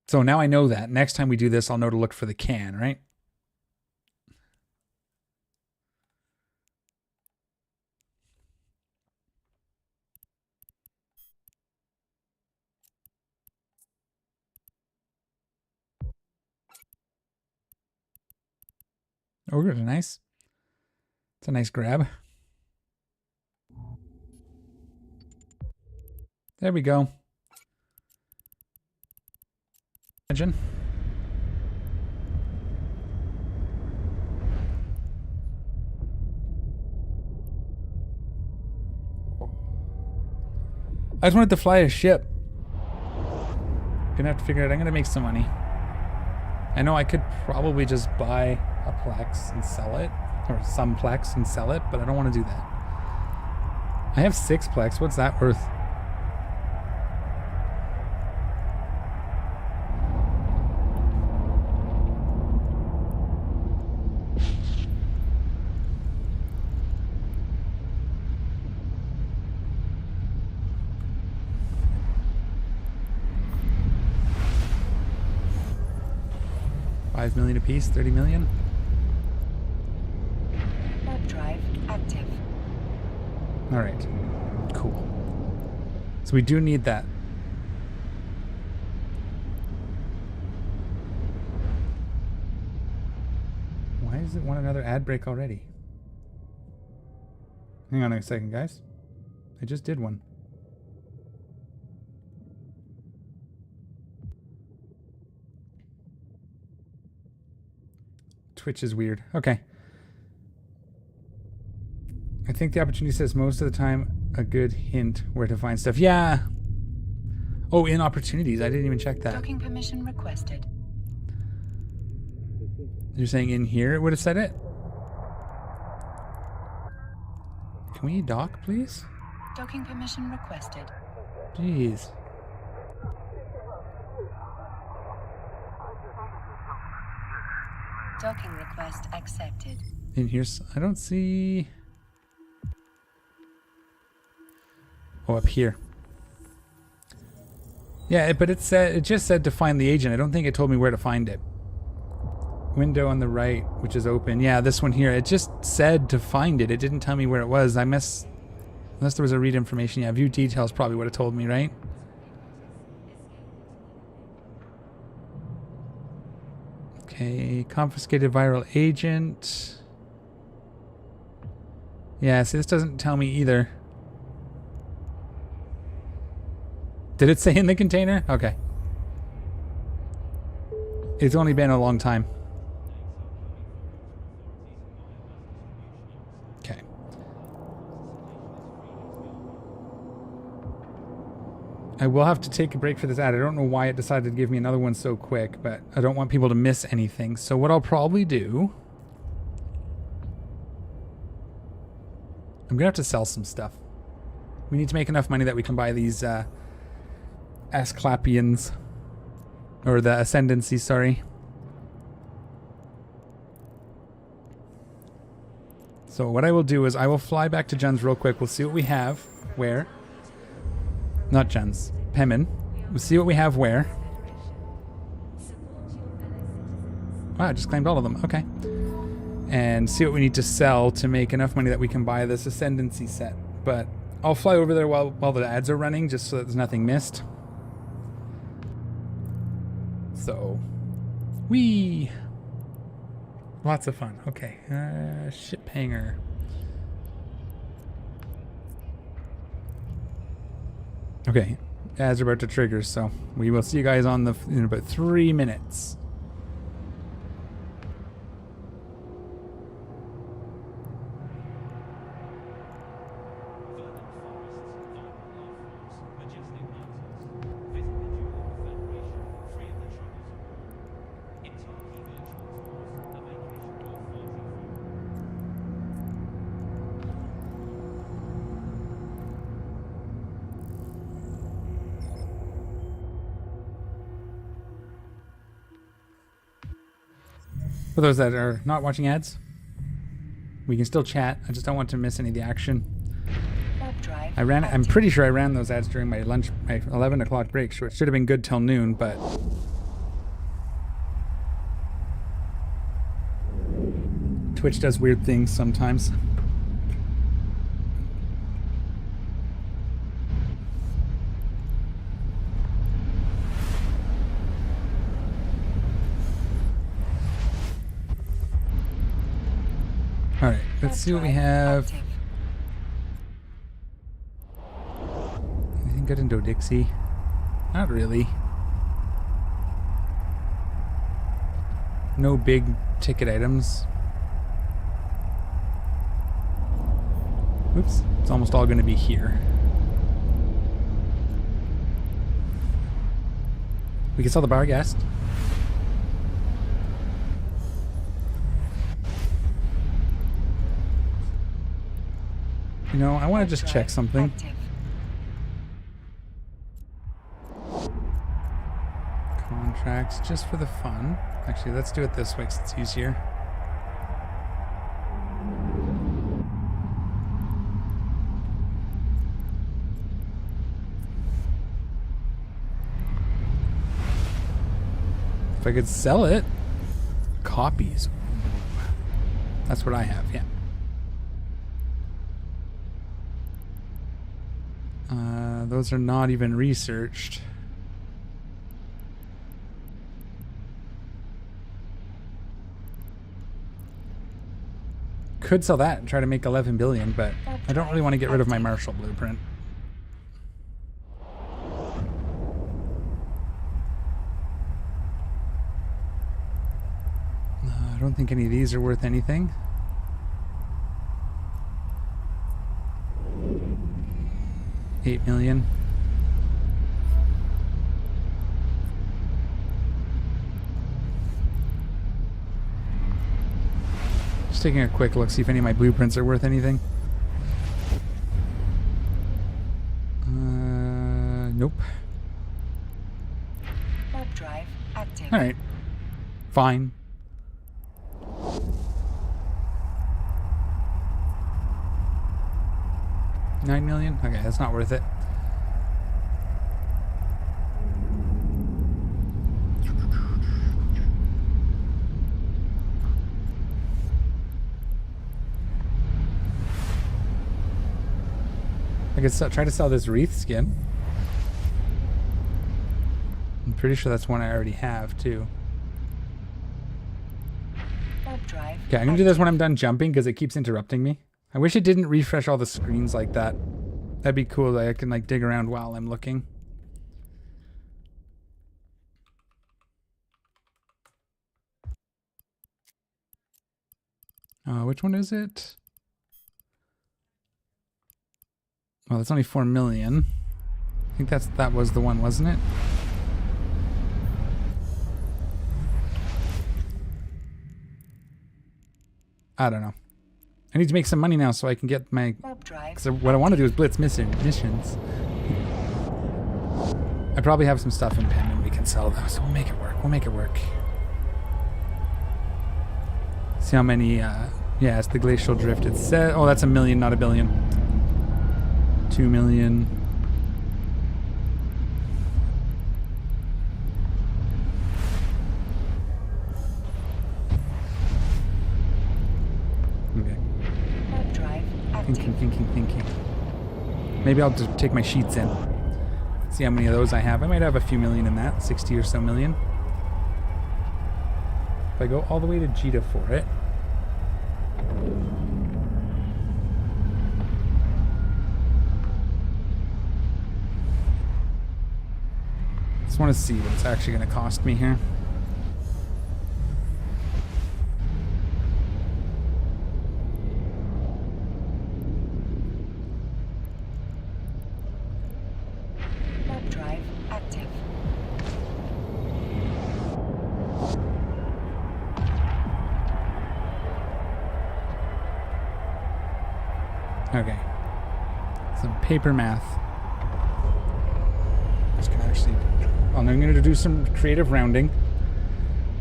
So now I know that. Next time we do this, I'll know to look for the can, right? Oh, good. Nice. It's a nice grab. There we go. Imagine. I just wanted to fly a ship. Gonna have to figure it out. I'm gonna make some money. I know I could probably just buy a Plex and sell it, or some Plex and sell it, but I don't want to do that. I have 6 Plex. What's that worth? $5 million apiece, 30 million. Warp drive active. All right, cool. So we do need that. Why does it want another ad break already? Hang on a second, guys. I just did one. Twitch is weird. Okay. I think the opportunity says most of the time a good hint where to find stuff. Yeah. Oh, in opportunities. I didn't even check that. Docking permission requested. You're saying in here it would have said it? Can we dock, please? Docking permission requested. Jeez. Docking request accepted. In here, I don't see... Oh, up here. Yeah, but it just said to find the agent. I don't think it told me where to find it. Window on the right, which is open. Yeah, this one here. It just said to find it. It didn't tell me where it was. Unless there was a read information. Yeah, view details probably would have told me, right? Okay, confiscated viral agent. Yeah, see, this doesn't tell me either. Did it say in the container? Okay. It's only been a long time. Okay. I will have to take a break for this ad. I don't know why it decided to give me another one so quick, but I don't want people to miss anything. So what I'll probably do... I'm gonna have to sell some stuff. We need to make enough money that we can buy these Asclepians. Or the Ascendancy, sorry. So what I will do is I will fly back to Juns real quick. We'll see what we have. Where? Not Juns. Pemin. We'll see what we have where. Wow, I just claimed all of them. Okay. And see what we need to sell to make enough money that we can buy this Ascendancy set. But I'll fly over there while the ads are running, just so that there's nothing missed. So, whee! Lots of fun. Okay, ship hanger. Okay, ads are about to trigger, so we will see you guys on in about 3 minutes. For those that are not watching ads, we can still chat. I just don't want to miss any of the action. I'm pretty sure I ran those ads during my lunch, my 11 o'clock break, so it should have been good till noon, but Twitch does weird things sometimes. All right, let's see what we have. Anything good in Dodixie? Not really. No big ticket items. Oops, it's almost all going to be here. We can sell the bar guest. You know, I want to just check something. Contracts, just for the fun. Actually, let's do it this way 'cause it's easier. If I could sell it. Copies. That's what I have, yeah. Those are not even researched. Could sell that and try to make 11 billion, but I don't really want to get rid of my Marshall blueprint. I don't think any of these are worth anything. $8 million. Just taking a quick look, see if any of my blueprints are worth anything. Nope. Warp drive active. All right. Fine. $9 million? Okay, that's not worth it. I could try to sell this wreath skin. I'm pretty sure that's one I already have too. Warp drive. Okay, I'm gonna do this when I'm done jumping because it keeps interrupting me. I wish it didn't refresh all the screens like that. That'd be cool. Like I can like dig around while I'm looking. Which one is it? Well, it's only 4 million. I think that was the one, wasn't it? I don't know. I need to make some money now so I can get my... Warp drive. Because what I want to do is blitz missions. I probably have some stuff in pen and we can sell them, so we'll make it work. We'll make it work. See how many... yeah, it's the glacial drift. It says... Oh, that's 1 million, not 1 billion. 2 million. Okay. Warp drive active. Thinking. Maybe I'll just take my sheets in. See how many of those I have. I might have a few million in that. 60 or so million. If I go all the way to Jita for it. Just want to see what it's actually going to cost me here. Warp drive active. Okay. Some paper math. Just gonna actually... I'm going to do some creative rounding.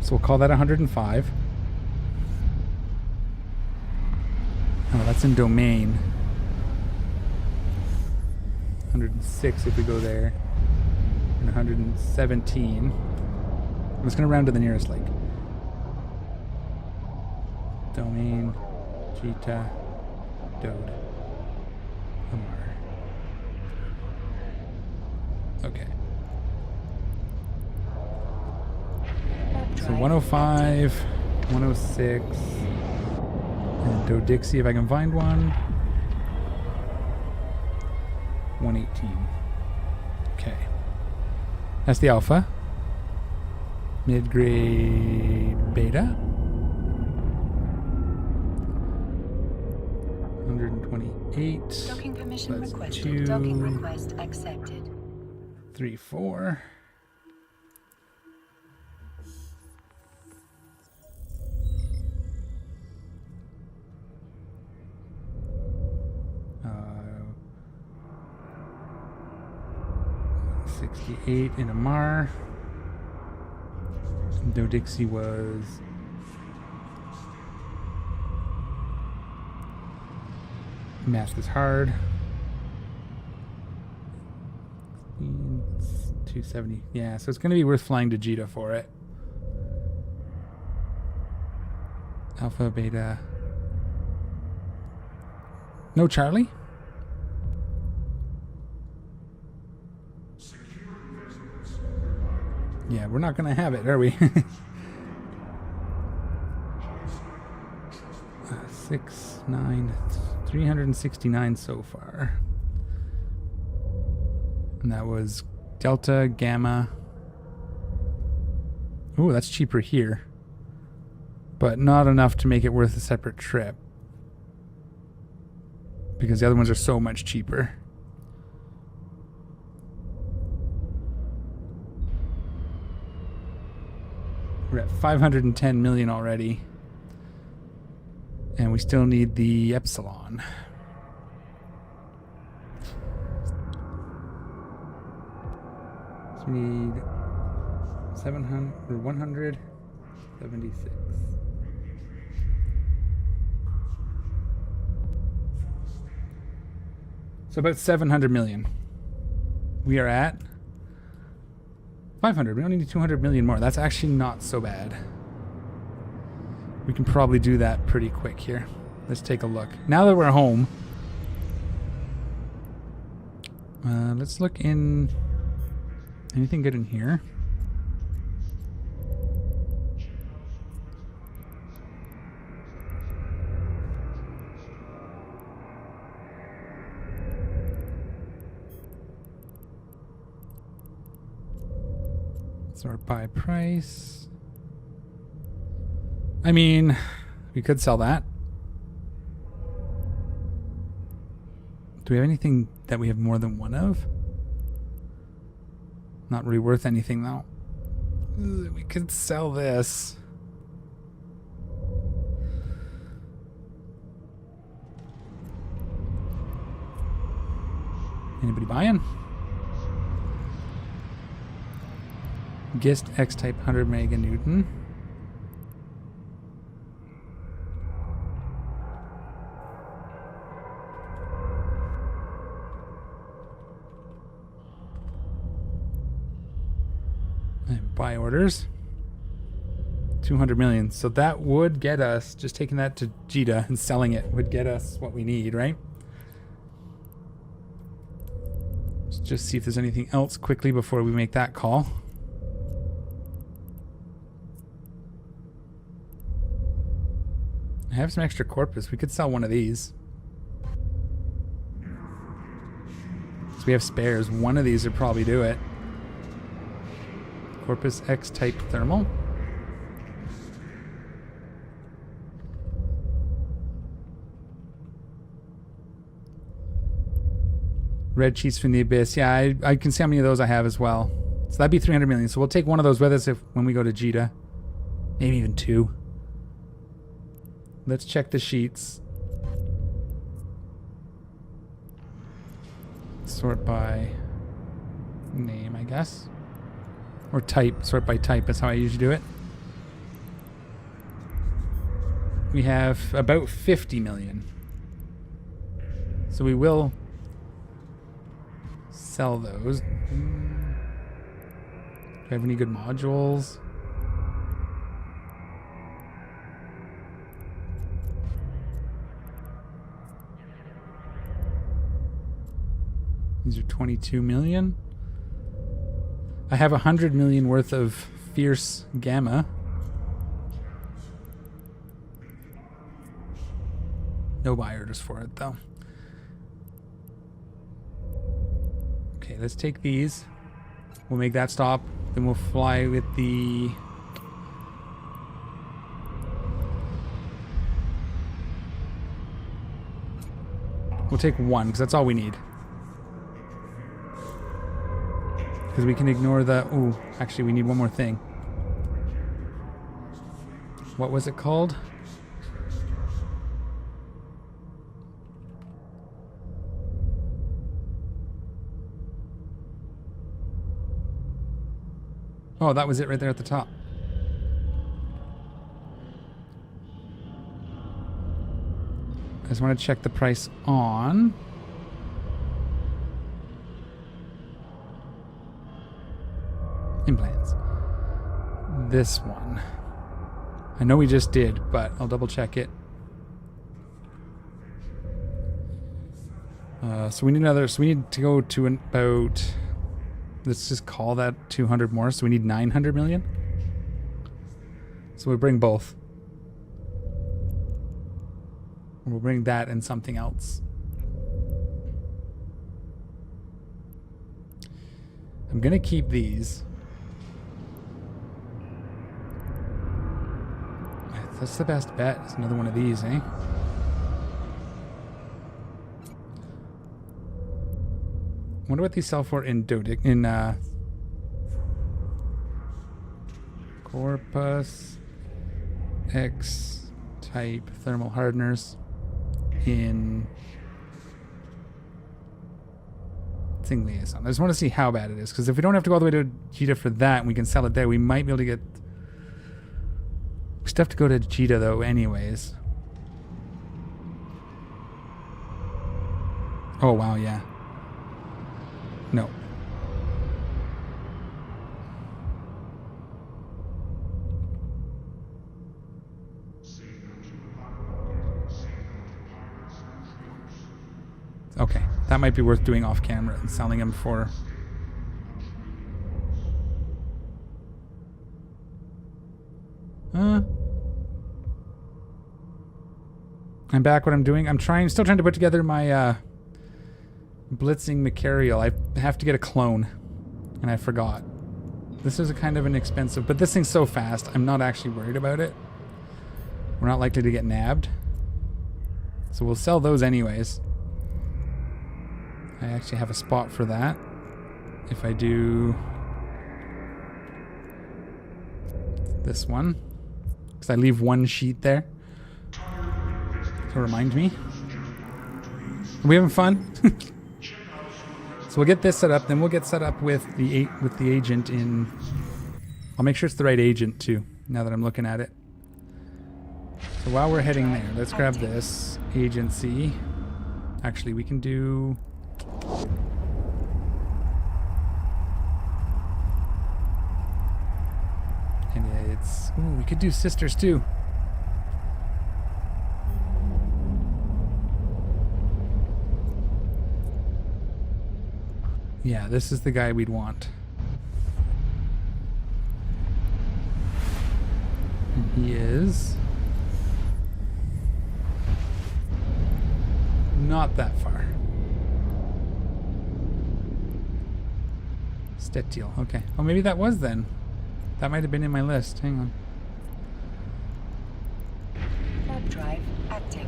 So we'll call that 105. Oh, that's in domain. 106 if we go there. And 117. I'm just going to round to the nearest lake. Domain. Jita. Dode. Amar. Okay. Warp So drive 105, 106, and Dodixie if I can find one. 118. Okay. That's the alpha. Mid-grade beta. 128. Docking permission That's requested. 2, Docking request accepted. 3, 4. Uh, 68 in Amar. Dodixie was math is hard. 270. Yeah, so it's going to be worth flying to Jita for it. Alpha, beta. No Charlie? Yeah, we're not going to have it, are we? 6, 9, 369 so far. And that was Delta, Gamma. Ooh, that's cheaper here. But not enough to make it worth a separate trip. Because the other ones are so much cheaper. We're at 510 million already. And we still need the Epsilon. So we need 700 or 176. So about 700 million. We are at 500. We only need 200 million more. That's actually not so bad. We can probably do that pretty quick here. Let's take a look. Now that we're home, let's look in... Anything good in here? Sort by price. I mean, we could sell that. Do we have anything that we have more than one of? Not really worth anything though. Ugh, we could sell this. Anybody buying? Gist X-type 100 meganewton. And buy orders. 200 million. So that would get us, just taking that to Jita and selling it would get us what we need, right? Let's just see if there's anything else quickly before we make that call. I have some extra corpus. We could sell one of these. So we have spares. One of these would probably do it. Corpus X type thermal. Red cheese from the abyss. Yeah, I can see how many of those I have as well. So that'd be 300 million. So we'll take one of those with us when we go to Jita. Maybe even two. Let's check the sheets. Sort by name, I guess. Or type. Sort by type. That's how I usually do it. We have about 50 million. So we will sell those. Do I have any good modules? These are 22 million. I have 100 million worth of fierce gamma. No buy orders for it though. Okay, let's take these. We'll make that stop. Then we'll fly with the... We'll take one, because that's all we need. Because we can ignore the... Ooh, actually we need one more thing. What was it called? Oh, that was it right there at the top. I just want to check the price on... implants. This one. I know we just did, but I'll double check it. So we need another... So we need to go to about... Let's just call that 200 more. So we need 900 million. So we'll bring both. We'll bring that and something else. I'm going to keep these. That's the best bet. It's another one of these, eh? Wonder what these sell for in Corpus X type thermal hardeners in Thing Liaison. I just want to see how bad it is, because if we don't have to go all the way to Jita for that and we can sell it there, we might be able to get... We still have to go to Jita though anyways. Oh wow, yeah. No. Okay, that might be worth doing off camera and selling them for... I'm back. What I'm doing, I'm still trying to put together my blitzing material. I have to get a clone, and I forgot. This is a kind of an expensive, but this thing's so fast, I'm not actually worried about it. We're not likely to get nabbed. So we'll sell those anyways. I actually have a spot for that. If I do this one, because I leave one sheet there to remind me. Are we having fun? So we'll get this set up, then we'll get set up with the agent in. I'll make sure it's the right agent too, now that I'm looking at it. So while we're heading there, let's grab this agency. Actually, we can do. And it's. Ooh, we could do sisters too. Yeah, this is the guy we'd want. And he is not that far. Stetiel, okay. Oh, maybe that was then. That might have been in my list. Hang on. Warp drive active.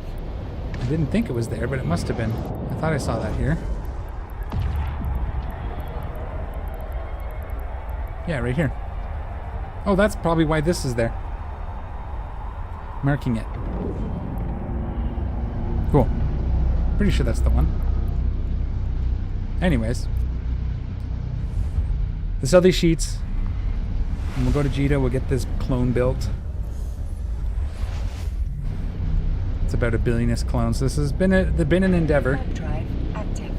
I didn't think it was there, but it must have been. I thought I saw that here. Yeah, right here. Oh, that's probably why this is there. Marking it. Cool. Pretty sure that's the one. Anyways. Let's sell these sheets. And we'll go to Jita. We'll get this clone built. It's about 1 billionist clones. This has been an endeavor. Warp drive active.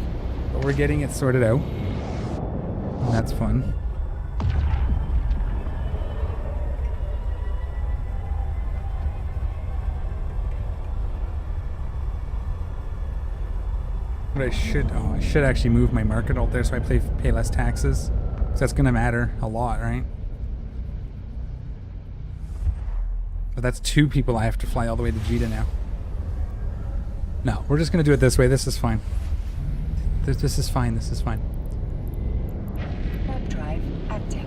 But we're getting it sorted out. And that's fun. But I should actually move my market alt there so I pay less taxes. So that's gonna matter a lot, right? But that's 2 people I have to fly all the way to Jita now. No, we're just gonna do it this way. This is fine. This is fine. This is fine. Warp drive active.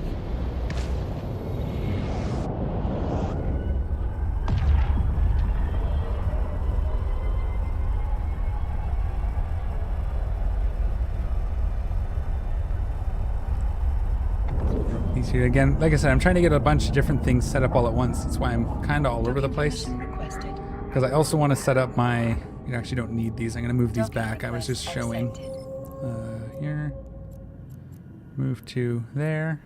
Here again, like I said, I'm trying to get a bunch of different things set up all at once. That's why I'm kind of all over the place. Requested. Because I also want to set up my. You actually don't need these. I'm going to move these back. I was just showing. Here. Move to there.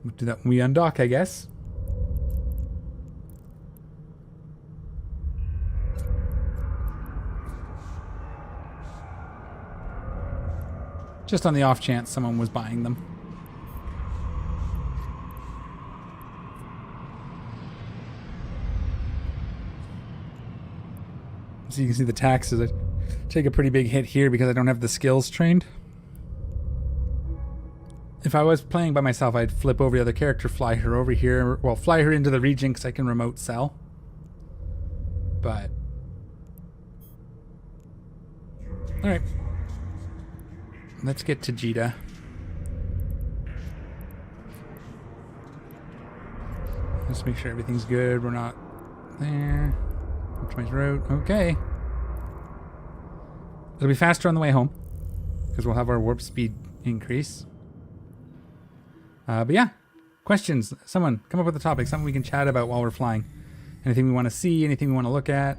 We'll do that when we undock, I guess. Just on the off chance someone was buying them. So you can see the taxes. I take a pretty big hit here because I don't have the skills trained. If I was playing by myself, I'd flip over the other character, fly her over here. Well, fly her into the region because I can remote sell. But... Alright. Let's get to Jita. Let's make sure everything's good. We're not there. Optimize route. Okay. It'll be faster on the way home because we'll have our warp speed increase. But yeah, questions. Someone come up with a topic, something we can chat about while we're flying. Anything we want to see, anything we want to look at.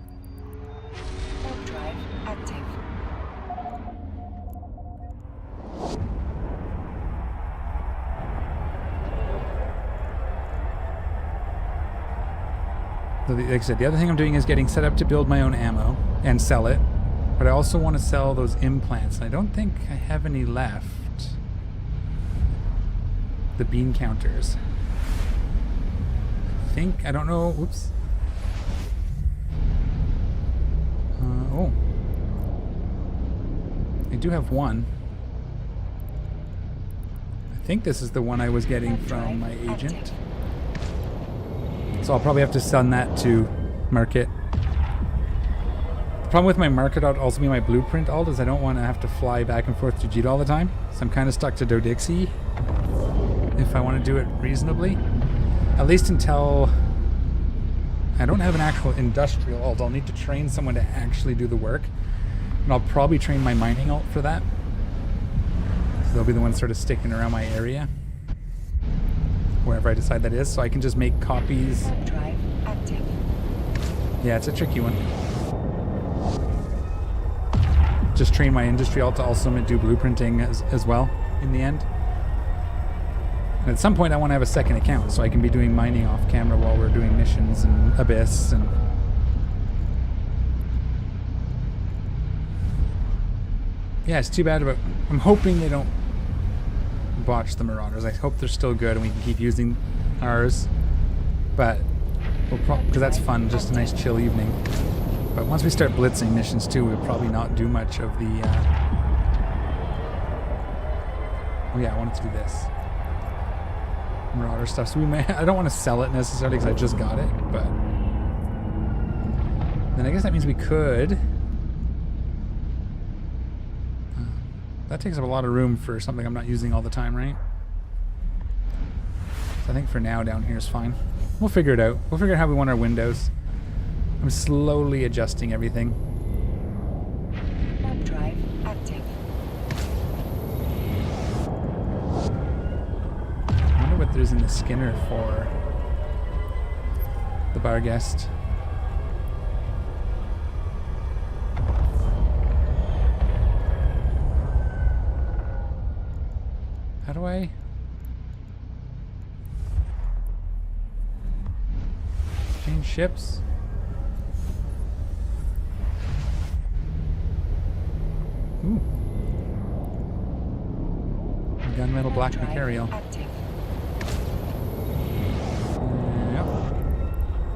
Warp drive active. So like I said, the other thing I'm doing is getting set up to build my own ammo and sell it. But I also want to sell those implants. And I don't think I have any left. The bean counters. I don't know. Whoops. Oh. I do have one. I think this is the one I was getting from my agent. So I'll probably have to send that to market. The problem with my market alt also be my blueprint alt is I don't want to have to fly back and forth to Jita all the time. So I'm kind of stuck to Dodixie if I want to do it reasonably. At least until I don't have an actual industrial alt. I'll need to train someone to actually do the work. And I'll probably train my mining alt for that. So they'll be the ones sort of sticking around my area. Wherever I decide that is. So I can just make copies. Warp drive active. Yeah, it's a tricky one. Just train my industry alt to also do blueprinting as well in the end. And at some point I want to have a second account so I can be doing mining off camera while we're doing missions and Abyss and... Yeah, it's too bad about... I'm hoping they don't botch the Marauders. I hope they're still good and we can keep using ours. But, because that's fun, just a nice chill evening. But once we start blitzing missions too, we'll probably not do much of the... Oh yeah, I wanted to do this. Marauder stuff, so we may... I don't want to sell it necessarily because I just got it, but... Then I guess that means we could... that takes up a lot of room for something I'm not using all the time, right? So I think for now down here is fine. We'll figure it out. We'll figure out how we want our windows. I'm slowly adjusting everything. Warp drive active. I wonder what there's in the Skinner for the bar guest. How do I... change ships? Ooh. Gunmetal black Drive material. active. Yep.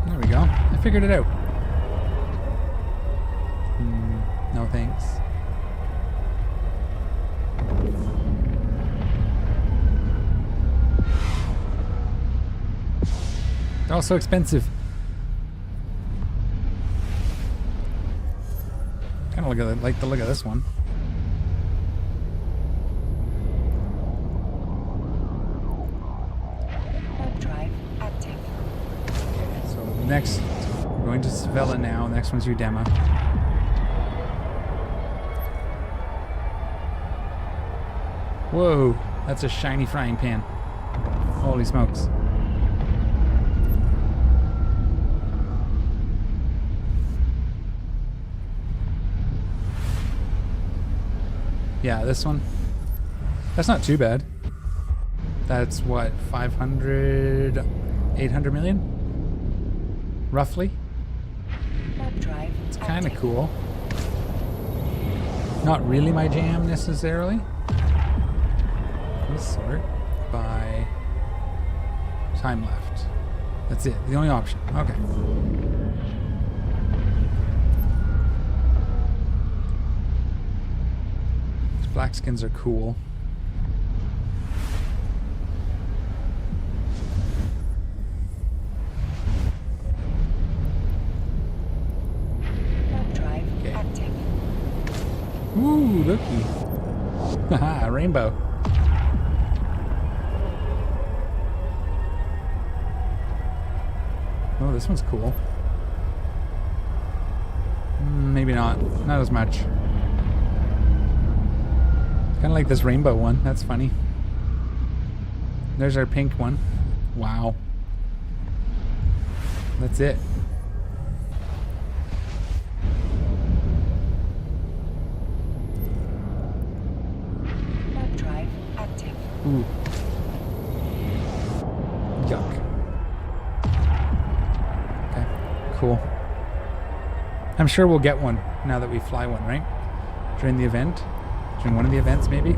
There we go. I figured it out. No thanks. They're all so expensive. Kind of like the look of this one. Warp drive active. So next, we're going to Svella now. Next one's Udema. Whoa, that's a shiny frying pan. Holy smokes. Yeah, this one. That's not too bad. That's what, 500, 800 million? Roughly? Warp drive It's kind of active. cool. Not really my jam necessarily. Let's sort by time left. That's it, the only option. Okay. These black skins are cool. Warp drive Okay. active. Ooh, looky. Haha, rainbow. Oh, this one's cool. Maybe not. Not as much. Kind of like this rainbow one. That's funny. There's our pink one. Wow. That's it. Warp drive active. Ooh. Yuck. Okay, cool. I'm sure we'll get one now that we fly one, right? During the event? During one of the events, maybe?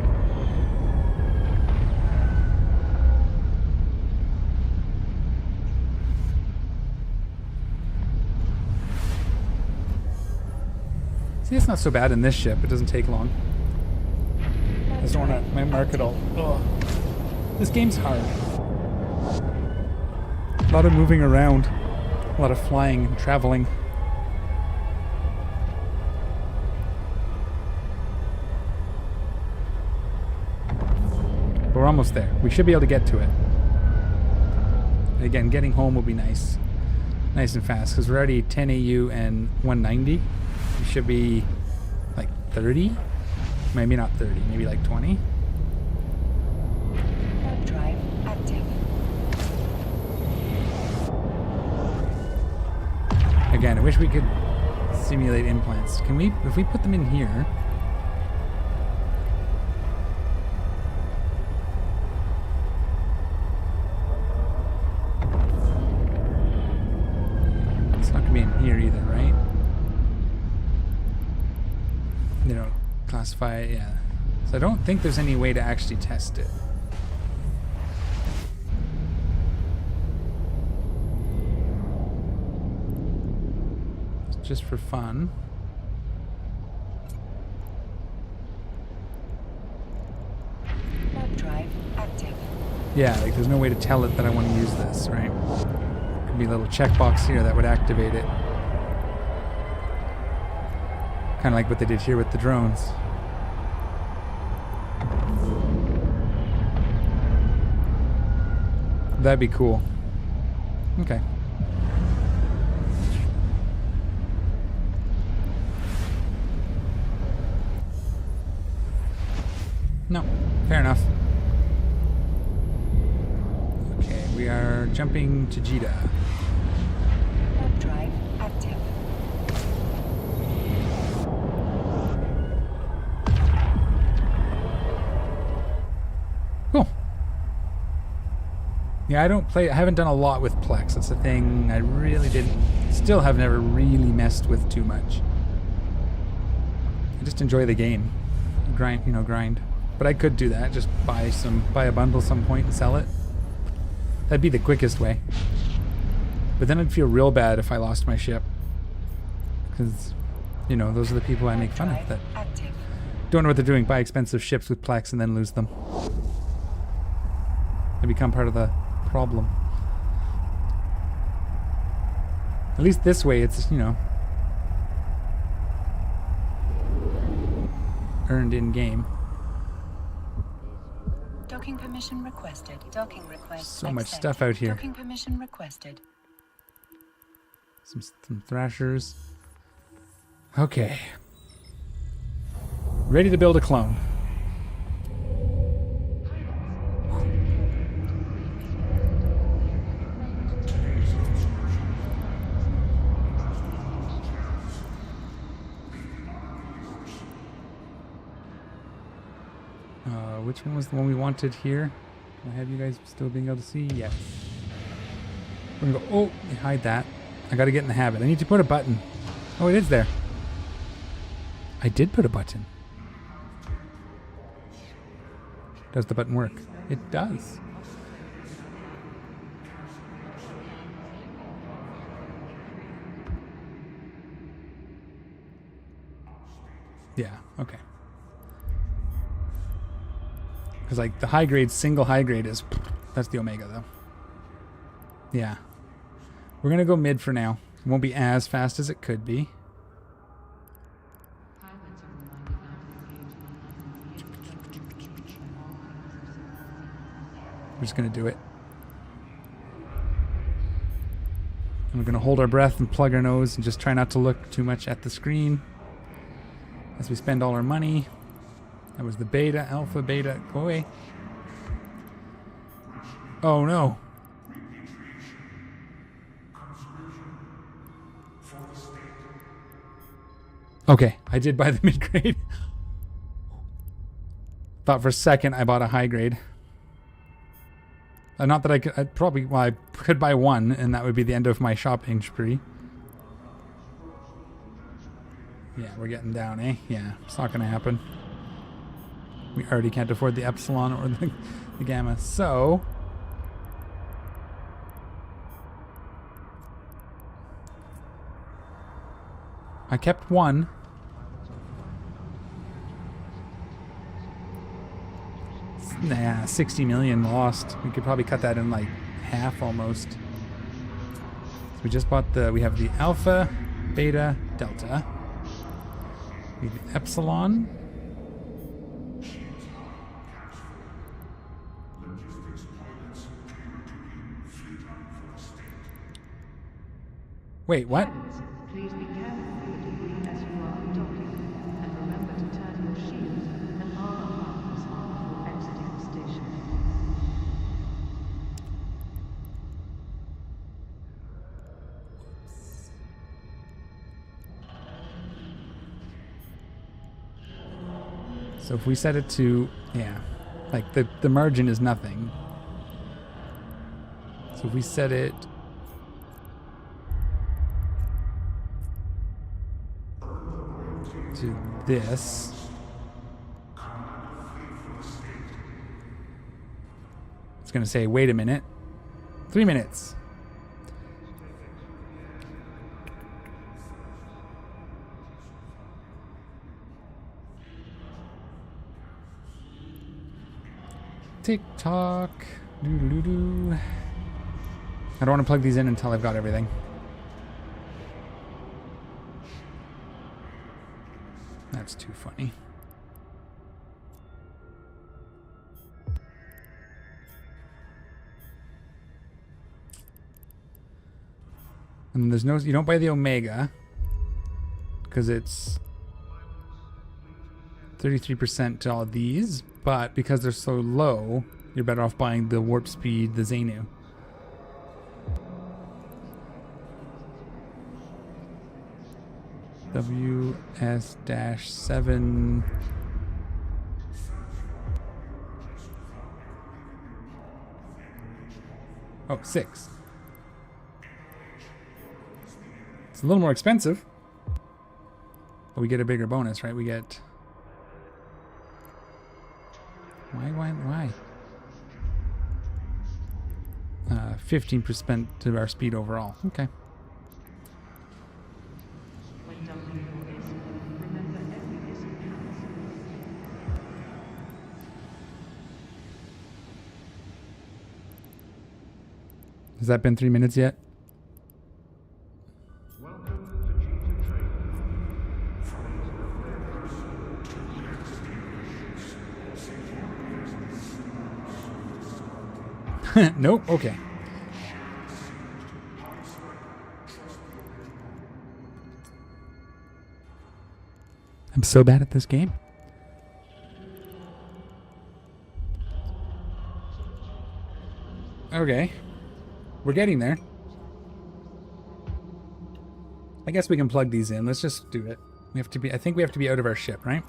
See, it's not so bad in this ship. It doesn't take long. I just don't want to mark it all. Ugh. This game's hard. A lot of moving around. A lot of flying and traveling. But we're almost there. We should be able to get to it. And again, getting home will be nice. nice and fast because we're already 10 AU and 190. We should be like 30, maybe not 30, maybe like 20. Warp drive active. Again, I wish we could simulate implants. Can we, if we put them in here? It's not gonna be in here either, right? They don't classify it, yeah. So I don't think there's any way to actually test it. Just for fun. Warp drive active. Yeah, like there's no way to tell it that I want to use this, right? Could be a little checkbox here that would activate it. Kind of like what they did here with the drones. That'd be cool. Okay. No, fair enough. Okay, we are jumping to Jeddah. Warp drive active. Cool. Yeah, I haven't done a lot with Plex. That's the thing I really still have never really messed with too much. I just enjoy the game. Grind. But I could do that, just buy a bundle some point and sell it. That'd be the quickest way. But then I'd feel real bad if I lost my ship. Because, those are the people I make fun of that Active. don't know what they're doing, buy expensive ships with Plex and then lose them. They become part of the problem. At least this way it's, earned in game. Docking permission requested. Docking request. So much accepted. stuff out here. Docking permission requested. Some thrashers. Okay. Ready to build a clone. Which one was the one we wanted here? Can I have you guys still being able to see? Yes. We're gonna go, oh, hide that. I gotta get in the habit. I need to put a button. Oh, it is there. I did put a button. Does the button work? It does. Yeah, okay. Because like the high grade, single high grade is, that's the Omega though. Yeah. We're going to go mid for now. It won't be as fast as it could be. We're just going to do it. And we're going to hold our breath and plug our nose and just try not to look too much at the screen as we spend all our money. That was the beta, alpha, beta. Go away. Oh no. Okay, I did buy the mid-grade. Thought for a second I bought a high grade. Not that I could, I could buy one and that would be the end of my shopping spree. Yeah, we're getting down, eh? Yeah, it's not gonna happen. We already can't afford the Epsilon or the Gamma, so... I kept one. Nah, 60 million lost. We could probably cut that in like half almost. So we just bought we have the Alpha, Beta, Delta. We have the Epsilon. Wait, what? Please be careful with the debris as you are docking, and remember to turn your shield and armor harness on before exiting the station. So if we set it to, yeah, like the margin is nothing. So if we set it to this, it's going to say, wait a minute, 3 minutes. Tick tock. Doo-doo-doo. I don't want to plug these in until I've got everything. That's too funny. And there's no, you don't buy the Omega because it's 33% to all of these, but because they're so low, you're better off buying the Warp Speed, the Xenu. WS-7. Oh, 6. It's a little more expensive, but we get a bigger bonus, right? We get... Why? 15% to our speed overall. Okay. When docking your ISP, remember every ISP counts. Has that been 3 minutes yet? Nope. Okay. I'm so bad at this game. Okay. We're getting there. I guess we can plug these in. Let's just do it. We have to be, I think we have to be out of our ship, right?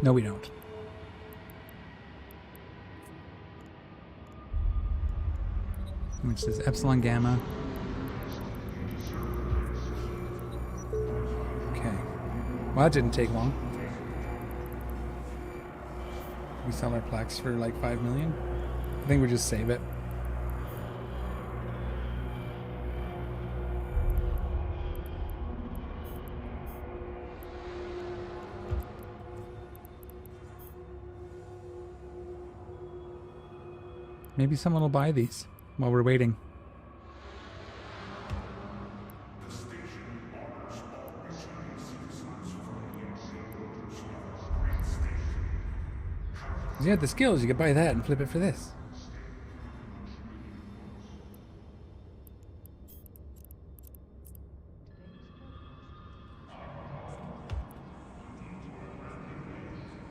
No, we don't. Which is epsilon gamma. Okay. Well, that didn't take long. We sell our plaques for like 5 million. I think we just save it. Maybe someone will buy these while we're waiting. If you had the skills, you could buy that and flip it for this.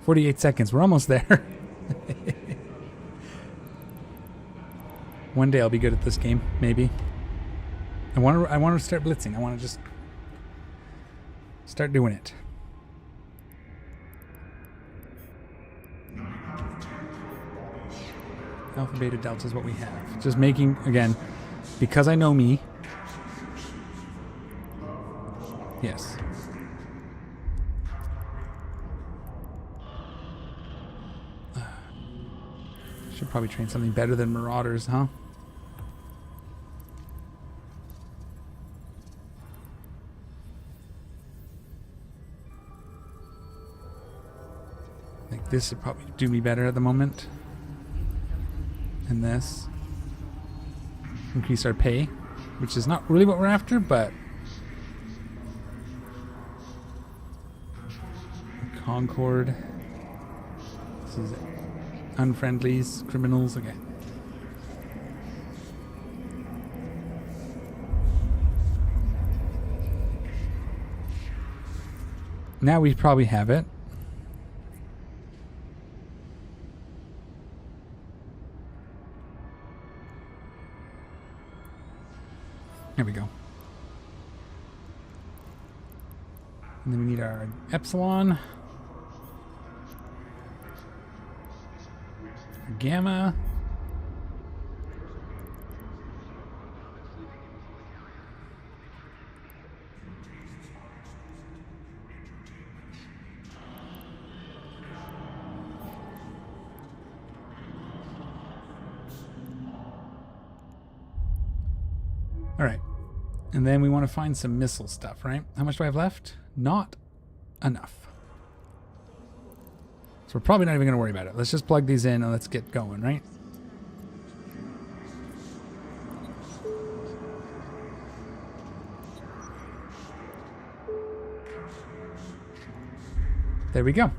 "48 seconds. We're almost there." One day I'll be good at this game, maybe. I want to start blitzing. I want to just start doing it. Alpha, beta, delta is what we have. Just making, again, because I know me. Yes. Should probably train something better than Marauders, huh? Like this would probably do me better at the moment. And this. Increase our pay, which is not really what we're after, but Concord. This is unfriendlies, criminals, okay. Now we probably have it. There we go. And then we need our epsilon. Our gamma. All right. And then we want to find some missile stuff, right? How much do I have left? Not enough. So we're probably not even going to worry about it. Let's just plug these in and let's get going, right? There we go.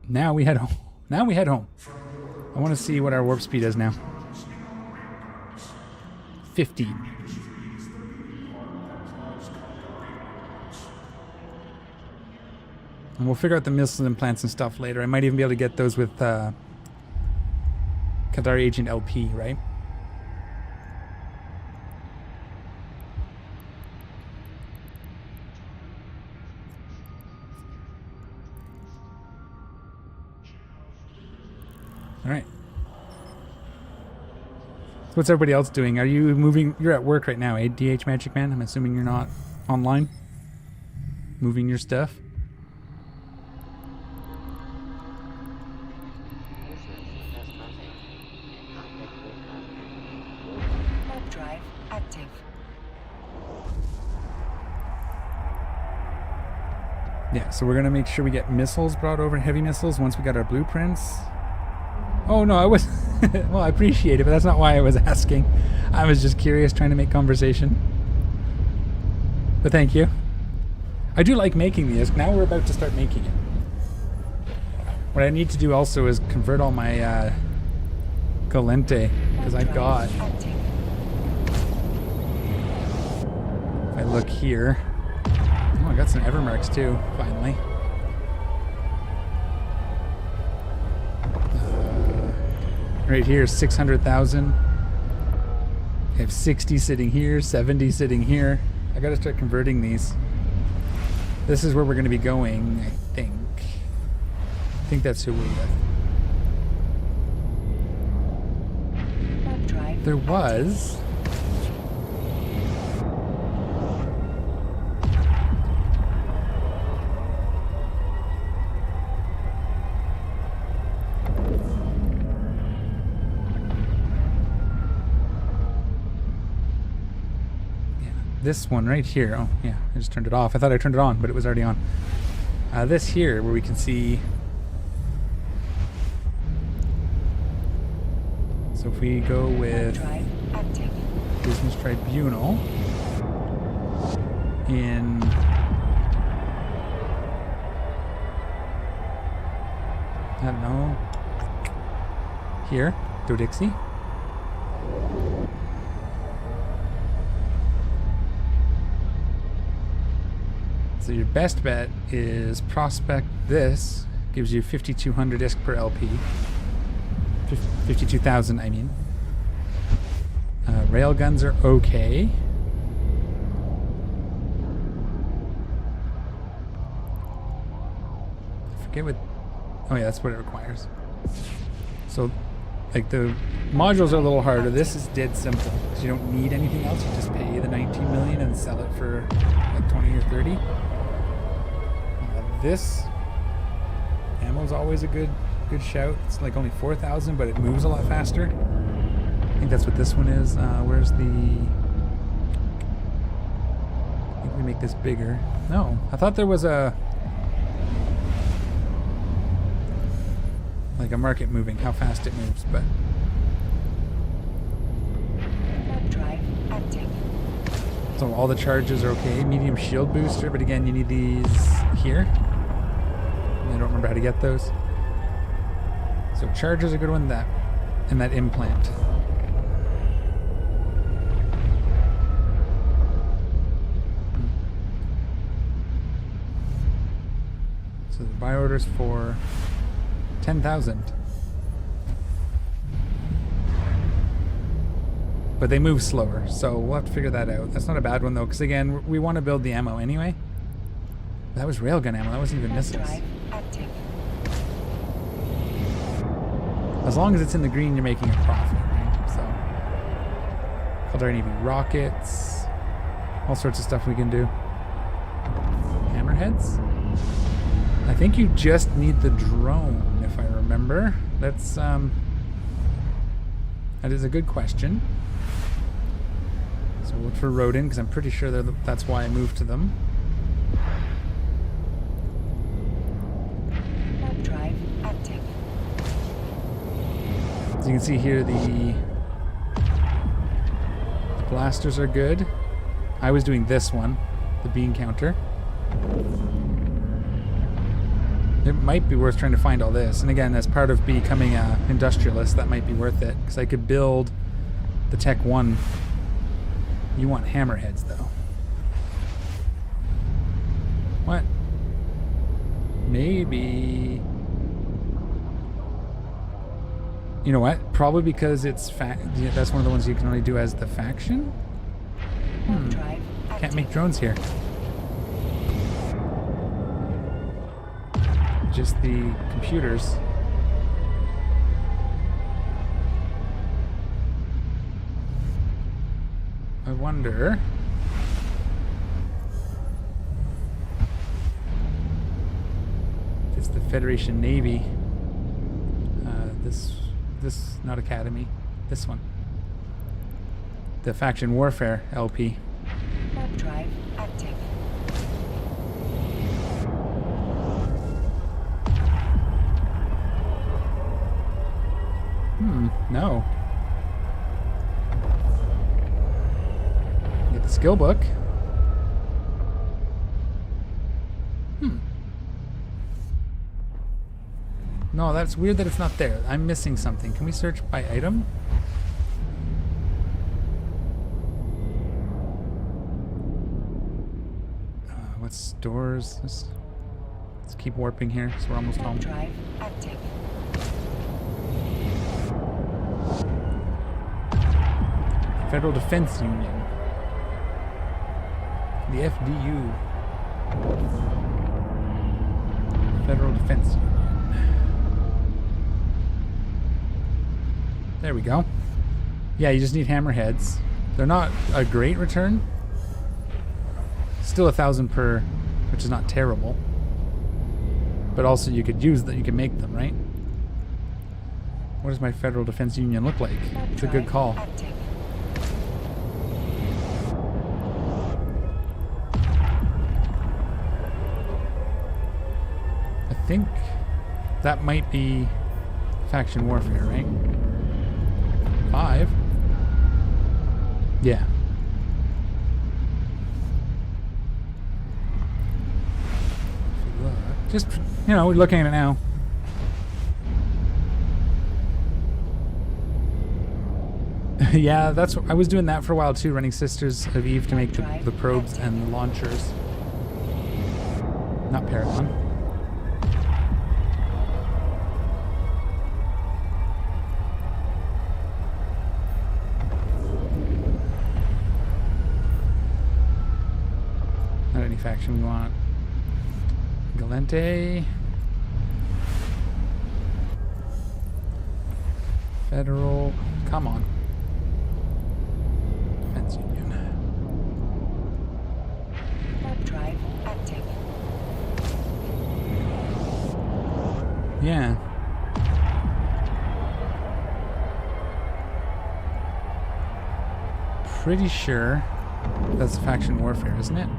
Now we head home. Now we head home. I want to see what our warp speed is now. 50. And we'll figure out the missile implants and stuff later. I might even be able to get those with Qatari Agent LP, right? All right. What's everybody else doing? Are you moving? You're at work right now, eh? DH Magic Man? I'm assuming you're not online? Moving your stuff? Warp drive active. Yeah, so we're going to make sure we get missiles brought over, heavy missiles, once we got our blueprints. Oh, no, I was... well, I appreciate it, but that's not why I was asking. I was just curious, trying to make conversation. But thank you. I do like making these. Now we're about to start making it. What I need to do also is convert all my Galente, because I've got... Active. If I look here... Oh, I got some Evermarks too, finally. Right here, 600,000. I have 60 sitting here, 70 sitting here. I gotta start converting these. This is where we're gonna be going, I think. I think that's who we're with. Warp drive There was... this one right here. Oh, yeah, I just turned it off. I thought I turned it on, but it was already on. This here, where we can see... So if we go Warp with drive active. Business Tribunal in... I don't know. Here, Dodixie. So your best bet is prospect this. Gives you 5,200 ISK per LP. 52,000, I mean. Railguns are okay. I forget what... Oh yeah, that's what it requires. So, like, the modules are a little harder. This is dead simple. So you don't need anything else. You just pay the 19 million and sell it for like 20 or 30. This ammo's always a good shout. It's like only 4,000, but it moves a lot faster. I think that's what this one is. Where's the... I think we make this bigger. No, I thought there was a... like a market moving, how fast it moves, but... Warp drive active. So all the charges are okay. Medium shield booster, but again, you need these here. I don't remember how to get those. So charger's a good one, that, and that implant. buy orders for 10,000. But they move slower, so we'll have to figure that out. That's not a bad one though, because again, we want to build the ammo anyway. That was railgun ammo, that wasn't even missiles. Drive active. As long as it's in the green, you're making a profit, right? So, Caldera Navy rockets, all sorts of stuff we can do. Hammerheads? I think you just need the drone, if I remember. That's, that is a good question. So we'll look for Rodin, because I'm pretty sure that's why I moved to them. Warp drive active. As you can see here, the blasters are good. I was doing this one, the bean counter. It might be worth trying to find all this. And again, as part of becoming an industrialist, that might be worth it. Because I could build the Tech 1. You want hammerheads, though. What? Maybe... You know what? Probably because it's that's one of the ones you can only do as the faction? Warp drive active. Can't make drones here. Just the computers. I wonder... if it's the Federation Navy. This, not Academy. This one. The Faction Warfare LP. Warp drive active. No. Get the skill book. No, that's weird that it's not there. I'm missing something. Can we search by item? What stores? Let's keep warping here, so we're almost home. Warp drive active. Federal Defense Union. The FDU. Federal Defense Union. There we go. Yeah, you just need hammerheads. They're not a great return. Still 1,000 per, which is not terrible. But also you could use that. You can make them, right? What does my Federal Defense Union look like? It's a good call. Active. I think that might be faction warfare, right? 5. Yeah. Just, you know, we're looking at it now. Yeah, that's I was doing that for a while too, running Sisters of Eve to make the probes and the launchers. Not Paragon. Not any faction we want. Galente. Federal. Come on. Defense Union. Warp drive active. Yeah. Pretty sure that's faction warfare, isn't it?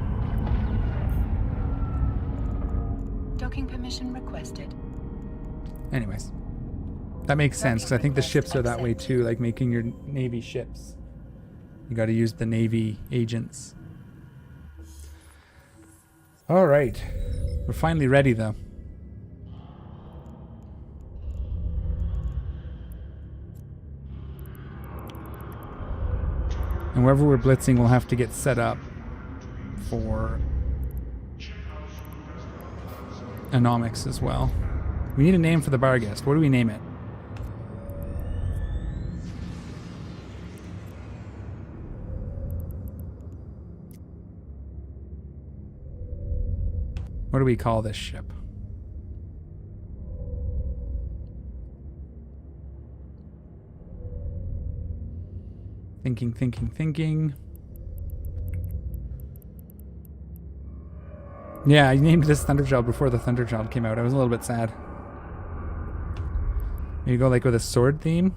Docking permission requested. Anyways. That makes sense, because I think the ships are that way too, like making your Navy ships. You gotta use the Navy agents. Alright. We're finally ready though. And wherever we're blitzing, we'll have to get set up for anomics as well. We need a name for the bar guest. What do we name it? What do we call this ship? Thinking. Yeah, I named this Thunderchild before the Thunderchild came out. I was a little bit sad. Maybe go like with a sword theme.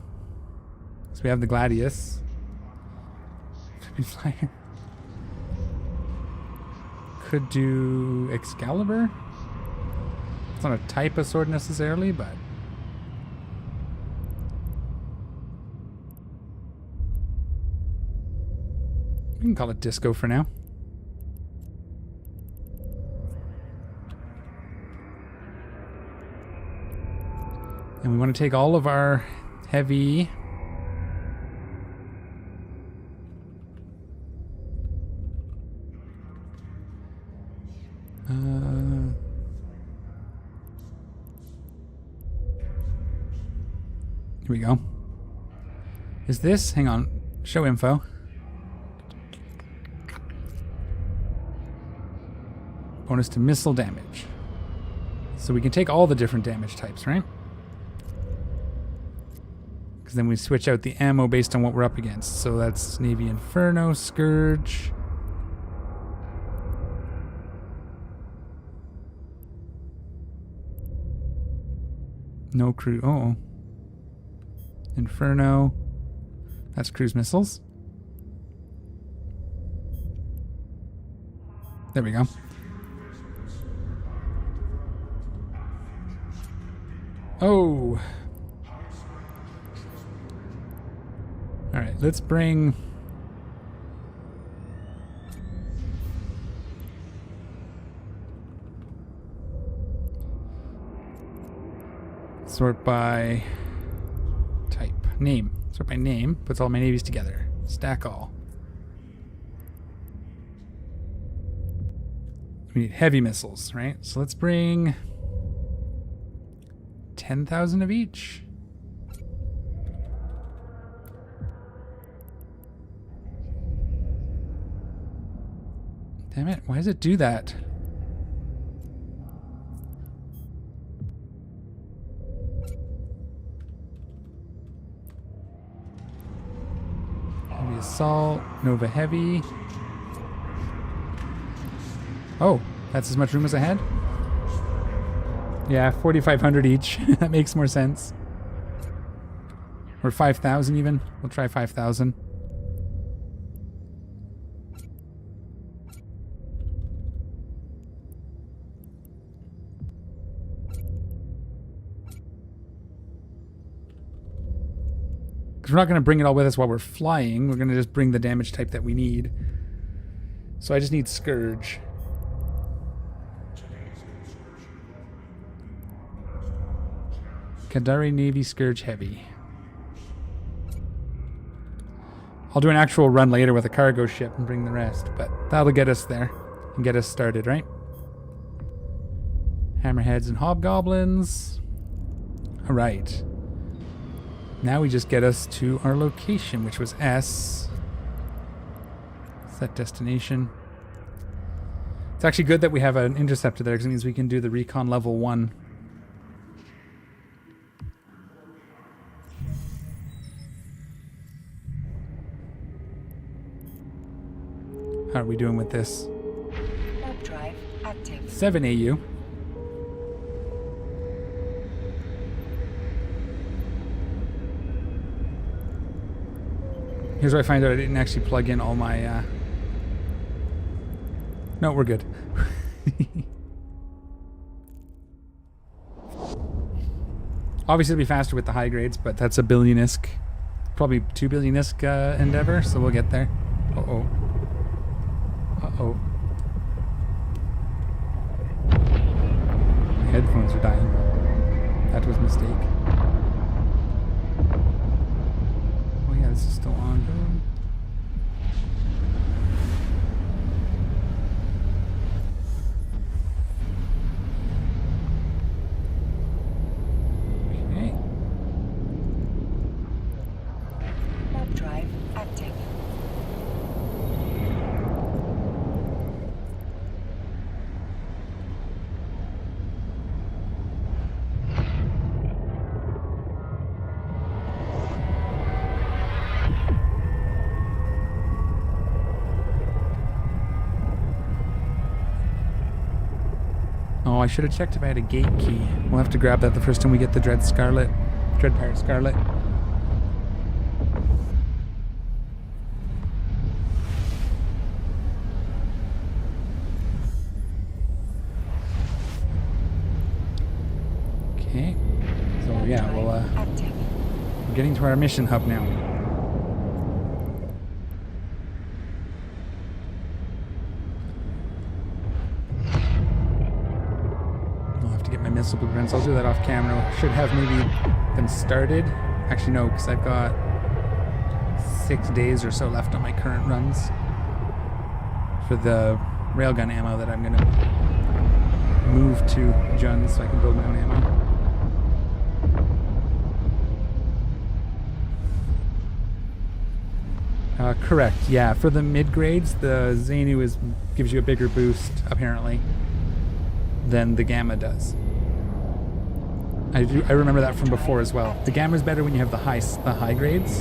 So we have the Gladius. Flyer. Could do Excalibur. It's not a type of sword necessarily, but we can call it Disco for now. And we want to take all of our heavy here we go. Is this, hang on, show info. Bonus to missile damage. So we can take all the different damage types, right? Because then we switch out the ammo based on what we're up against. So that's Navy Inferno, Scourge. No crew. Oh. Inferno. That's cruise missiles. There we go. Oh. All right, let's bring sort by type. Name. Sort by name. Puts all my navies together. Stack all. We need heavy missiles, right? So let's bring 10,000 of each. Damn it, why does it do that? Heavy assault, Nova Heavy. Oh, that's as much room as I had? Yeah, 4,500 each. That makes more sense. Or 5,000 even. We'll try 5,000. Because we're not going to bring it all with us while we're flying. We're going to just bring the damage type that we need. So I just need Scourge. Kadari Navy Scourge Heavy. I'll do an actual run later with a cargo ship and bring the rest, but that'll get us there and get us started, right? Hammerheads and Hobgoblins. All right. Now we just get us to our location, which was S. Set destination. It's actually good that we have an interceptor there because it means we can do the recon level 1. How are we doing with this? Warp drive active. 7 AU. Here's where I find out I didn't actually plug in all my... No, we're good. Obviously it'll be faster with the high grades, but that's a billion-isk, probably 2 billion-isk endeavor, so we'll get there. Uh-oh. Uh-oh. My headphones are dying. That was a mistake. Oh yeah, this is still on. I should have checked if I had a gate key. We'll have to grab that the first time we get the Dread Pirate Scarlet. Okay. So yeah, we're getting to our mission hub now. I'll have to get my missile blueprints. I'll do that off camera. Should have maybe them started. Actually, no, because I've got 6 days or so left on my current runs for the railgun ammo that I'm going to move to Jun so I can build my own ammo. Correct, yeah. For the mid-grades, the Xenu gives you a bigger boost, apparently, than the Gamma does. I remember that from before as well. The Gamma is better when you have the high grades.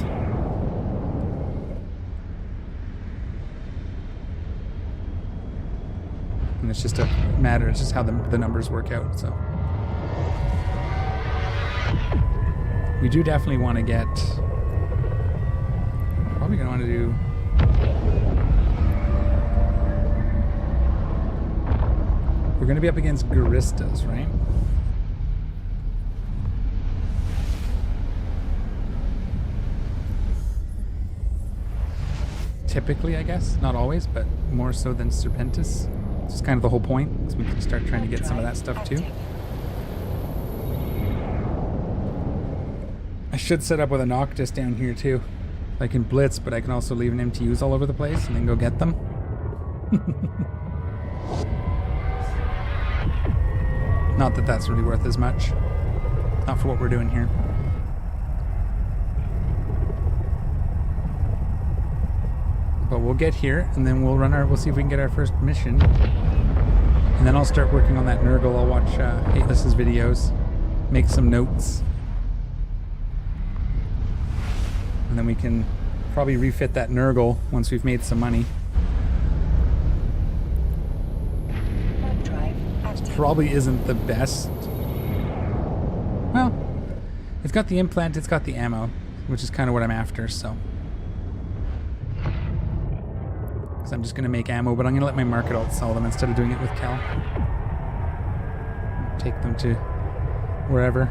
And it's just a matter, it's just how the numbers work out, so. We do definitely want to get... Probably gonna want to do... We're gonna be up against Guristas, right? Typically, I guess. Not always, but more so than Serpentis. It's just kind of the whole point, because we can start trying to get some of that stuff too. I should set up with a Noctis down here too. I can blitz, but I can also leave an MTUs all over the place and then go get them. Not that that's really worth as much. Not for what we're doing here. But we'll get here, and then we'll see if we can get our first mission. And then I'll start working on that Nurgle. I'll watch Atlas's videos, make some notes. And then we can probably refit that Nurgle once we've made some money. This probably isn't the best. Well, it's got the implant, it's got the ammo, which is kind of what I'm after, so. So I'm just going to make ammo, but I'm going to let my market alt sell them instead of doing it with Cal. Take them to wherever.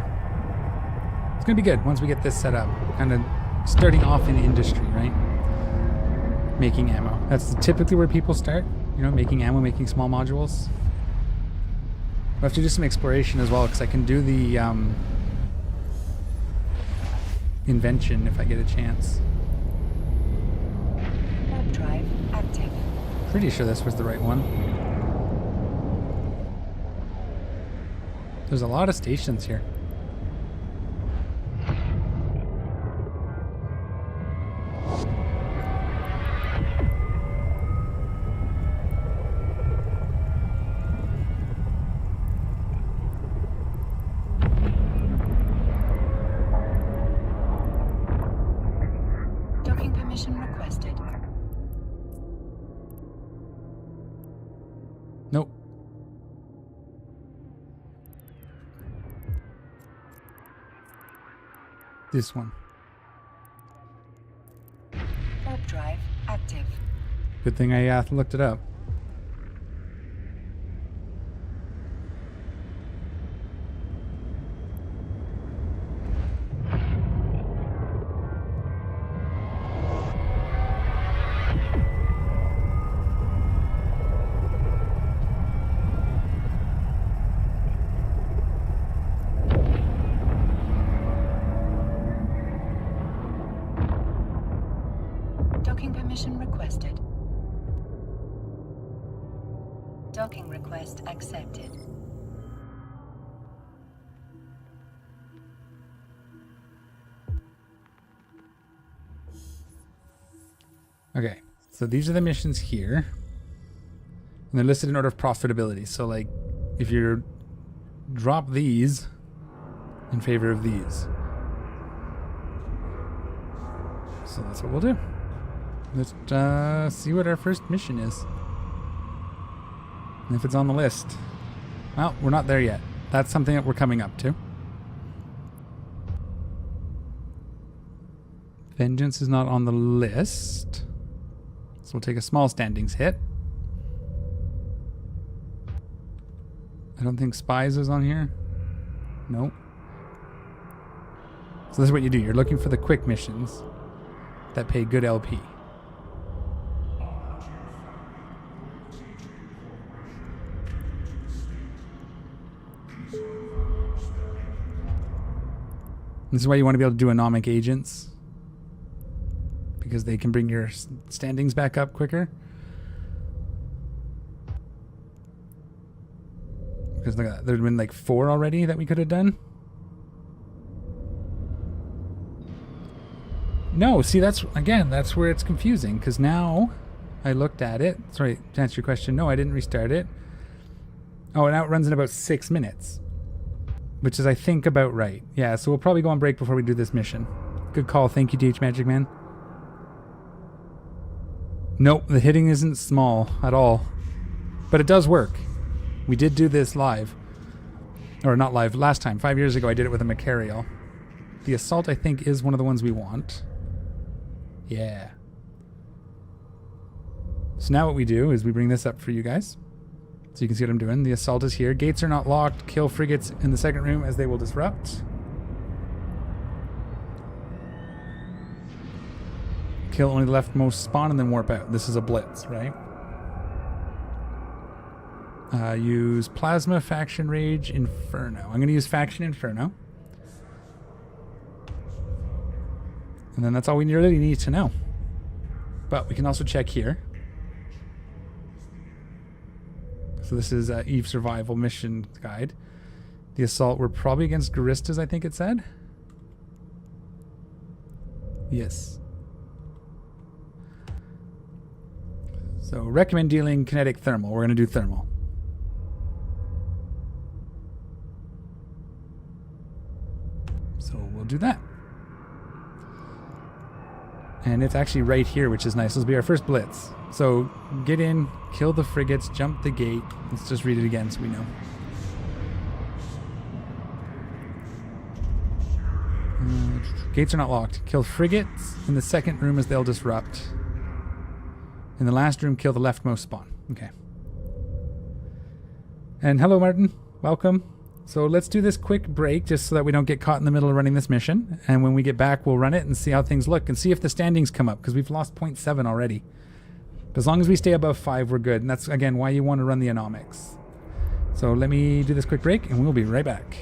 It's going to be good once we get this set up. Kind of starting off in industry, right? Making ammo. That's typically where people start, you know, making ammo, making small modules. I'll have to do some exploration as well, because I can do the invention if I get a chance. Warp drive active. Pretty sure this was the right one. There's a lot of stations here. Docking permission requested. Nope. This one. Warp drive active. Good thing I looked it up. Docking permission requested. Docking request accepted. Okay, so these are the missions here. And they're listed in order of profitability. So like, if you drop these in favor of these. So that's what we'll do. Let's see what our first mission is. And if it's on the list. Well, we're not there yet. That's something that we're coming up to. Vengeance is not on the list. So we'll take a small standings hit. I don't think Spies is on here. Nope. So this is what you do. You're looking for the quick missions that pay good LP. This is why you want to be able to do anomic agents, because they can bring your standings back up quicker. Because look at that, there'd been like 4 already that we could have done. No, see, that's where it's confusing, because now I looked at it. Sorry, to answer your question, no, I didn't restart it. Oh, now it runs in about 6 minutes, which is, I think, about right. Yeah, so we'll probably go on break before we do this mission. Good call. Thank you, DH Magic Man. Nope, the hitting isn't small at all, but it does work. We did do this live. Or not live, last time. 5 years ago I did it with a Macarial. The Assault, I think, is one of the ones we want. Yeah. So now what we do is we bring this up for you guys, so you can see what I'm doing. The Assault is here. Gates are not locked. Kill frigates in the second room as they will disrupt. Kill only the leftmost spawn and then warp out. This is a blitz, right? Use Plasma, Faction Rage, Inferno. I'm going to use Faction Inferno. And then that's all we really need to know. But we can also check here. So this is Eve Survival Mission Guide. The Assault, we're probably against Guristas, I think it said. Yes. So recommend dealing kinetic thermal. We're going to do thermal. So we'll do that. And it's actually right here, which is nice. This will be our first blitz. So get in, kill the frigates, jump the gate. Let's just read it again so we know. Gates are not locked. Kill frigates in the second room as they'll disrupt. In the last room, kill the leftmost spawn. Okay. And hello, Martin. Welcome. So let's do this quick break just so that we don't get caught in the middle of running this mission. And when we get back, we'll run it and see how things look and see if the standings come up, because we've lost 0.7 already. But as long as we stay above 5, we're good. And that's, again, why you want to run the anomics. So let me do this quick break and we'll be right back.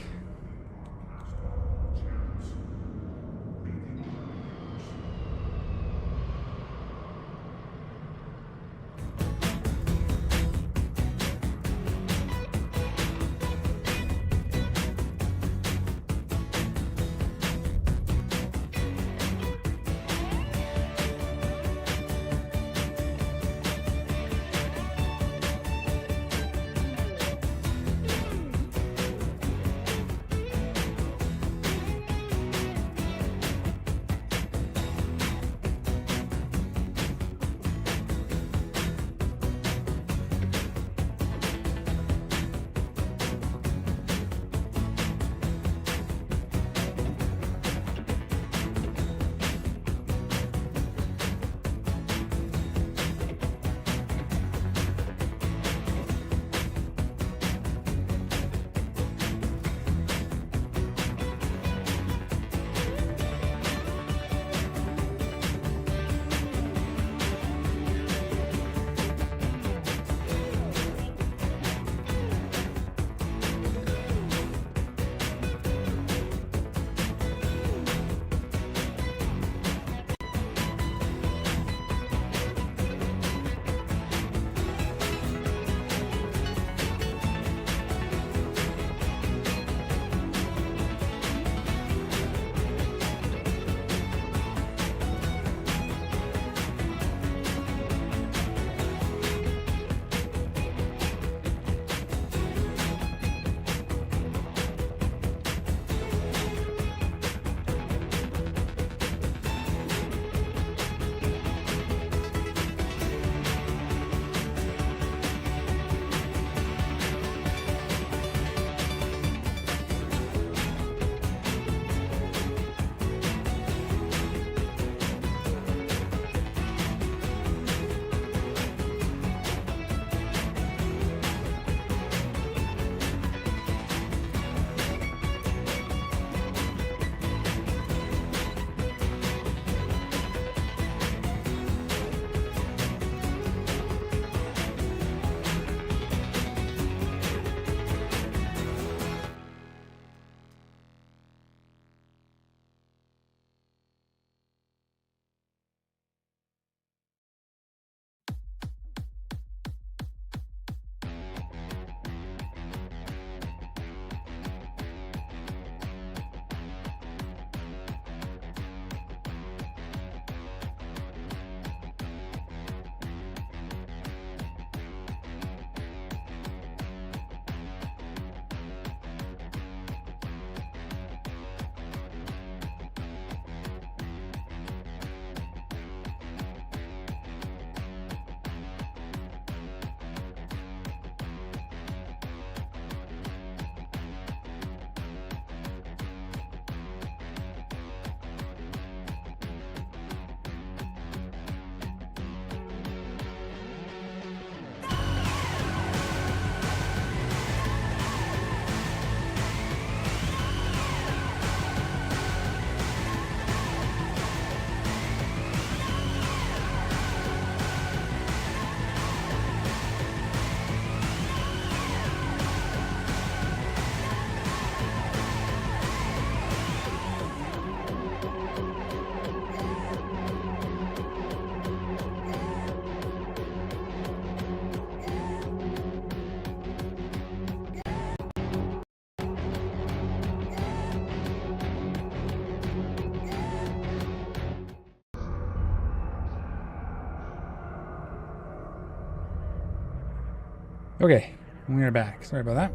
Okay, we are back. Sorry about that.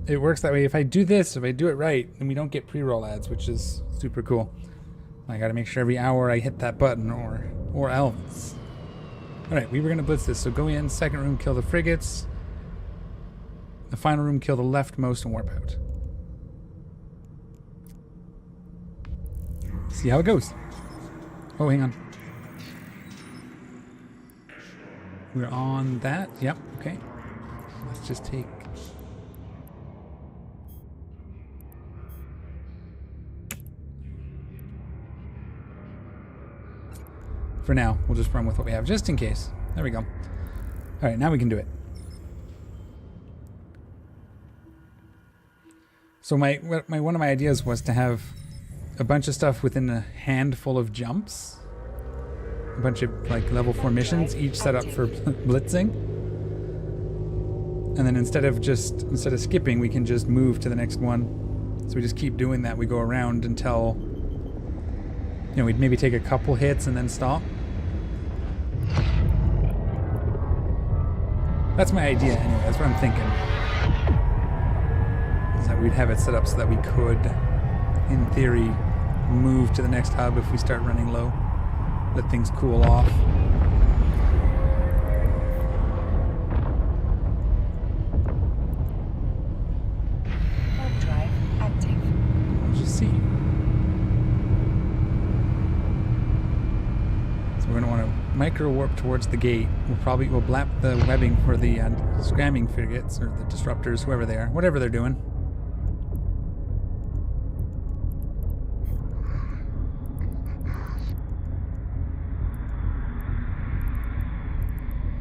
It works that way. If I do this, if I do it right, then we don't get pre-roll ads, which is super cool. I gotta make sure every hour I hit that button or else. Alright, we were gonna blitz this, so go in, second room, kill the frigates. The final room, kill the leftmost and warp out. See how it goes. Oh, hang on. We're on that. Yep, okay. Let's just take... For now, we'll just run with what we have, just in case. There we go. Alright, now we can do it. So one of my ideas was to have a bunch of stuff within a handful of jumps. A bunch of like level 4 missions, each set up for blitzing. And then instead of skipping, we can just move to the next one. So we just keep doing that. We go around until, you know, we'd maybe take a couple hits and then stop. That's my idea anyway, that's what I'm thinking. Is that we'd have it set up so that we could, in theory, move to the next hub if we start running low. Let things cool off. Warp drive active. We'll just see. So we're going to want to micro warp towards the gate. We'll blap the webbing for the scramming frigates or the disruptors, whoever they are, whatever they're doing.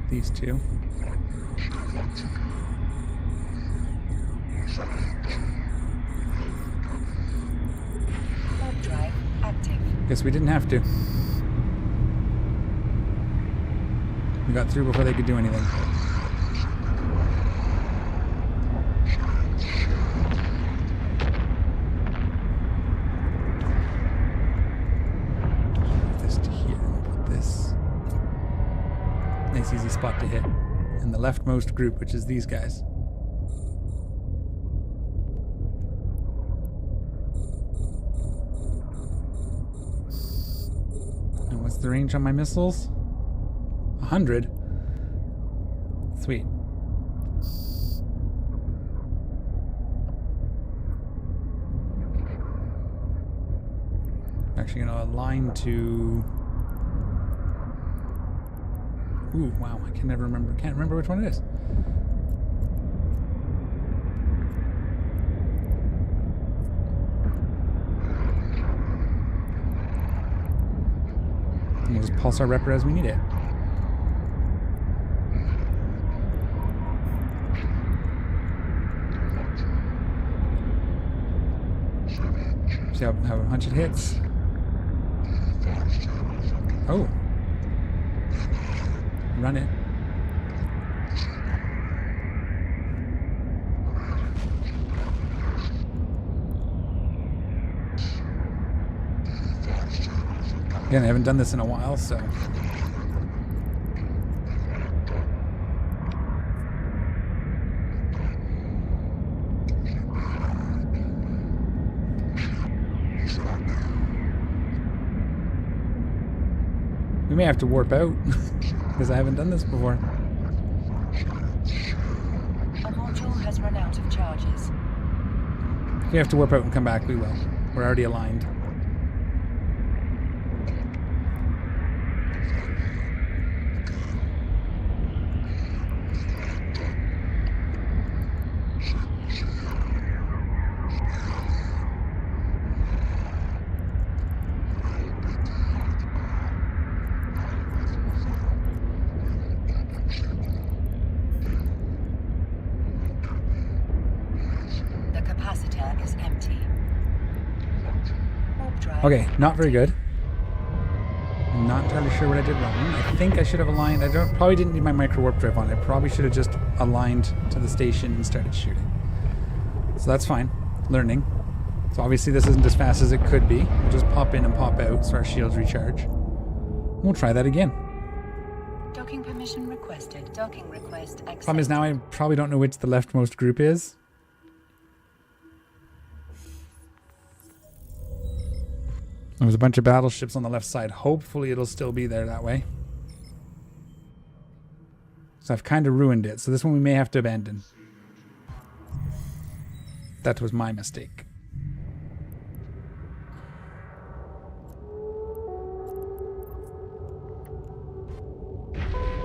These two. Warp drive active. Guess we didn't have to. We got through before they could do anything. Move this to here. We'll put this. Nice easy spot to hit. And the leftmost group, which is these guys. And what's the range on my missiles? 100. Sweet. Actually gonna align to... Ooh, wow, I can never remember. Can't remember which one it is. And we'll just pulse our repper as we need it. See how much it hits. Oh. Run it. Again, I haven't done this in a while, so... We may have to warp out, because I haven't done this before. A module has run out of charges. If we have to warp out and come back, we will. We're already aligned. The capacitor is empty. Warp drive Okay, not very active. good. I'm not entirely sure what I did wrong. I think I should have aligned. Probably didn't need my micro warp drive on. I probably should have just aligned to the station and started shooting. So that's fine. Learning. So obviously this isn't as fast as it could be. We'll just pop in and pop out so our shields recharge. We'll try that again. Docking permission requested. Docking request accepted. Problem is now I probably don't know which the leftmost group is. There's a bunch of battleships on the left side. Hopefully it'll still be there that way. So I've kind of ruined it. So this one we may have to abandon. That was my mistake.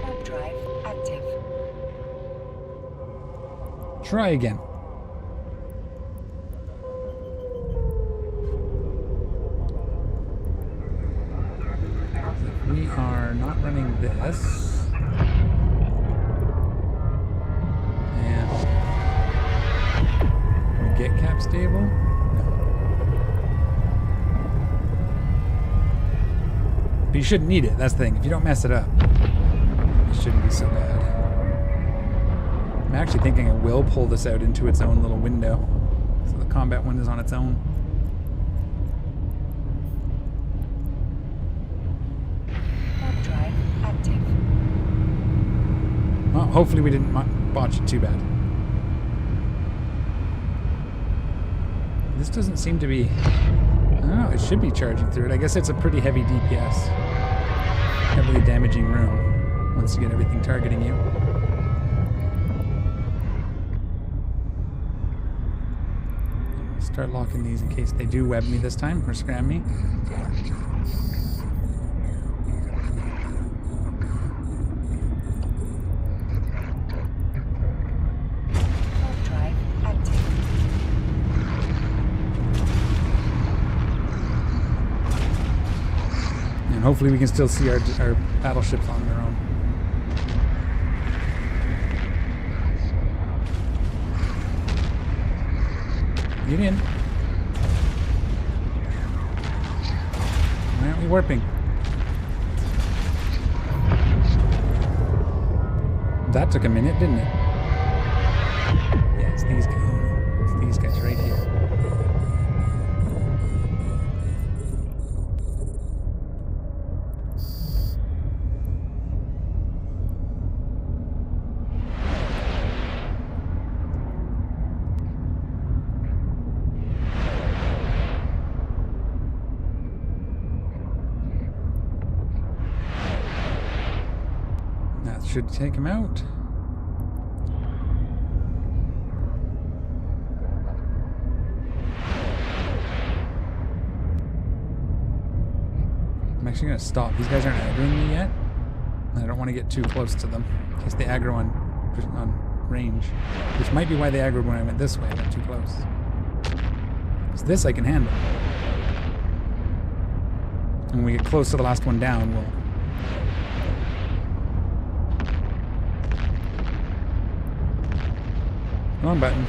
Warp drive active. Try again. We are not running this. And we get cap stable? No. But you shouldn't need it, that's the thing. If you don't mess it up, it shouldn't be so bad. I'm actually thinking I will pull this out into its own little window. So the combat one is on its own. Warp drive active. Well, hopefully we didn't botch it too bad. This doesn't seem to be... I don't know, it should be charging through it. I guess it's a pretty heavy DPS. Heavily damaging room once you get everything targeting you. Start locking these in case they do web me this time or scram me. Warp drive active. And hopefully we can still see our battleships on their own. Get in. Why aren't we warping? That took a minute, didn't it? Yeah, it's these guys. Oh, no. It's these guys right here. That should take him out. I'm actually going to stop. These guys aren't aggroing me yet. I don't want to get too close to them in case they aggro on range. Which might be why they aggroed when I went this way. I got too close. So this I can handle. And when we get close to the last one down, we'll... Wrong button.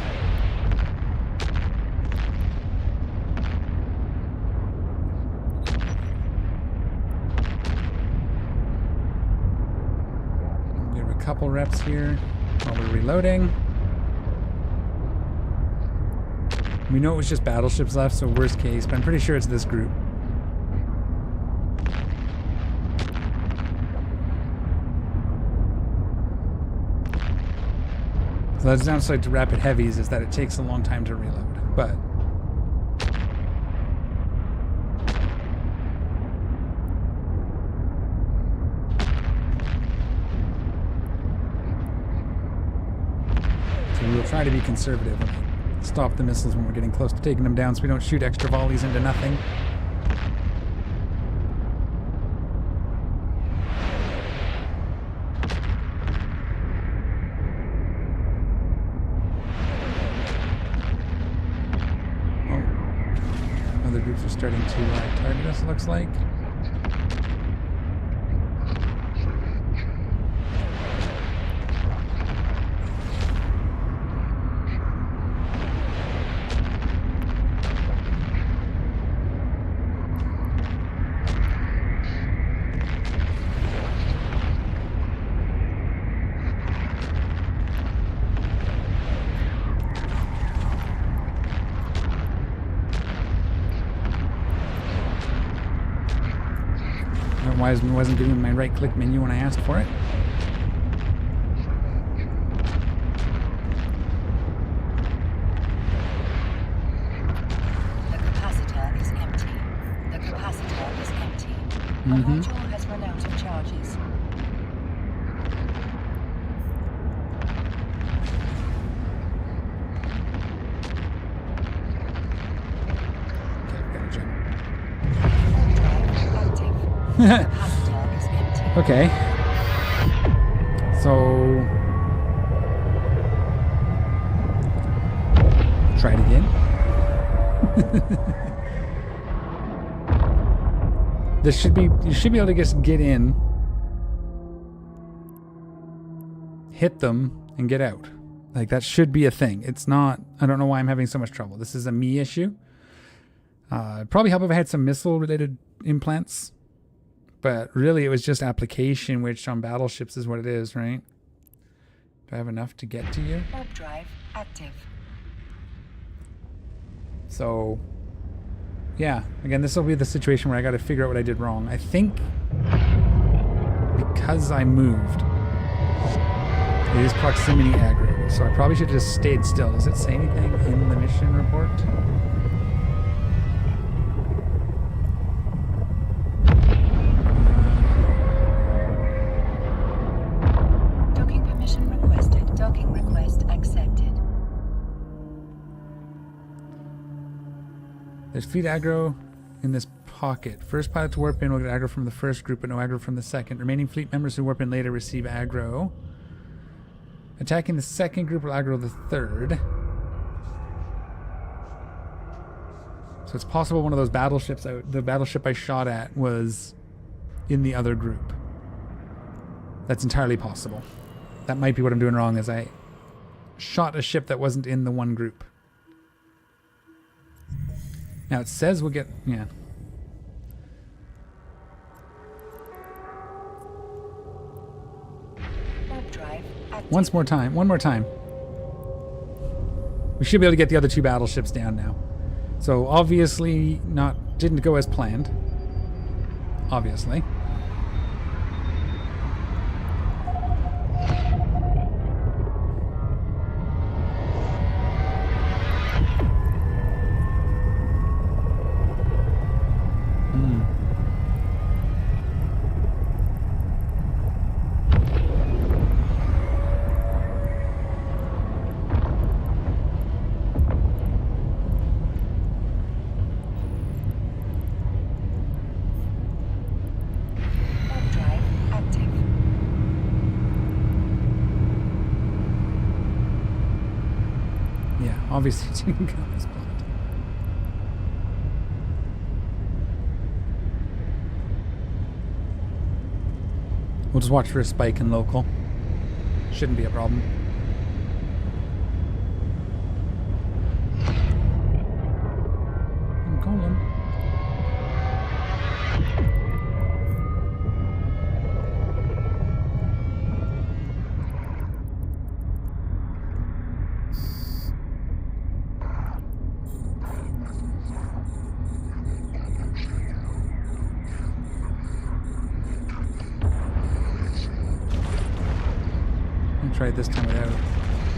We have a couple reps here while we're reloading. We know it was just battleships left, so worst case, but I'm pretty sure it's this group. So that's the downside to rapid heavies is that it takes a long time to reload, but so we'll try to be conservative and stop the missiles when we're getting close to taking them down so we don't shoot extra volleys into nothing. Other groups are starting to target us, it looks like. Why wasn't giving me my right-click menu when I asked for it? module has run out of charges. Okay, we gotta jump. Drive active. Capacitor is empty. Okay. So try it again. This should be, you should be able to just get in, hit them, and get out. Like, that should be a thing. It's not, I don't know why I'm having so much trouble. This is a me issue. It'd probably help if I had some missile related implants. But really, it was just application, which on battleships is what it is, right? Do I have enough to get to you? Warp drive active. So, yeah. Again, this will be the situation where I got to figure out what I did wrong. I think because I moved, it is proximity aggro. So I probably should have just stayed still. Does it say anything in the mission report? Docking permission requested. Docking request accepted. There's fleet aggro in this pocket. First pilot to warp in will get aggro from the first group, but no aggro from the second. Remaining fleet members who warp in later receive aggro. Attacking the second group will aggro the third. So it's possible one of those battleships, the battleship I shot at, was in the other group. That's entirely possible. That might be what I'm doing wrong, is I shot a ship that wasn't in the one group. Now it says we'll get, yeah. Warp drive active. One more time. We should be able to get the other two battleships down now. So obviously didn't go as planned. Obviously. Warp drive active. Yeah, obviously it didn't go as planned. We'll just watch for a spike in local. Shouldn't be a problem. I'm calling. Try it this time without,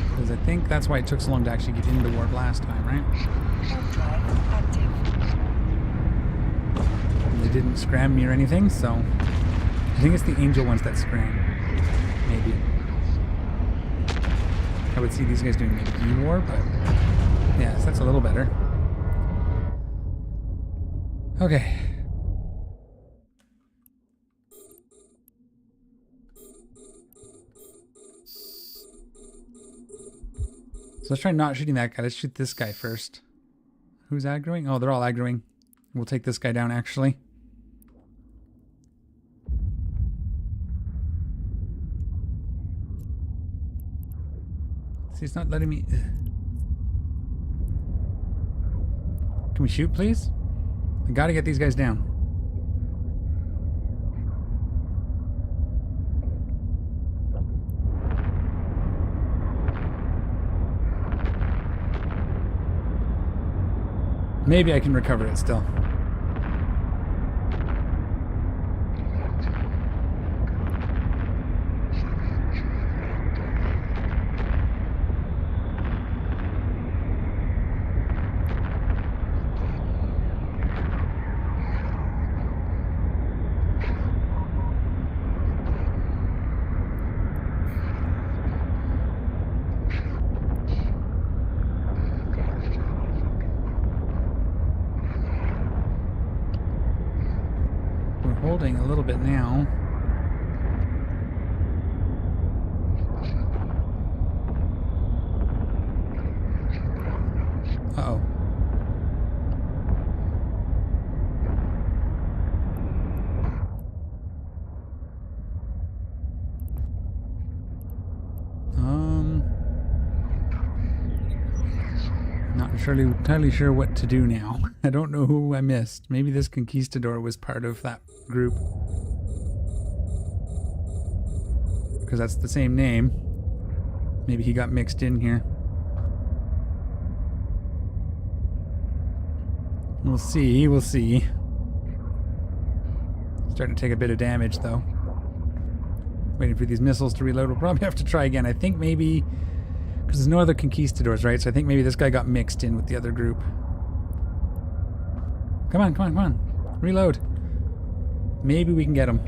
because I think that's why it took so long to actually get into warp last time, right? Warp drive active. They didn't scram me or anything, so I think it's the angel ones that scram. Maybe. I would see these guys doing maybe E-war, but yes, that's a little better. Okay. So let's try not shooting that guy. Let's shoot this guy first. Who's aggroing? Oh, they're all aggroing. We'll take this guy down, actually. See, it's not letting me... Can we shoot, please? I gotta get these guys down. Maybe I can recover it still. holding a little bit now. Uh-oh. Not entirely sure what to do now. I don't know who I missed. Maybe this conquistador was part of that group. Because that's the same name. Maybe he got mixed in here. We'll see, we'll see. Starting to take a bit of damage though. Waiting for these missiles to reload. We'll probably have to try again. I think maybe... because there's no other conquistadors, right? So I think maybe this guy got mixed in with the other group. Come on, come on, come on. Reload. Maybe we can get him.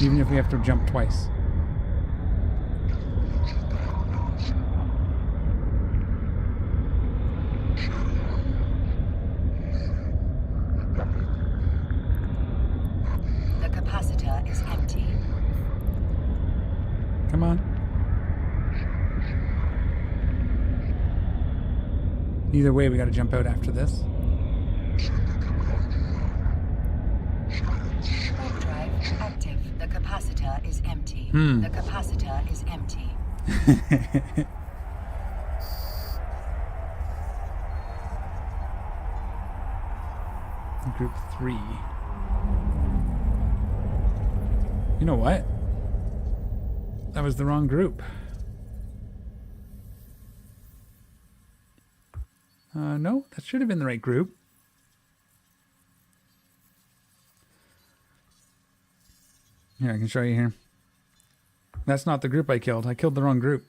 Even if we have to jump twice. The capacitor is empty. Come on. Either way, we gotta jump out after this. Warp drive active. The capacitor is empty. The capacitor is empty. Group 3. You know what? That was the wrong group. No, that should have been the right group. Here, I can show you here. That's not the group I killed. I killed the wrong group.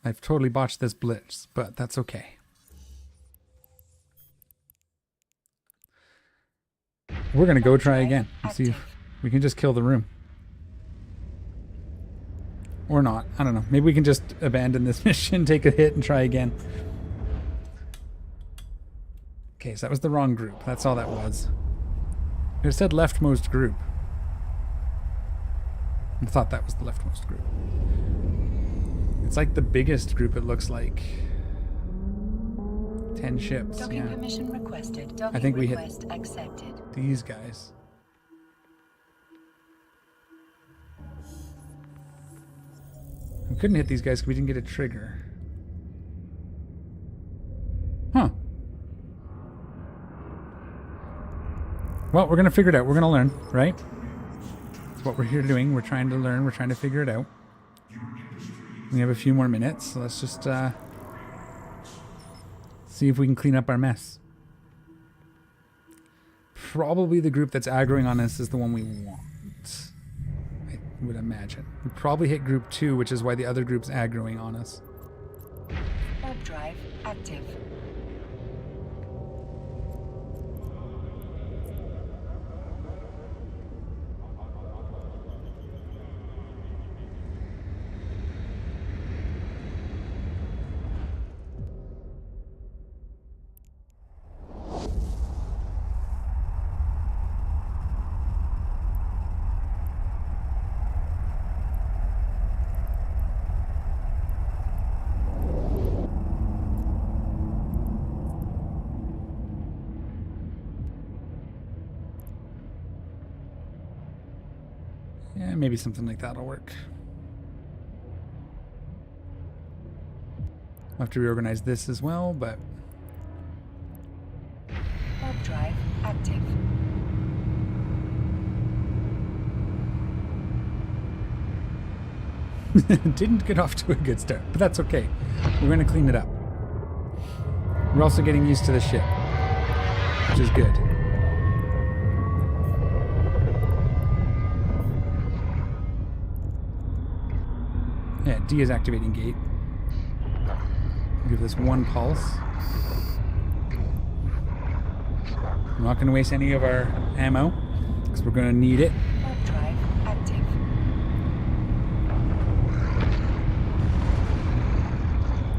I've totally botched this blitz, but that's okay. We're gonna go try again and see if we can just kill the room. Or not. I don't know. Maybe we can just abandon this mission, take a hit, and try again. Okay, so that was the wrong group. That's all that was. It said leftmost group. I thought that was the leftmost group. It's like the biggest group, it looks like. 10 ships. Docking Yeah. permission requested. Docking I think we hit request accepted. these guys. We couldn't hit these guys because we didn't get a trigger. Huh. Well, we're going to figure it out. We're going to learn, right? That's what we're here doing. We're trying to learn. We're trying to figure it out. We have a few more minutes, so let's just see if we can clean up our mess. Probably the group that's aggroing on us is the one we want. I would imagine. We probably hit group 2, which is why the other group's aggroing on us. Warp drive active. Yeah, maybe something like that'll work. I'll have to reorganize this as well, but... Warp drive active. Didn't get off to a good start, but that's okay. We're going to clean it up. We're also getting used to the ship, which is good. Yeah, D is activating gate. Give this one pulse. I'm not going to waste any of our ammo because we're going to need it. Warp drive active.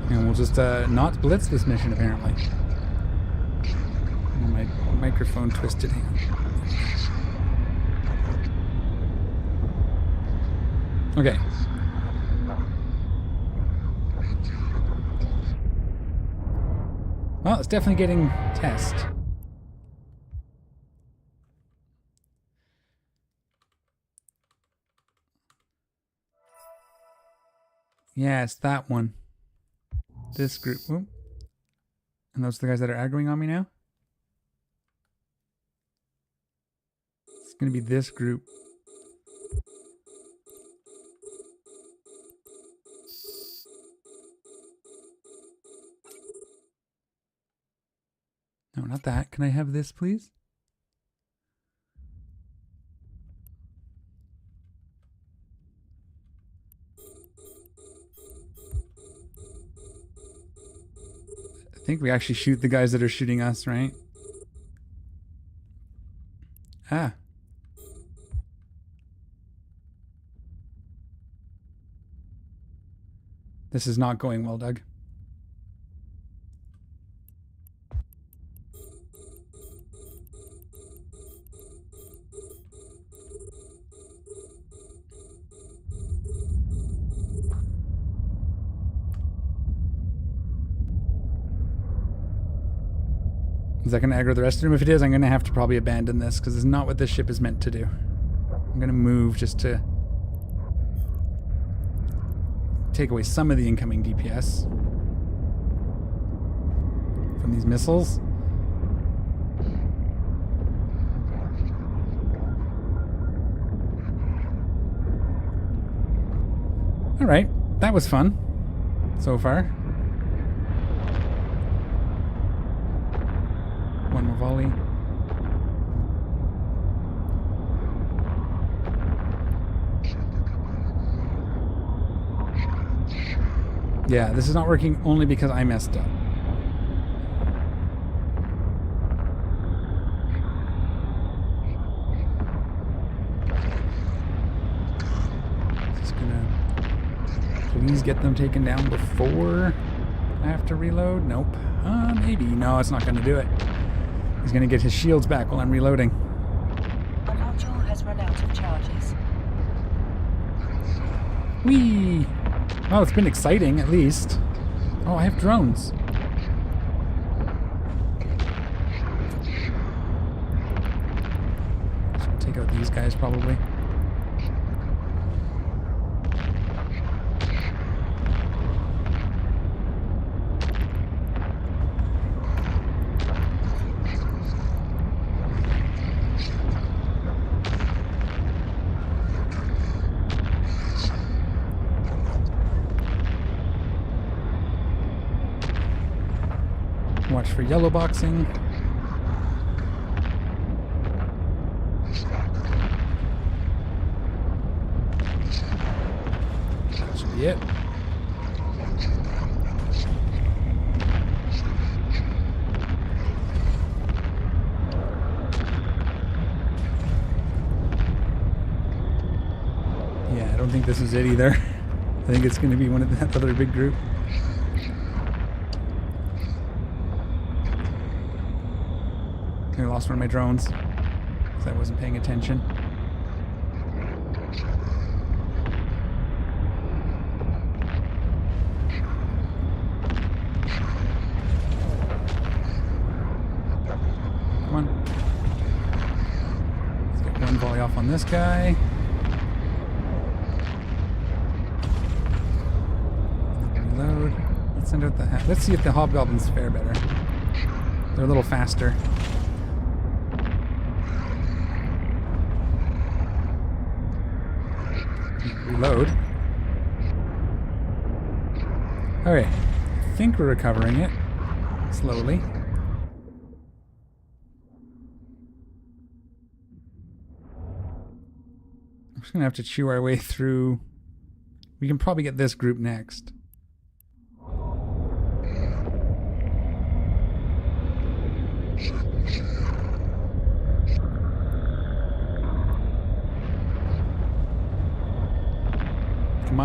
And we'll just not blitz this mission, apparently. Oh, my microphone twisted. Hang on. Okay. Well, it's definitely getting test. Yeah, it's that one. This group. Whoop. And those are the guys that are aggroing on me now? It's going to be this group. No, not that. Can I have this, please? I think we actually shoot the guys that are shooting us, right? Ah. This is not going well, Doug. Is that going to aggro the rest of them? If it is, I'm going to have to probably abandon this because it's not what this ship is meant to do. I'm going to move just to take away some of the incoming DPS from these missiles. Alright, that was fun so far. One more volley. Yeah, this is not working only because I messed up. Just gonna please get them taken down before I have to reload. Nope. Maybe. No, it's not gonna do it. He's gonna get his shields back while I'm reloading. Our module has run out of charges. Whee! Well, it's been exciting, at least. Oh, I have drones. So we'll take out these guys, probably. Watch for yellow boxing. That should be it. Yeah, I don't think this is it either. I think it's going to be one of that other big group. I lost one of my drones because I wasn't paying attention. Come on. Let's get one volley off on this guy. Reload. Let's send out the... Let's see if the hobgoblins fare better. They're a little faster. Reload. Okay, I think we're recovering it slowly. I'm just gonna have to chew our way through. We can probably get this group next.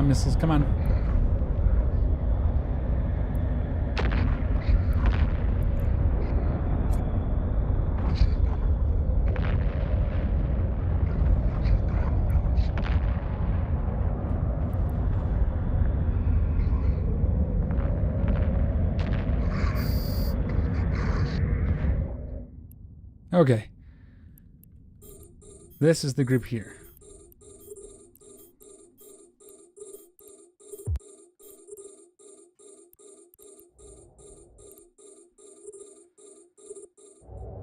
on, missiles. Come on. Okay. This is the group here.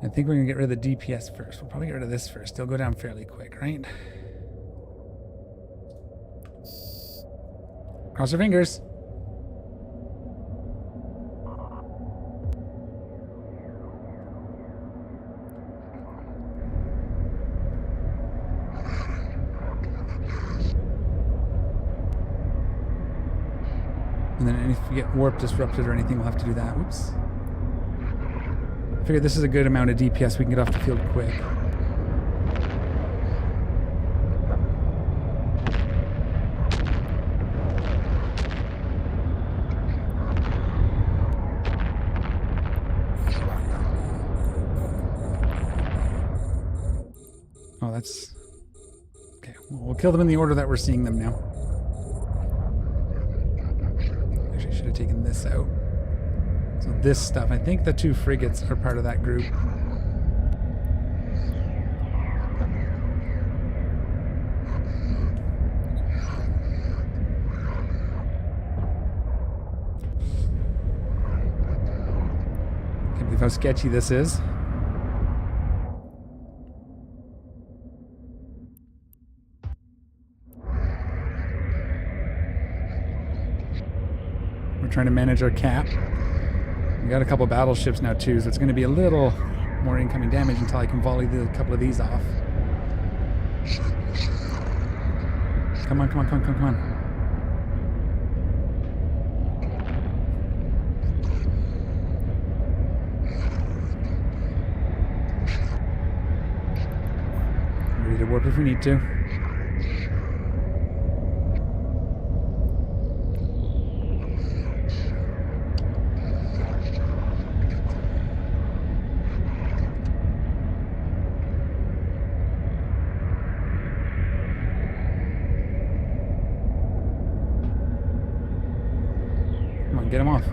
I think we're going to get rid of the DPS first. We'll probably get rid of this first. They'll go down fairly quick, right? Cross your fingers. And then if we get warp disrupted or anything, we'll have to do that. Whoops. I figure this is a good amount of DPS we can get off the field quick. Oh, that's... Okay, well, we'll kill them in the order that we're seeing them now. Actually, I should have taken this out. So this stuff, I think the 2 frigates are part of that group. Can't believe how sketchy this is. We're trying to manage our cap. We got a couple battleships now too, so it's going to be a little more incoming damage until I can volley a couple of these off. Come on, come on, come on, come on, come on. Ready to warp if we need to. Get him off.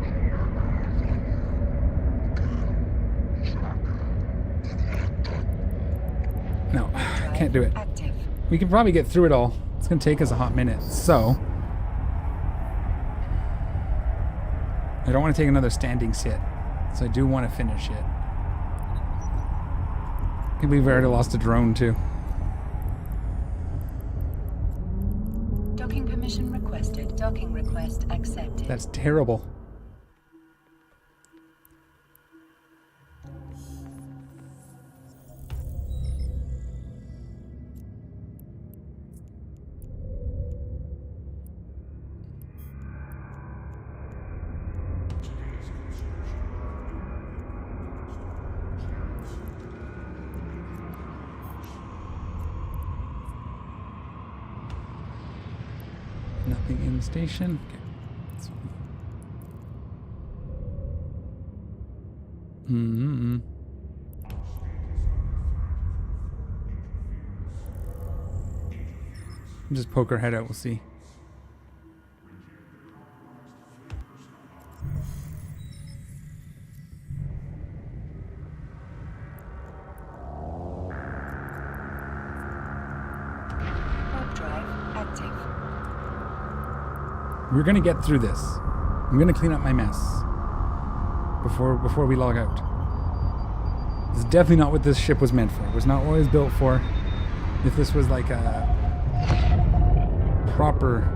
No, can't do it. Active. We can probably get through it all. It's going to take us a hot minute. So, I don't want to take another standing sit. So I do want to finish it. I can't believe we already lost a drone too. Docking permission requested. Docking request accepted. That's terrible. Nothing in the station. Okay. That's fine. Just poke our head out, we'll see. Warp drive active. We're gonna get through this. I'm gonna clean up my mess before we log out. This is definitely not what this ship was meant for. It was not what it was built for. If this was like a proper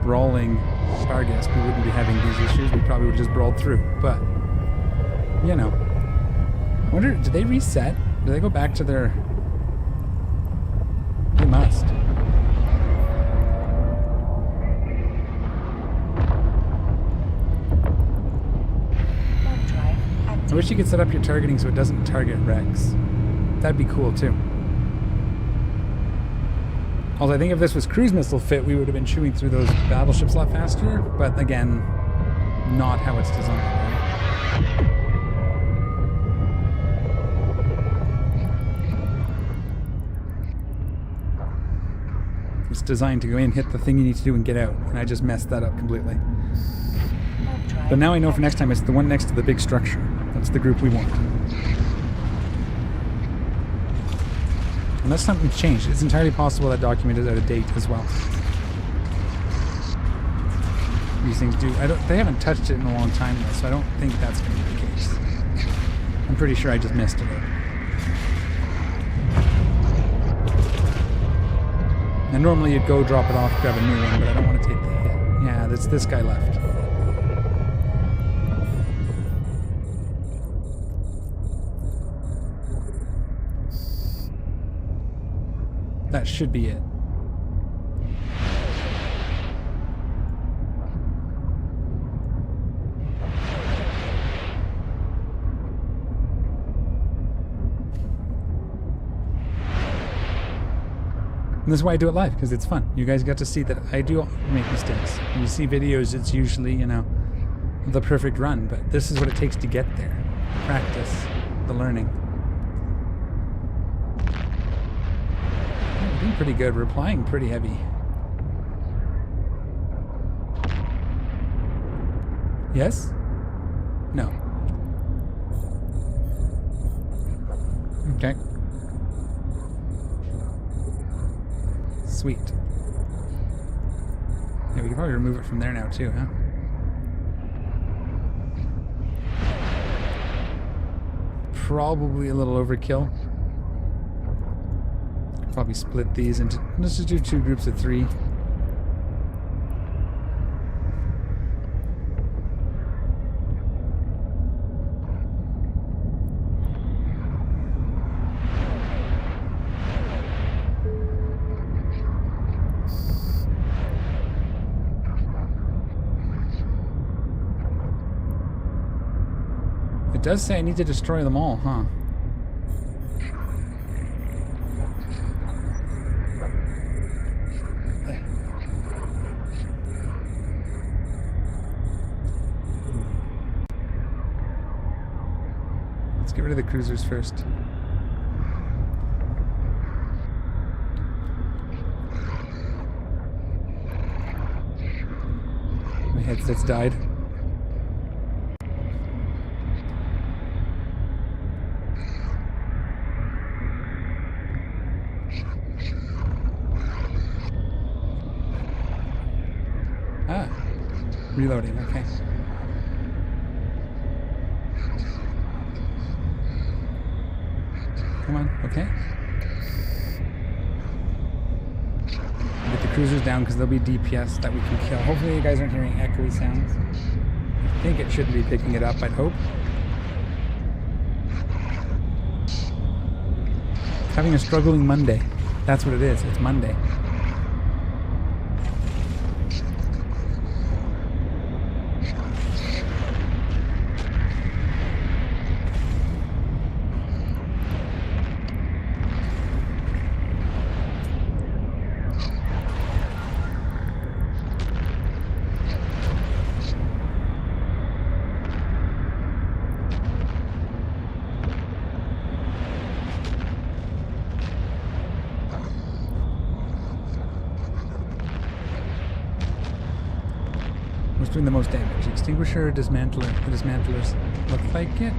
brawling Starguest, we wouldn't be having these issues. We probably would have just brawled through. But you know, I wonder, did they reset? Do they go back to their? They must. Warp drive active. I wish you could set up your targeting so it doesn't target Rex. That'd be cool too. Although I think if this was cruise missile fit, we would have been chewing through those battleships a lot faster. But again, not how it's designed. Right? It's designed to go in, hit the thing you need to do, and get out. And I just messed that up completely. But now I know for next time it's the one next to the big structure. That's the group we want. Unless something's changed. It's entirely possible that document is out of date as well. These things do. They haven't touched it in a long time though, so I don't think that's going to be the case. I'm pretty sure I just missed it out. And normally you'd go drop it off, grab a new one, but I don't want to take the hit. Yeah, that's this guy left. That should be it. And this is why I do it live, because it's fun. You guys get to see that I do make mistakes. When you see videos, it's usually, you know, the perfect run, but this is what it takes to get there. Practice, the learning. We're doing pretty good. We're applying pretty heavy. Yes? No. Okay. Sweet. Yeah, we can probably remove it from there now too, huh? Probably a little overkill. Could probably split these into... Let's just do 2 groups of 3. It does say I need to destroy them all, huh? Let's get rid of the cruisers first. My headset's died. Reloading, okay. Come on, okay. Get the cruisers down because there'll be DPS that we can kill. Hopefully you guys aren't hearing echoey sounds. I think it shouldn't be picking it up, I'd hope. Having a struggling Monday. That's what it is, it's Monday. What's doing the most damage? Extinguisher or dismantler? The dismantlers look like it.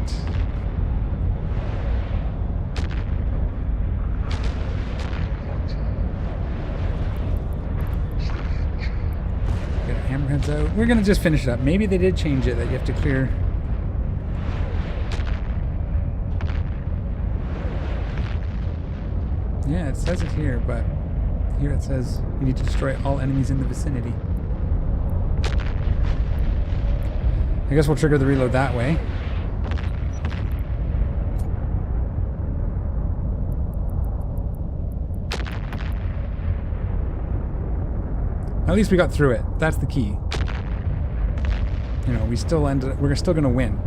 Get our hammerheads out. We're gonna just finish it up. Maybe they did change it that you have to clear. Yeah, it says it here, but here it says you need to destroy all enemies in the vicinity. I guess we'll trigger the reload that way. At least we got through it. That's the key. You know, we're still gonna win.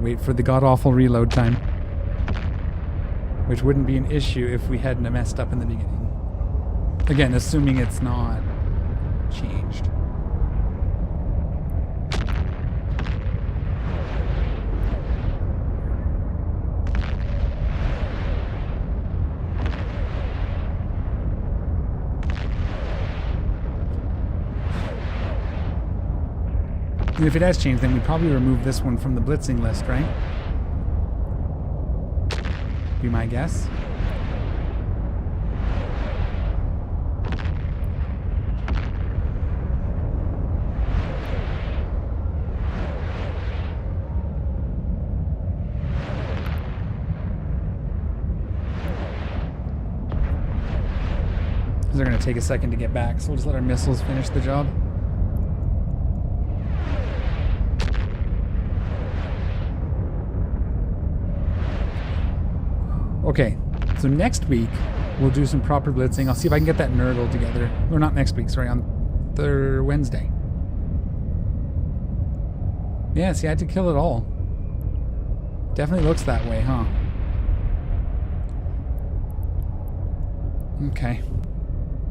wait for the god-awful reload time. Which wouldn't be an issue if we hadn't messed up in the beginning. Again, assuming it's not changed. And if it has changed, then we'd probably remove this one from the blitzing list, right? Be my guess. They're going to take a second to get back, so we'll just let our missiles finish the job. Okay, so next week we'll do some proper blitzing. I'll see if I can get that Nurgle together. Or not next week, sorry, on Wednesday. Yeah, see, I had to kill it all. Definitely looks that way, huh? Okay.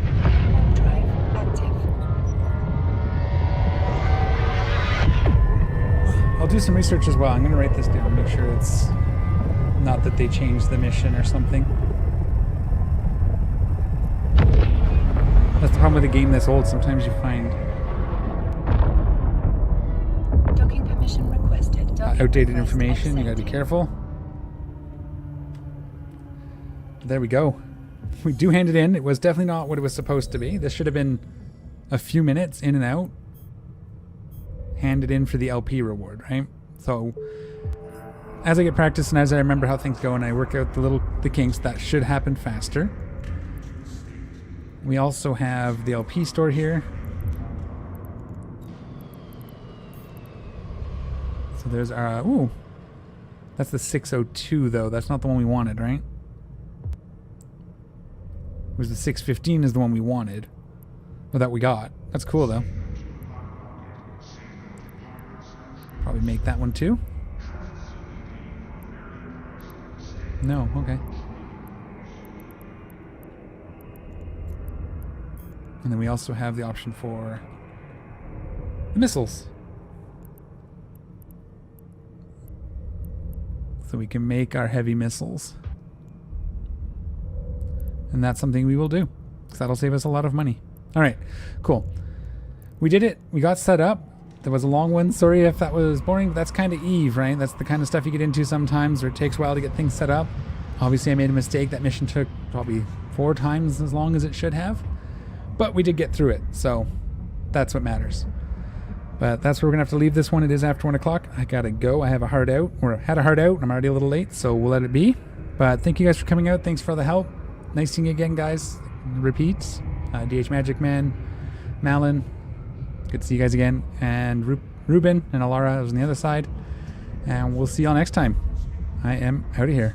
Warp drive active. I'll do some research as well. I'm going to write this down, make sure it's not that they changed the mission or something. That's the problem with a game this old. Sometimes you find Docking permission requested. Docking outdated request information. You got to be accepted. careful. There we go. We do hand it in. It was definitely not what it was supposed to be. This should have been a few minutes in and out. Hand it in for the LP reward, right? So as I get practice and as I remember how things go and I work out the kinks, that should happen faster. We also have the LP store here. So there's our, ooh, that's the 602 though. That's not the one we wanted, right? It was the 615 is the one we wanted. Or that we got. That's cool though. Probably make that one too. No, okay. And then we also have the option for the missiles. So we can make our heavy missiles. And that's something we will do, because that'll save us a lot of money. All right, cool. We did it. We got set up. There was a long one. Sorry if that was boring. That's kind of Eve, right? That's the kind of stuff you get into sometimes, where it takes a while to get things set up. Obviously, I made a mistake. That mission took probably 4 times as long as it should have. But we did get through it, so that's what matters. But that's where we're going to have to leave this one. It is after 1 o'clock. I got to go. I have a hard out, or had a hard out. I'm already a little late, so we'll let it be. But thank you guys for coming out. Thanks for the help. Nice seeing you again, guys. Repeats. DH Magic Man, Malin. Good to see you guys again. And Ruben and Alara is on the other side. And we'll see y'all next time. I am out of here.